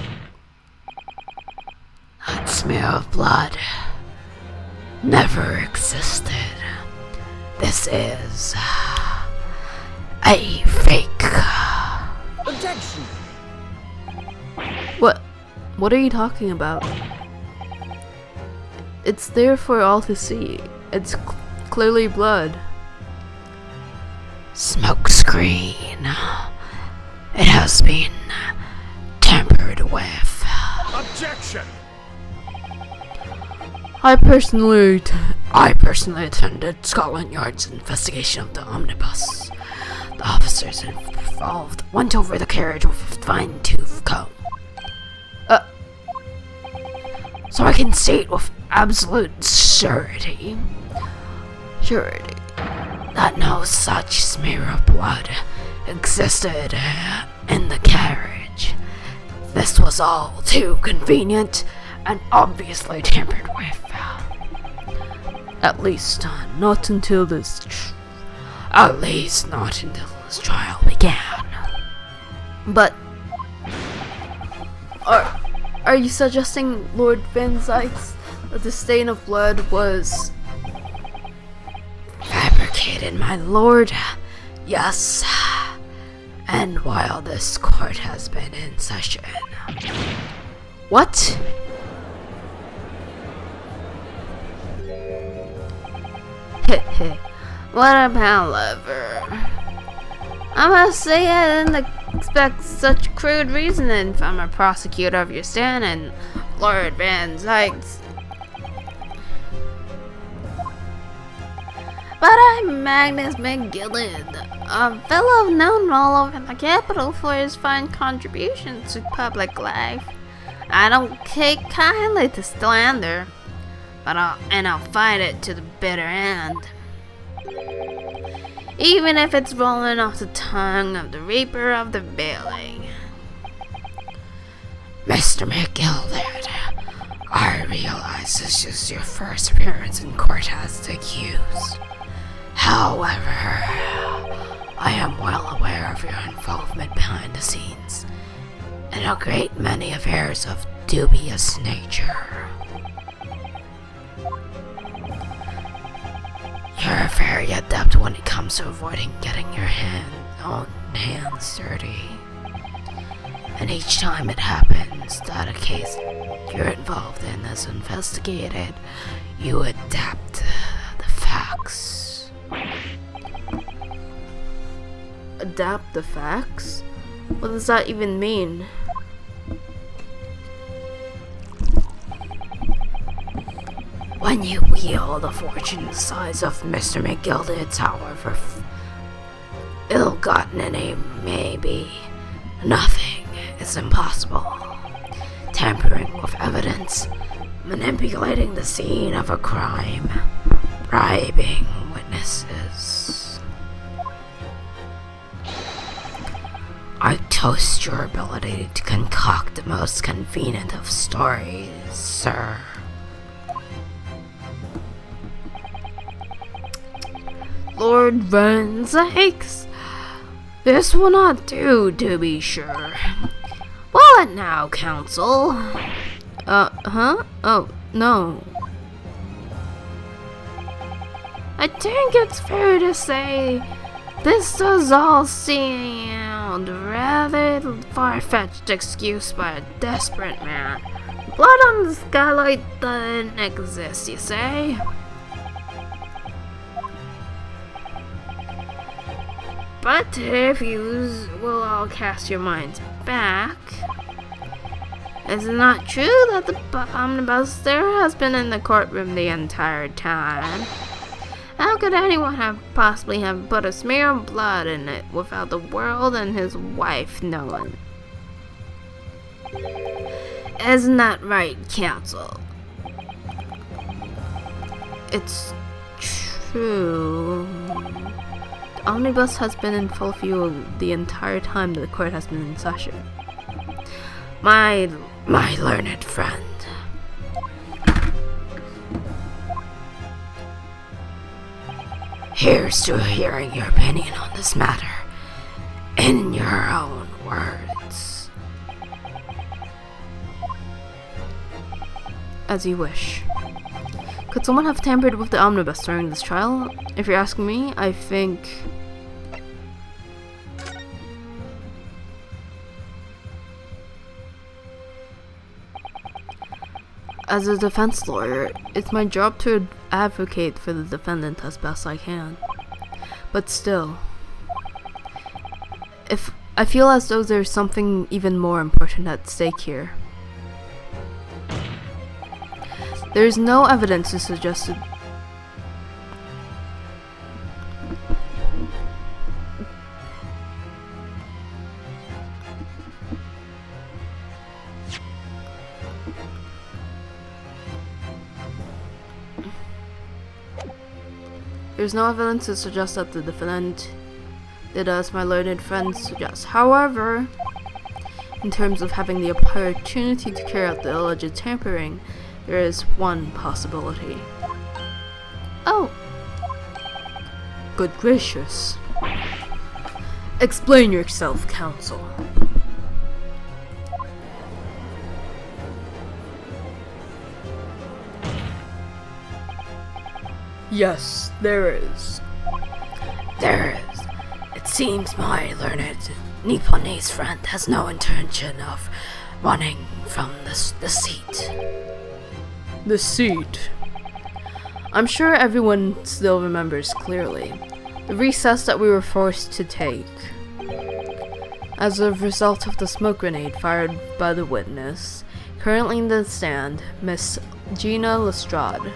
smear of blood never existed. This is a fake. Objection! What are you talking about? It's there for all to see. It's clearly blood. Smokescreen. It has been tampered with. Objection! I personally attended Scotland Yard's investigation of the omnibus. The officers involved went over the carriage with a fine-tooth comb. So I can state with absolute surety that no such smear of blood existed in the carriage. This was all too convenient and obviously tampered with. At least not until this trial began. But are you suggesting, Lord Van Zykes, that the stain of blood was Fabricated, my lord. Yes. And while this court has been in session. what? What a palaver. I must say I didn't expect such crude reasoning from a prosecutor of your standing, Lord Van Zykes. But I'm Magnus McGilded, a fellow known all over the capital for his fine contributions to public life. I don't take kindly to slander, but I'll fight it to the bitter end. Even if it's rolling off the tongue of the Reaper of the Valley. Mr. McGilded, I realize this is your first appearance in court as the accused. However, I am well aware of your involvement behind the scenes in a great many affairs of dubious nature. You're very adept when it comes to avoiding getting your hands dirty. And each time it happens that a case you're involved in is investigated, you adapt the facts. Adapt the facts? What does that even mean? When you wield a fortune the size of Mr. McGilded's, however ill-gotten it may be, nothing is impossible. Tampering with evidence, manipulating the scene of a crime, bribing witnesses. toast your ability to concoct the most convenient of stories, sir. Lord Van sakes! This will not do, to be sure. What now, Counsel? Huh? Oh, no. I think it's fair to say this does all sound rather far-fetched excuse by a desperate man. Blood on the skylight doesn't exist, you say? But if you will all cast your minds back, is it not true that the omnibus there has been in the courtroom the entire time? How could anyone possibly have put a smear of blood in it without the world and his wife knowing? Isn't that right, Counsel? It's true. The omnibus has been in full view the entire time the court has been in session. My learned friend. Here's to hearing your opinion on this matter in your own words. As you wish. Could someone have tampered with the omnibus during this trial? If you're asking me, I think... As a defense lawyer, it's my job to advocate for the defendant as best I can. But still, if I feel as though there's something even more important at stake here. There's no evidence to suggest it. There's no evidence to suggest that the defendant did as my learned friend suggests. However, in terms of having the opportunity to carry out the alleged tampering, there is one possibility. Oh, Good gracious. Explain yourself, Counsel. Yes, there is. There is. It seems my learned Nipponese friend has no intention of running from the seat. The seat. I'm sure everyone still remembers clearly the recess that we were forced to take as a result of the smoke grenade fired by the witness, currently in the stand, Miss Gina Lestrade.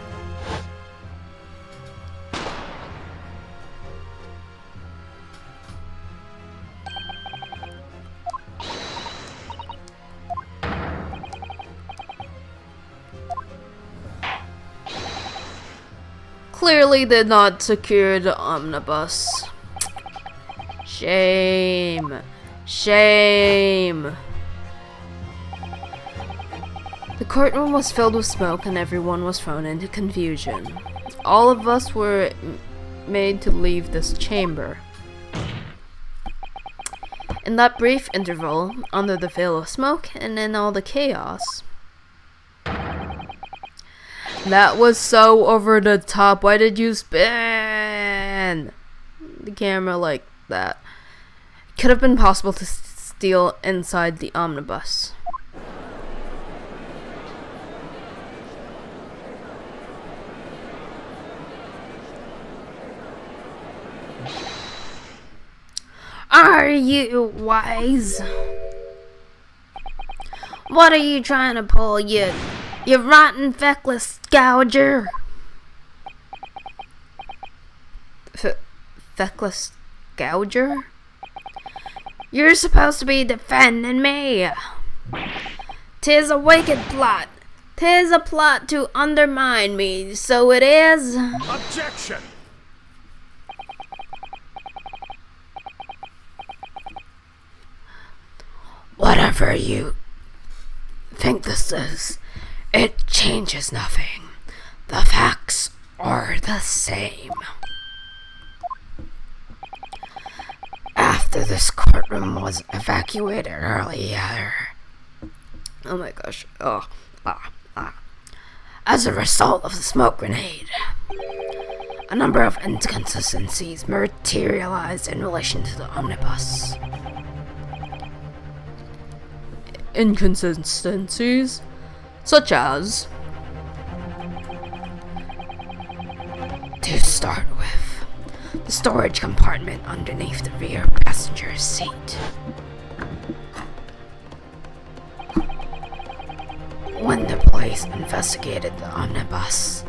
Clearly did not secure the omnibus. Shame. Shame. The courtroom was filled with smoke and everyone was thrown into confusion. All of us were made to leave this chamber. In that brief interval, under the veil of smoke and in all the chaos, that was so over the top. Why did you spin the camera like that? It could have been possible to steal inside the omnibus. are you wise? What are you trying to pull, you rotten feckless gouger? Feckless gouger? You're supposed to be defending me. 'Tis a wicked plot. 'Tis a plot to undermine me, so it is. Objection! Whatever you think this is, it changes nothing. The facts are the same. After this courtroom was evacuated earlier, oh my gosh, as a result of the smoke grenade, a number of inconsistencies materialized in relation to the omnibus. Inconsistencies? Such as? To start with, the storage compartment underneath the rear passenger seat. When the police investigated the omnibus,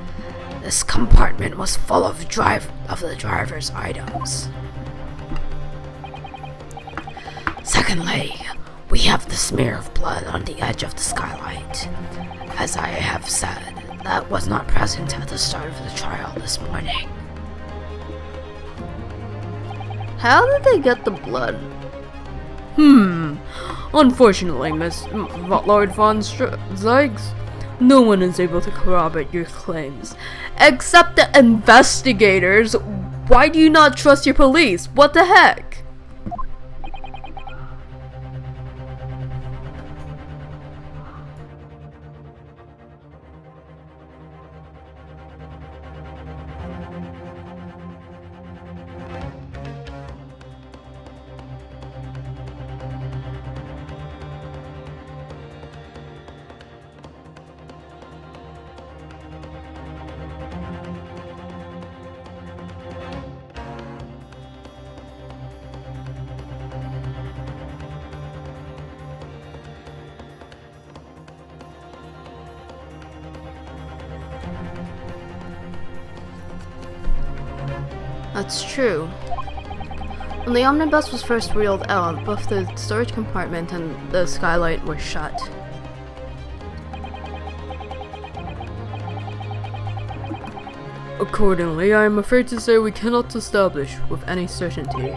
this compartment was full of the driver's items. Secondly, we have the smear of blood on the edge of the skylight. As I have said, that was not present at the start of the trial this morning. How did they get the blood? Unfortunately, Lord von Zyges, no one is able to corroborate your claims. Except the investigators. Why do you not trust your police? What the heck? That's true. When the omnibus was first wheeled out, both the storage compartment and the skylight were shut. Accordingly, I am afraid to say we cannot establish with any certainty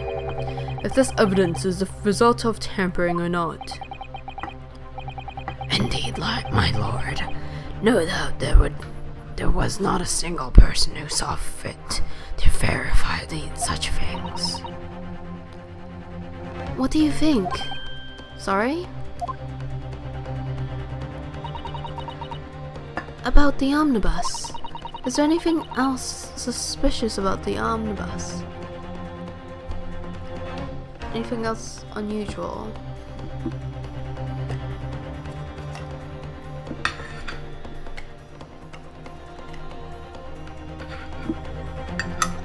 if this evidence is the result of tampering or not. Indeed, my lord, no doubt there was not a single person who saw fit to verify such things. What do you think? Sorry? About the omnibus. Is there anything else suspicious about the omnibus? Anything else unusual?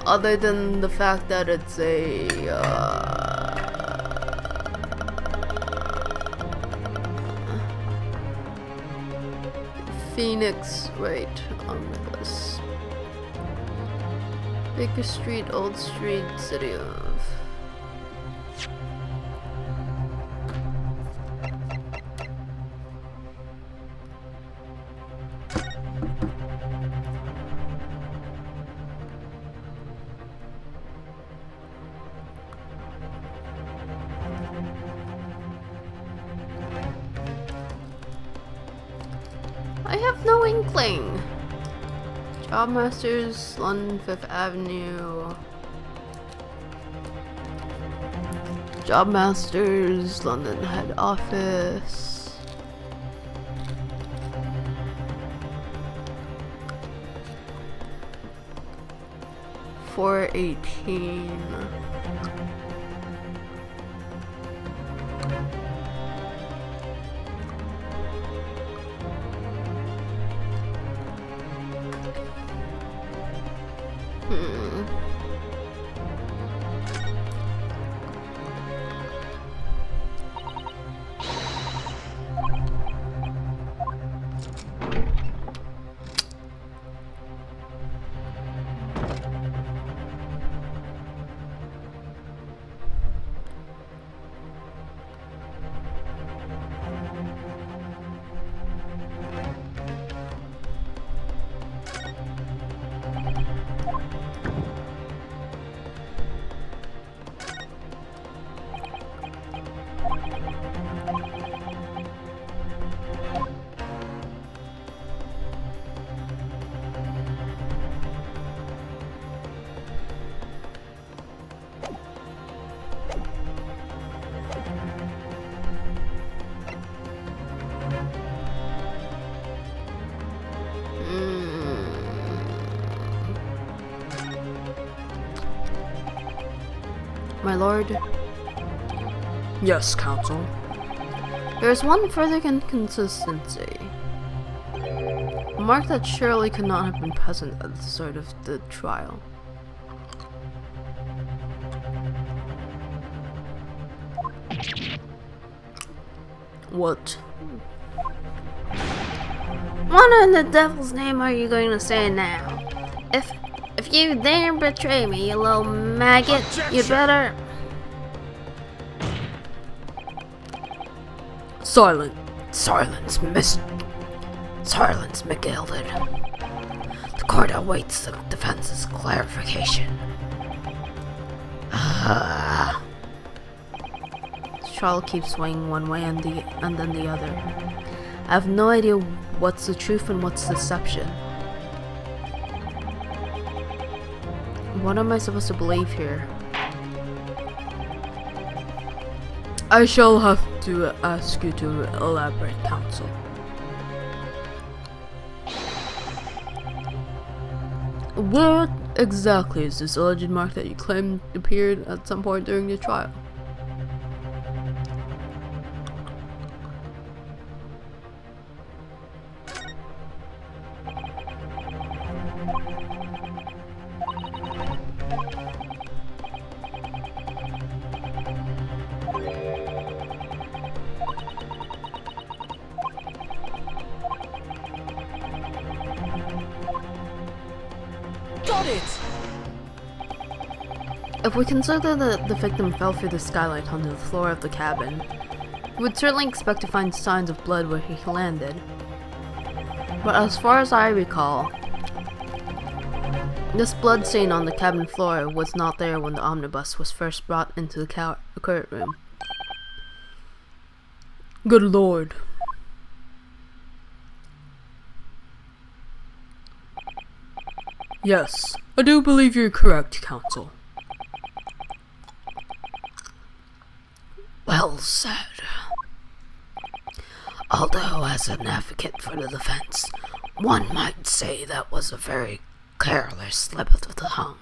Other than the fact that it's a Phoenix, right, omnibus. Baker Street, Old Street, City of... I have no inkling. Job Masters, London 5th Avenue. Job Masters, London Head Office. $418. lord. Yes, Counsel. There is one further inconsistency. A mark that surely could not have been present at the start of the trial. What? What in the devil's name are you going to say now? If you dare betray me, you little maggot, you Objection! better... Silent. Silence, McGilded. The court awaits the defense's clarification. The trial keeps swaying one way and then the other. I have no idea what's the truth and what's deception. What am I supposed to believe here? I shall have to ask you to elaborate, Counsel. What exactly is this alleged mark that you claim appeared at some point during the trial? Got it! If we consider that the victim fell through the skylight onto the floor of the cabin, we would certainly expect to find signs of blood where he landed. But as far as I recall, this blood stain on the cabin floor was not there when the omnibus was first brought into the courtroom. Good lord. Yes, I do believe you're correct, Counsel. Well said. Although, as an advocate for the defense, one might say that was a very careless slip of the tongue.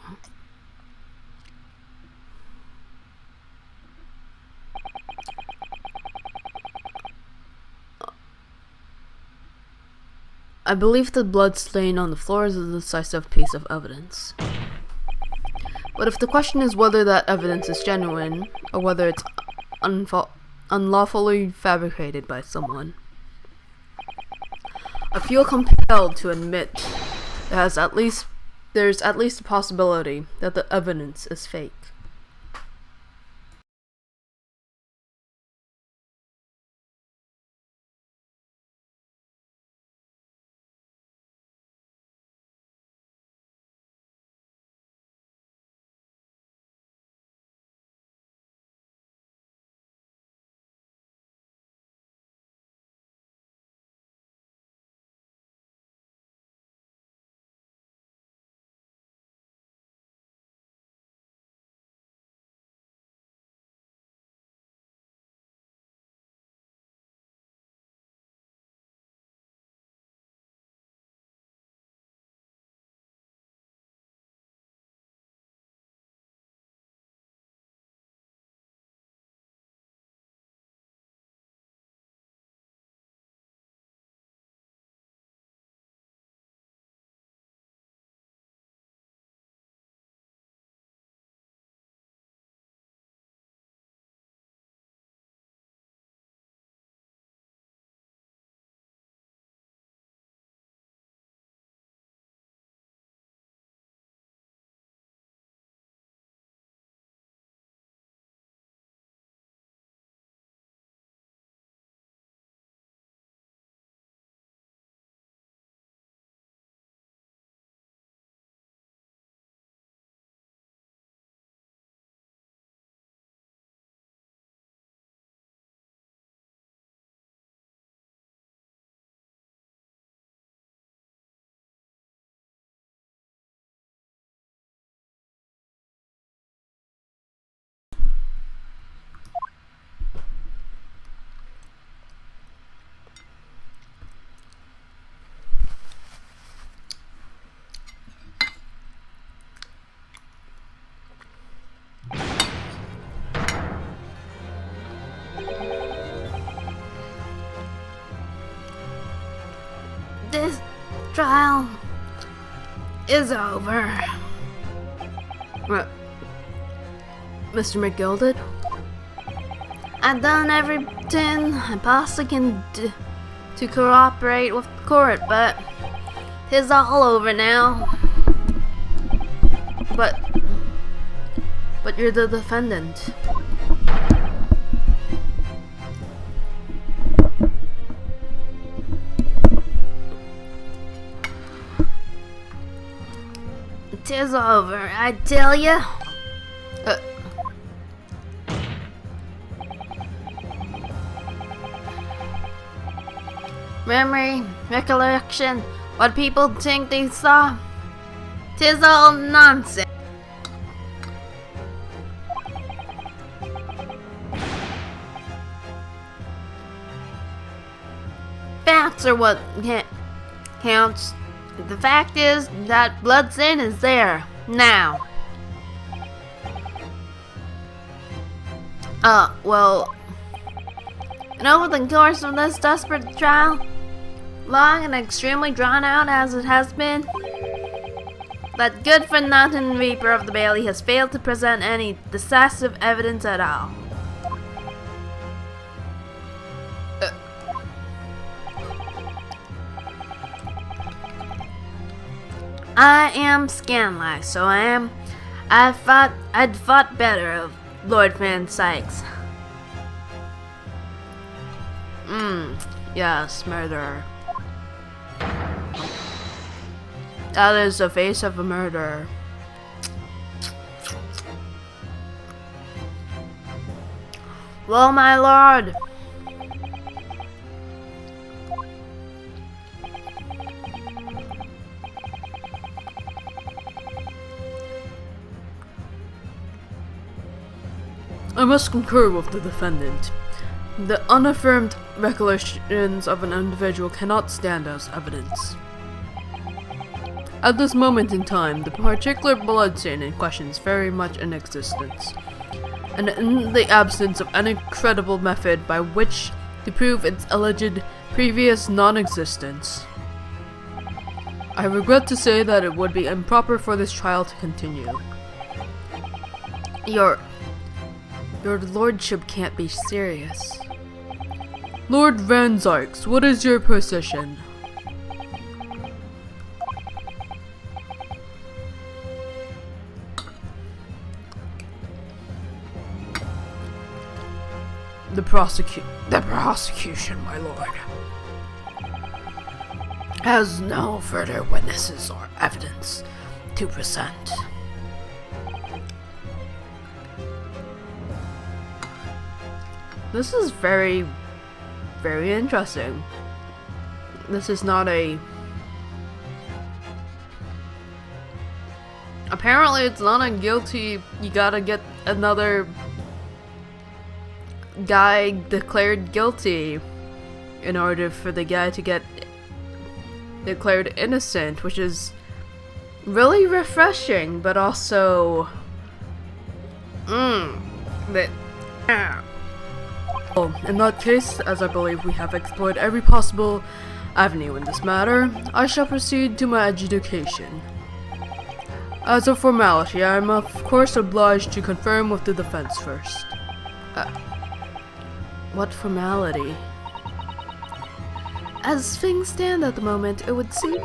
I believe the blood stain on the floor is a decisive piece of evidence. But if the question is whether that evidence is genuine, or whether it's unlawfully fabricated by someone, I feel compelled to admit there's at least a possibility that the evidence is fake. this trial is over. Mr. McGilded? I've done everything I possibly can do to cooperate with the court, but it's all over now. But you're the defendant. Tis over, I tell you. Memory, recollection, what people think they saw, tis all nonsense. Facts are what counts. The fact is that Bloodsin is there now. Well, over the course of this desperate trial, long and extremely drawn out as it has been, that good-for-nothing Reaper of the Bailey has failed to present any decisive evidence at all. I am Scanli, so I am. I'd fought better of Lord Van Sykes. Yes, murderer. That is the face of a murderer. Well, my lord. I must concur with the defendant. The unaffirmed recollections of an individual cannot stand as evidence. At this moment in time, the particular bloodstain in question is very much in existence, and in the absence of any credible method by which to prove its alleged previous non-existence, I regret to say that it would be improper for this trial to continue. Your lordship can't be serious. Lord Van Sykes, what is your position? The prosecution, my lord, has no further witnesses or evidence to present. This is very, very interesting. This is not a... Apparently it's not a guilty, you gotta get another guy declared guilty in order for the guy to get declared innocent, which is really refreshing, but also... Well, in that case, as I believe we have explored every possible avenue in this matter, I shall proceed to my adjudication. As a formality, I am of course obliged to confirm with the defense first. What formality? As things stand at the moment, it would seem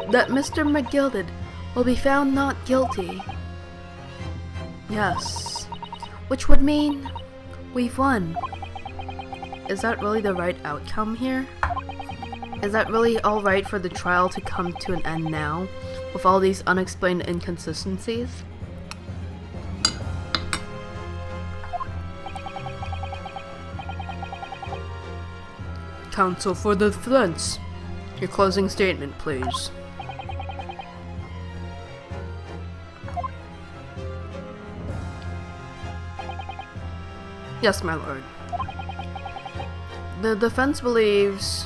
that Mr. McGilded will be found not guilty. Yes. Which would mean we've won. Is that really the right outcome here? Is that really alright for the trial to come to an end now, with all these unexplained inconsistencies? Counsel for the defense, your closing statement, please. Yes, my lord. The defense believes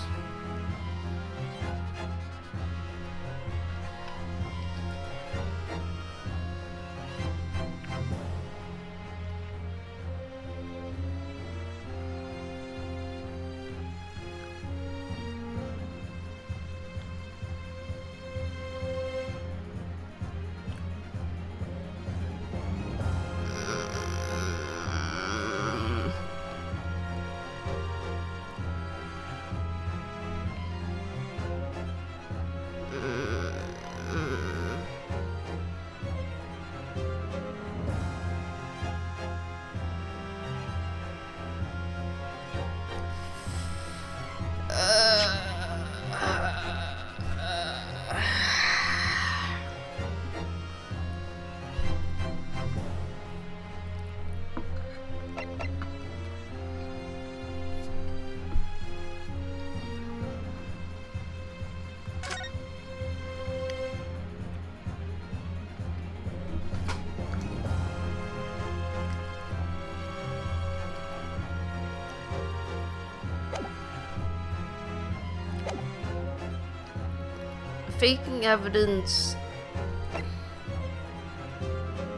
faking evidence.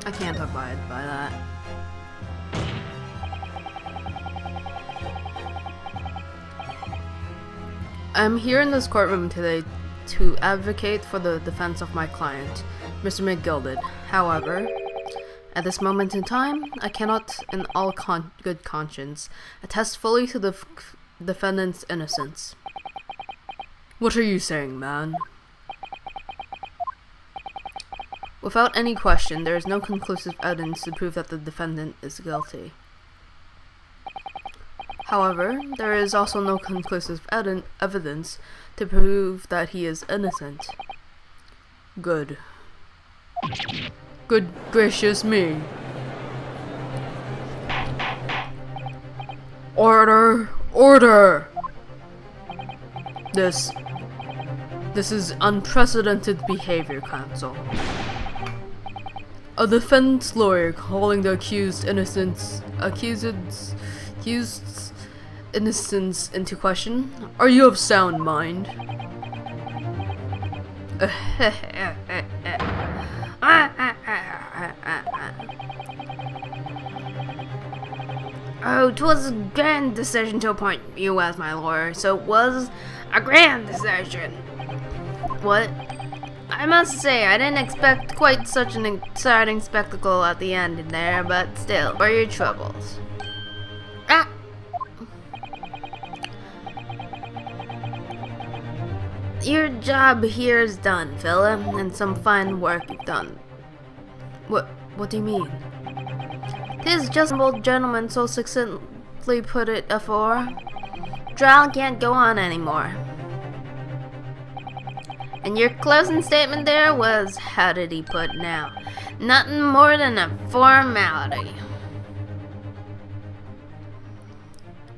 I can't abide by that. I'm here in this courtroom today to advocate for the defense of my client, Mr. McGilded. However, at this moment in time, I cannot, in all good conscience, attest fully to the defendant's innocence. What are you saying, man? Without any question, there is no conclusive evidence to prove that the defendant is guilty. However, there is also no conclusive evidence to prove that he is innocent. Good. Good gracious me. Order! Order! This is unprecedented behavior, counsel. A defense lawyer calling the accused's innocence into question. Are you of sound mind? Oh, 'twas a grand decision to appoint you as my lawyer, so it was a grand decision. What? I must say, I didn't expect quite such an exciting spectacle at the end in there, but still, what are your troubles? Ah! Your job here is done, Philip, and some fine work you've done. What do you mean? 'Tis just an old gentleman so succinctly put it afore. Trial can't go on anymore. And your closing statement there was, how did he put now? Nothing more than a formality.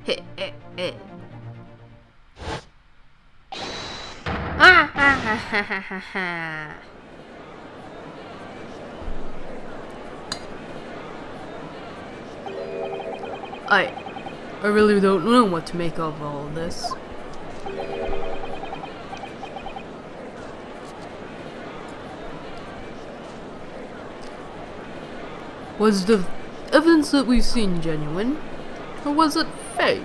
Heh heh heh. Ha ha ha ha ha ha. I really don't know what to make of all this. Was the evidence that we've seen genuine, or was it fake?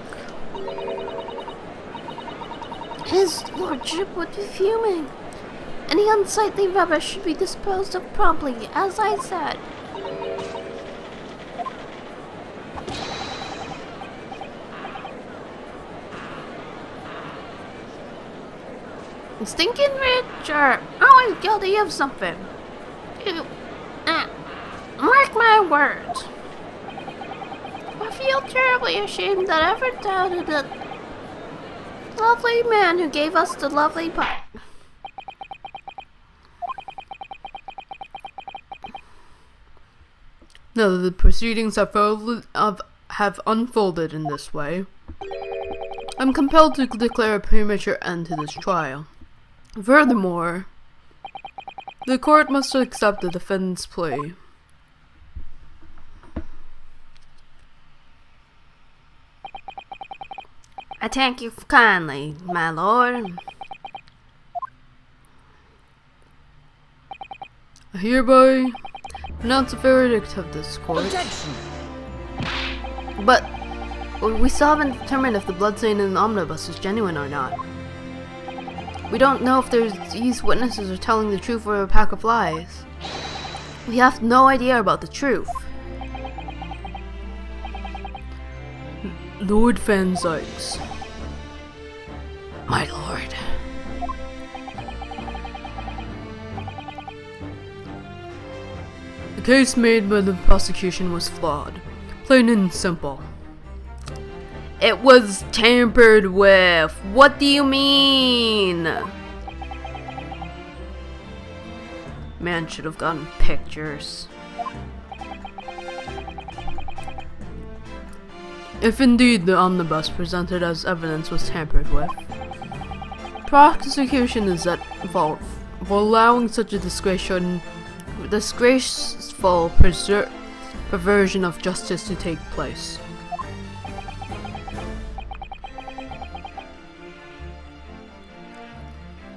His lordship would be fuming. Any unsightly rubbish should be disposed of promptly, as I said. Stinking rich are always guilty of something. Mark my words. I feel terribly ashamed that I ever doubted the lovely man who gave us the lovely pie. Now that the proceedings have unfolded in this way, I'm compelled to declare a premature end to this trial. Furthermore, the court must accept the defendant's plea. I thank you kindly, my lord. I hereby pronounce the verdict of this court. Objection! But we still haven't determined if the bloodstain in the omnibus is genuine or not. We don't know if these witnesses are telling the truth or a pack of lies. We have no idea about the truth. Lord Van Zykes. My lord. The case made by the prosecution was flawed. Plain and simple. It was tampered with. What do you mean? Man should have gotten pictures. If indeed the omnibus presented as evidence was tampered with, prosecution is at fault for allowing such a disgraceful perversion of justice to take place.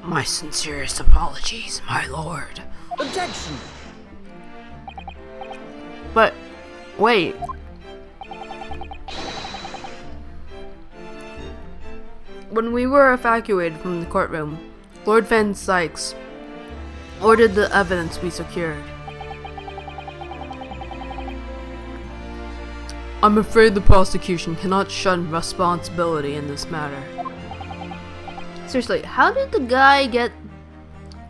My sincerest apologies, my lord. Objection! But, wait. When we were evacuated from the courtroom, Lord Van Sykes ordered the evidence be secured. I'm afraid the prosecution cannot shun responsibility in this matter. Seriously, how did the guy get...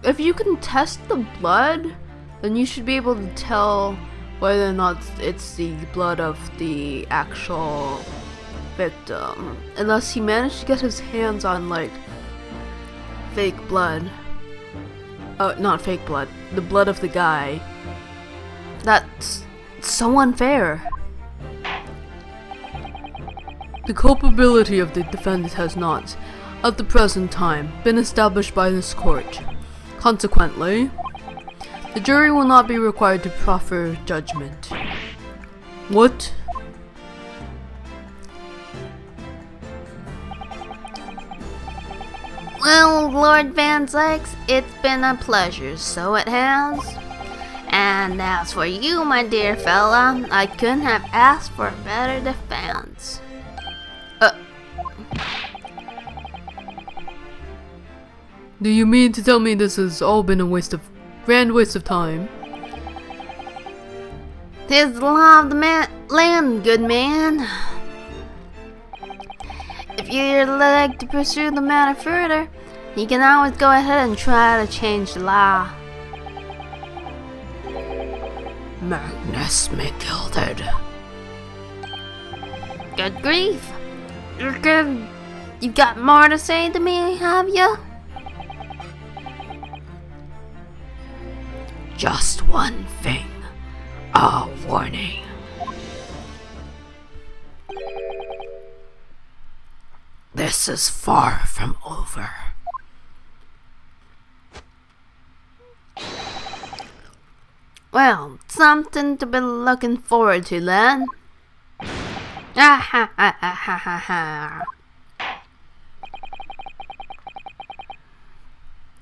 If you can test the blood, then you should be able to tell whether or not it's the blood of the actual victim. Unless he managed to get his hands on, like, fake blood. Oh, not fake blood. The blood of the guy. That's so unfair. The culpability of the defendant has not, at the present time, been established by this court. Consequently, the jury will not be required to proffer judgment. What? Well, Lord Van Sykes, it's been a pleasure, so it has. And as for you, my dear fella, I couldn't have asked for a better defense. Do you mean to tell me this has all been a grand waste of time? 'Tis the law of the land, good man. If you'd like to pursue the matter further, you can always go ahead and try to change the law. Magnus McGilded. Good grief. You've got more to say to me, have you? Just one thing. A warning. This is far from over. Well, something to be looking forward to then. Ah ha ha ha ha ha ha.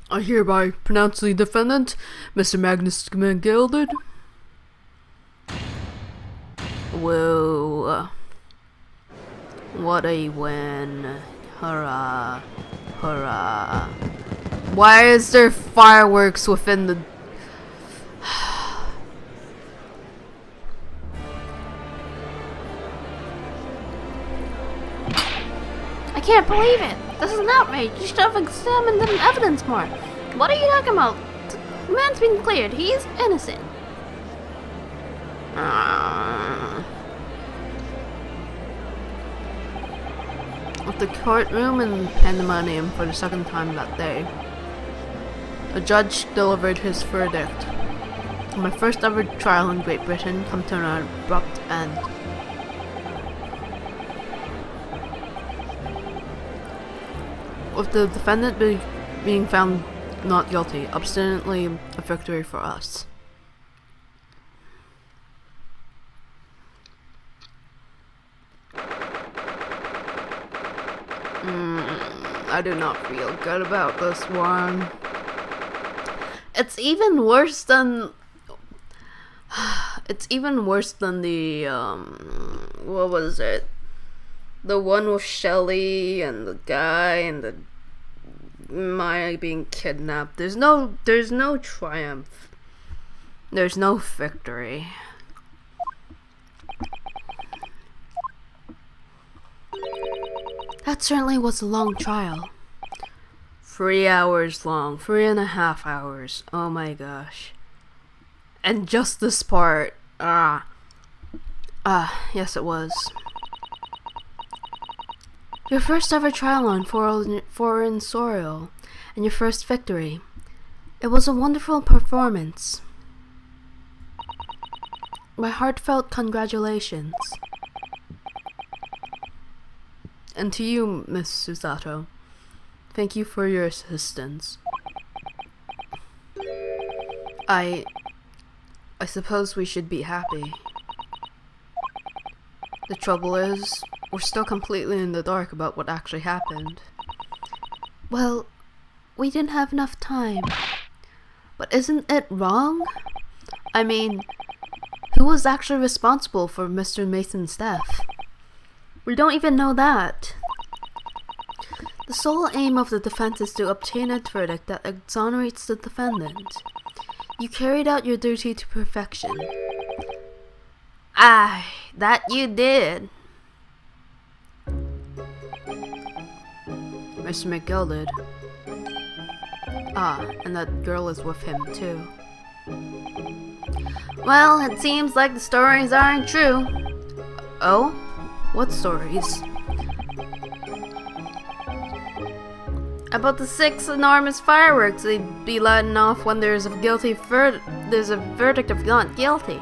I hereby pronounce the defendant, Mr. Magnus McGilded. Whoa. What a win. Hurrah. Hurrah. Why is there fireworks within the... I can't believe it. This is an outrage. You should have examined the evidence more. What are you talking about? The man's been cleared. He's innocent. At the courtroom in pandemonium for the second time that day, a judge delivered his verdict. My first ever trial in Great Britain come to an abrupt end. With the defendant being found not guilty, obstinately a victory for us. I do not feel good about this one. It's even worse than... It's even worse than the, what was it? The one with Shelly and the guy and the Maya being kidnapped. There's no triumph. There's no victory. That certainly was a long trial. 3 hours long. 3.5 hours. Oh my gosh. And just this part. Yes it was. Your first ever trial on foreign soil, and your first victory. It was a wonderful performance. My heartfelt congratulations. And to you, Miss Susato, thank you for your assistance. I suppose we should be happy. The trouble is, we're still completely in the dark about what actually happened. Well, we didn't have enough time. But isn't it wrong? I mean, who was actually responsible for Mr. Mason's death? We don't even know that. The sole aim of the defense is to obtain a verdict that exonerates the defendant. You carried out your duty to perfection. Aye, that you did. Mr. McGilded. Ah, and that girl is with him too. Well, it seems like the stories aren't true. Oh? What stories? About the 6 enormous fireworks they'd be letting off when there's a verdict of not guilty.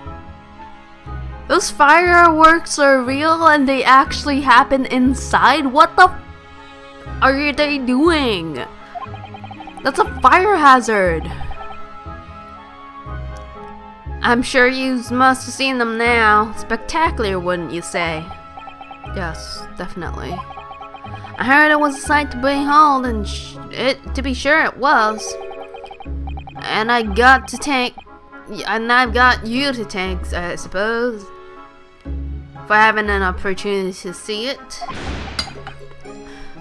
Those fireworks are real and they actually happen inside? What the are they doing? That's a fire hazard. I'm sure you must have seen them now. Spectacular, wouldn't you say? Yes, definitely. I heard it was a sight to behold, and to be sure it was. And I've got you to thank, I suppose, for having an opportunity to see it.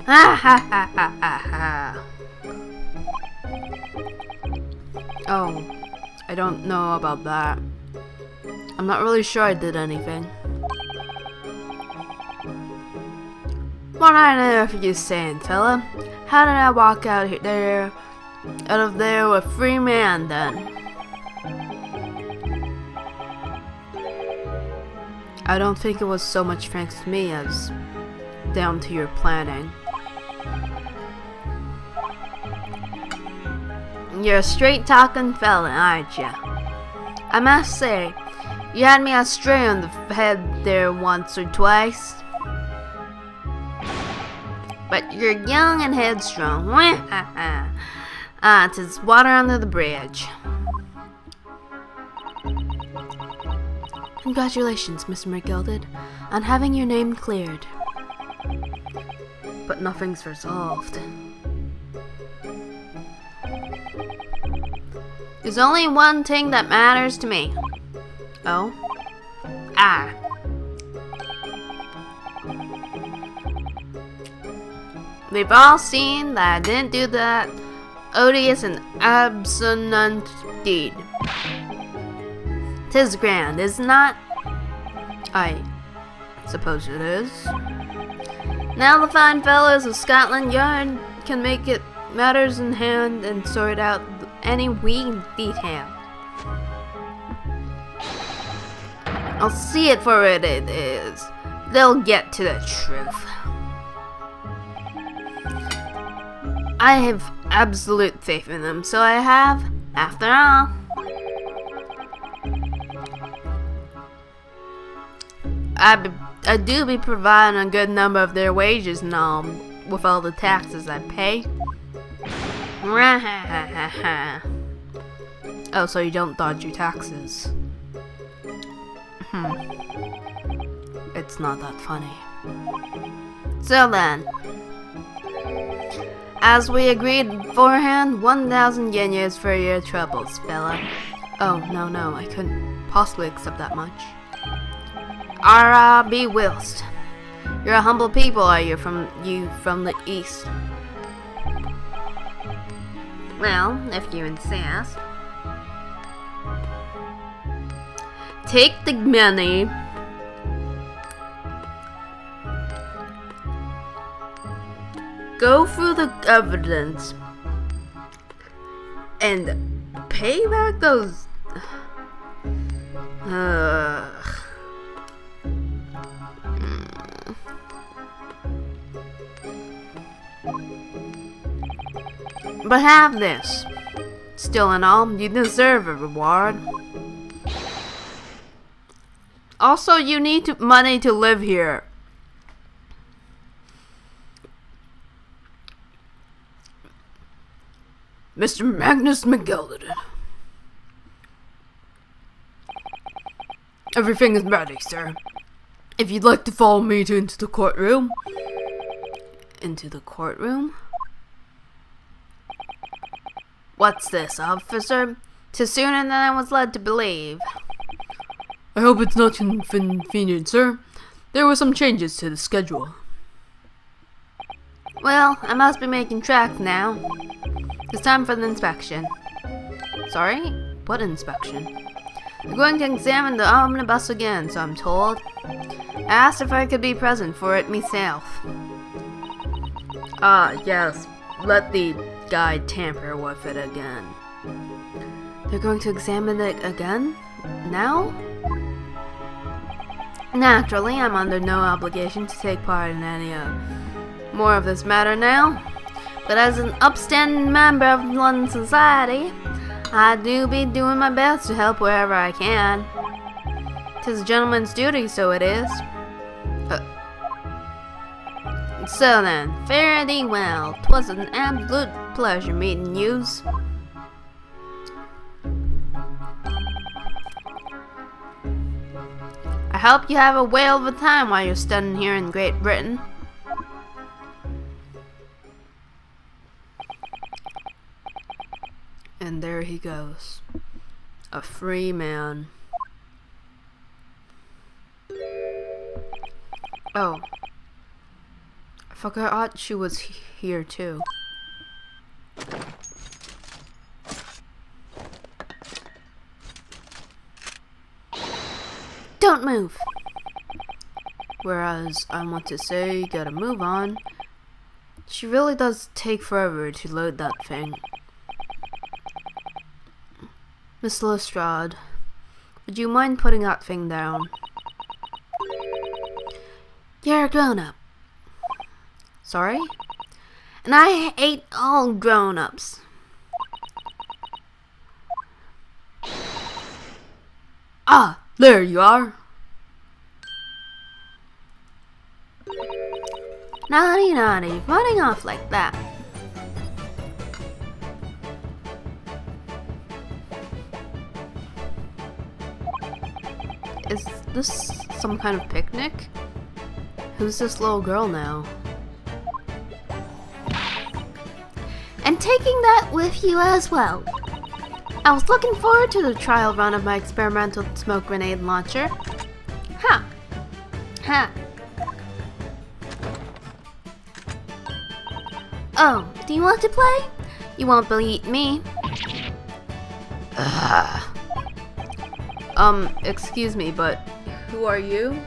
Ha ha ha ha ha ha. Oh, I don't know about that. I'm not really sure I did anything. What on earth are you saying, fella? How did I walk out of there a free man then? I don't think it was so much thanks to me as down to your planning. You're a straight-talking fella, aren't ya? I must say, you had me astray on the head there once or twice. But you're young and headstrong. Tis water under the bridge. Congratulations, Mr. McGilded, on having your name cleared. But nothing's resolved. There's only one thing that matters to me. Oh? We've all seen that I didn't do that odious and abstinent deed. 'Tis grand, is not? I suppose it is. Now the fine fellows of Scotland Yard can make it matters in hand and sort out any wee detail. I'll see it for what it is. They'll get to the truth. I have absolute faith in them, so I have, after all. I do be providing a good number of their wages and all, with all the taxes I pay. Oh, so you don't dodge your taxes. It's not that funny. So then, as we agreed beforehand, 1,000 guineas for your troubles, fella. Oh, no, I couldn't possibly accept that much. Ara be whilst. You're a humble people, are you from the east? Well, if you insist. Take the money. Go through the evidence and pay back those. But have this. Still in all, you deserve a reward. Also, you need money to live here. Mr. Magnus McGilded. Everything is ready, sir. If you'd like to follow me into the courtroom. Into the courtroom? What's this, officer? 'Tis sooner than I was led to believe. I hope it's not inconvenient, sir. There were some changes to the schedule. Well, I must be making tracks now. It's time for the inspection. Sorry? What inspection? We're going to examine the omnibus again, so I'm told. I asked if I could be present for it myself. Ah, yes. Let the guy tamper with it again. They're going to examine it again? Now? Naturally, I'm under no obligation to take part in any more of this matter now. But as an upstanding member of London society, I do be doing my best to help wherever I can. 'Tis a gentleman's duty, so it is. So then, fare thee well. 'Twas an absolute pleasure meeting yous. I hope you have a whale of a time while you're studying here in Great Britain. And there he goes. A free man. Oh. I forgot she was here too. Don't move. Whereas I want to say, gotta move on. She really does take forever to load that thing. Miss Lestrade, would you mind putting that thing down? You're a grown-up. Sorry? And I hate all grown-ups. Ah, there you are. Naughty, naughty, running off like that. Is this some kind of picnic? Who's this little girl now? And taking that with you as well. I was looking forward to the trial run of my experimental smoke grenade launcher. Ha! Ha! Oh, do you want to play? You won't beat me. Excuse me, but who are you?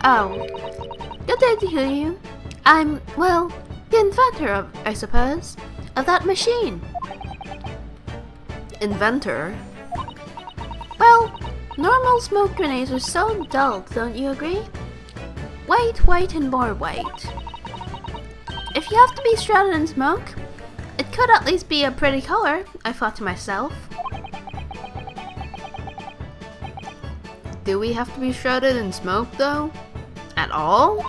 Oh, good day to hear you. I'm, well, the inventor of, I suppose, of that machine. Inventor? Well, normal smoke grenades are so dull, don't you agree? White, and more white. If you have to be shrouded in smoke, it could at least be a pretty color, I thought to myself. Do we have to be shrouded in smoke, though? At all?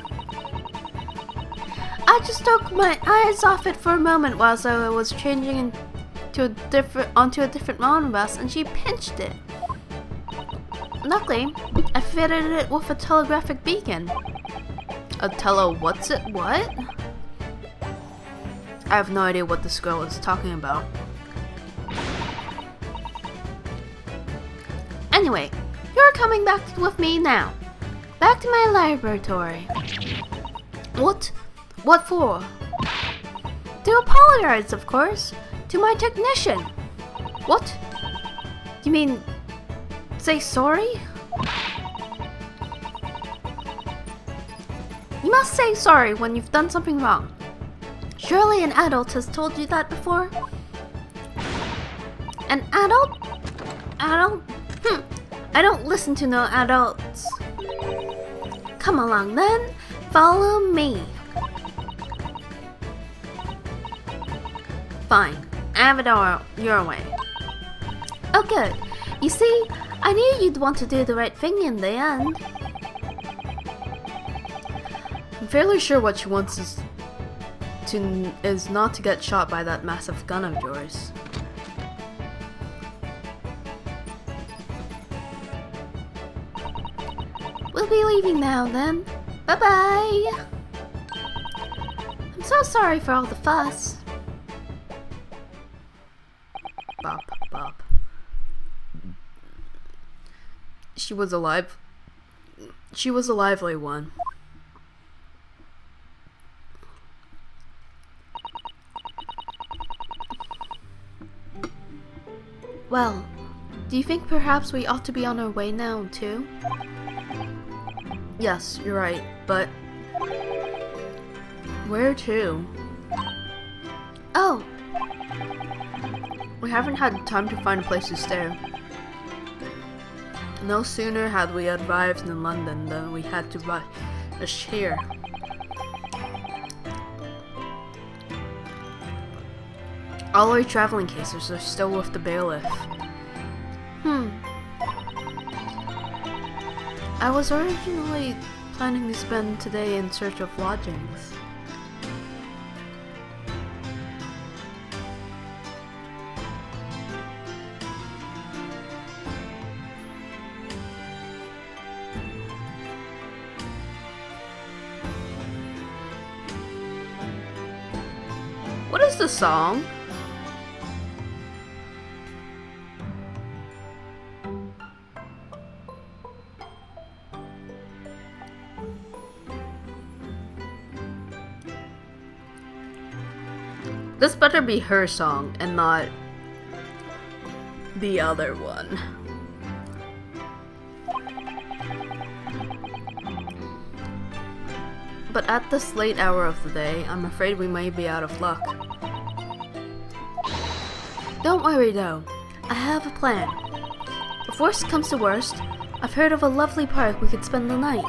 I just took my eyes off it for a moment whilst I was changing onto a different omnibus, and she pinched it. Luckily, I fitted it with a telegraphic beacon. A what's it? What? I have no idea what this girl is talking about. Anyway, you're coming back with me now. Back to my laboratory. What? What for? To apologize, of course, to my technician. What? You mean, say sorry? You must say sorry when you've done something wrong. Surely an adult has told you that before? An adult? Adult? I don't listen to no adults. Come along then, follow me. Fine, have it your way. Oh good, you see, I knew you'd want to do the right thing in the end. I'm fairly sure what she wants is not to get shot by that massive gun of yours. We'll be leaving now then. Bye-bye. so sorry for all the fuss. Bop, bop. She was alive. She was a lively one. Well, do you think perhaps we ought to be on our way now, too? Yes, you're right, but where to? Oh, We haven't had time to find a place to stay. No sooner had we arrived in London than we had to rush here. All our traveling cases are still with the bailiff. I was originally planning to spend today in search of lodgings. What is the song? This better be her song and not the other one. But at this late hour of the day, I'm afraid we may be out of luck. Don't worry though, I have a plan. If worst comes to worst, I've heard of a lovely park we could spend the night.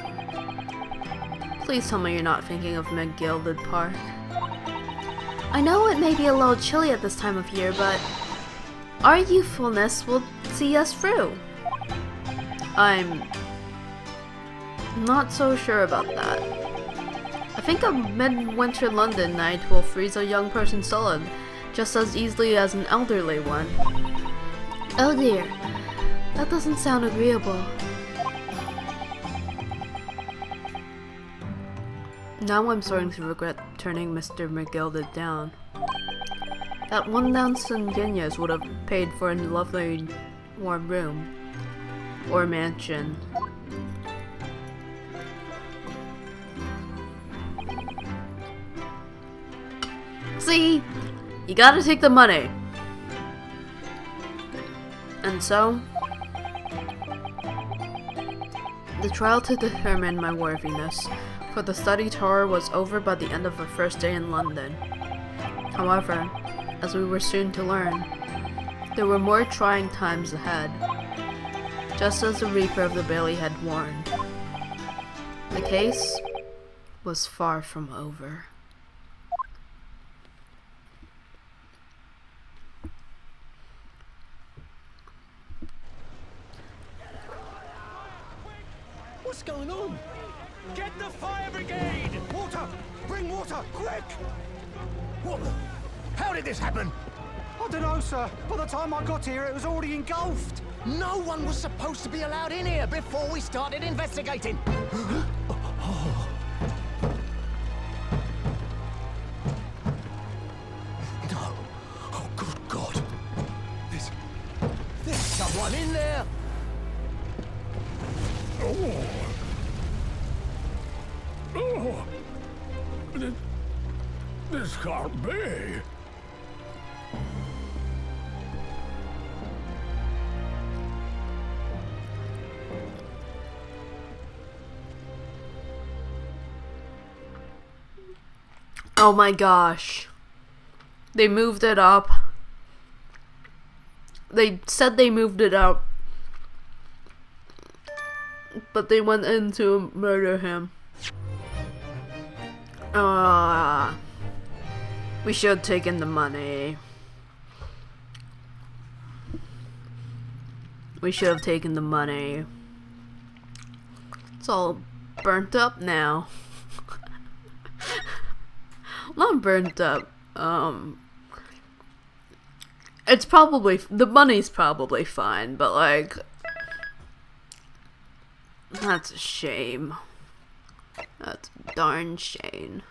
Please tell me you're not thinking of McGilded Park. I know it may be a little chilly at this time of year, but our youthfulness will see us through. I'm not so sure about that. I think a midwinter London night will freeze a young person solid just as easily as an elderly one. Oh dear, that doesn't sound agreeable. Now I'm starting to regret turning Mr. McGilded down. That 1,000 guineas would have paid for a lovely warm room. Or mansion. See? You gotta take the money. And so, the trial to determine my worthiness for the study tour was over by the end of our first day in London. However, as we were soon to learn, there were more trying times ahead, just as the Reaper of the Bailey had warned. The case was far from over. What's going on? Get the fire brigade! Water! Bring water, quick! What the? How did this happen? I don't know, sir. By the time I got here, it was already engulfed. No one was supposed to be allowed in here before we started investigating. No. Oh, good God. There's someone in there. This can't be. Oh my gosh. They moved it up. They said they moved it up, but they went in to murder him. We should have taken the money. We should have taken the money. It's all burnt up now. Not burnt up. It's probably, the money's probably fine, but like, that's a shame. That's a darn shame.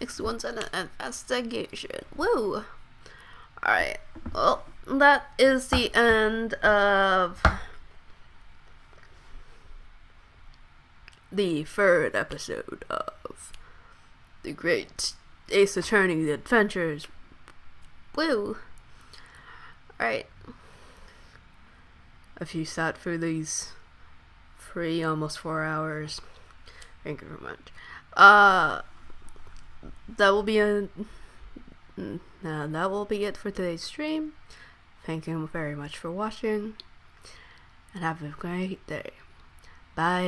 Next one's an investigation. Woo! Alright, well, that is the end of the third episode of The Great Ace Attorney Adventures. Woo! Alright. If you sat through these almost 4 hours, thank you very much. That will be it for today's stream. Thank you very much for watching, and have a great day. Bye.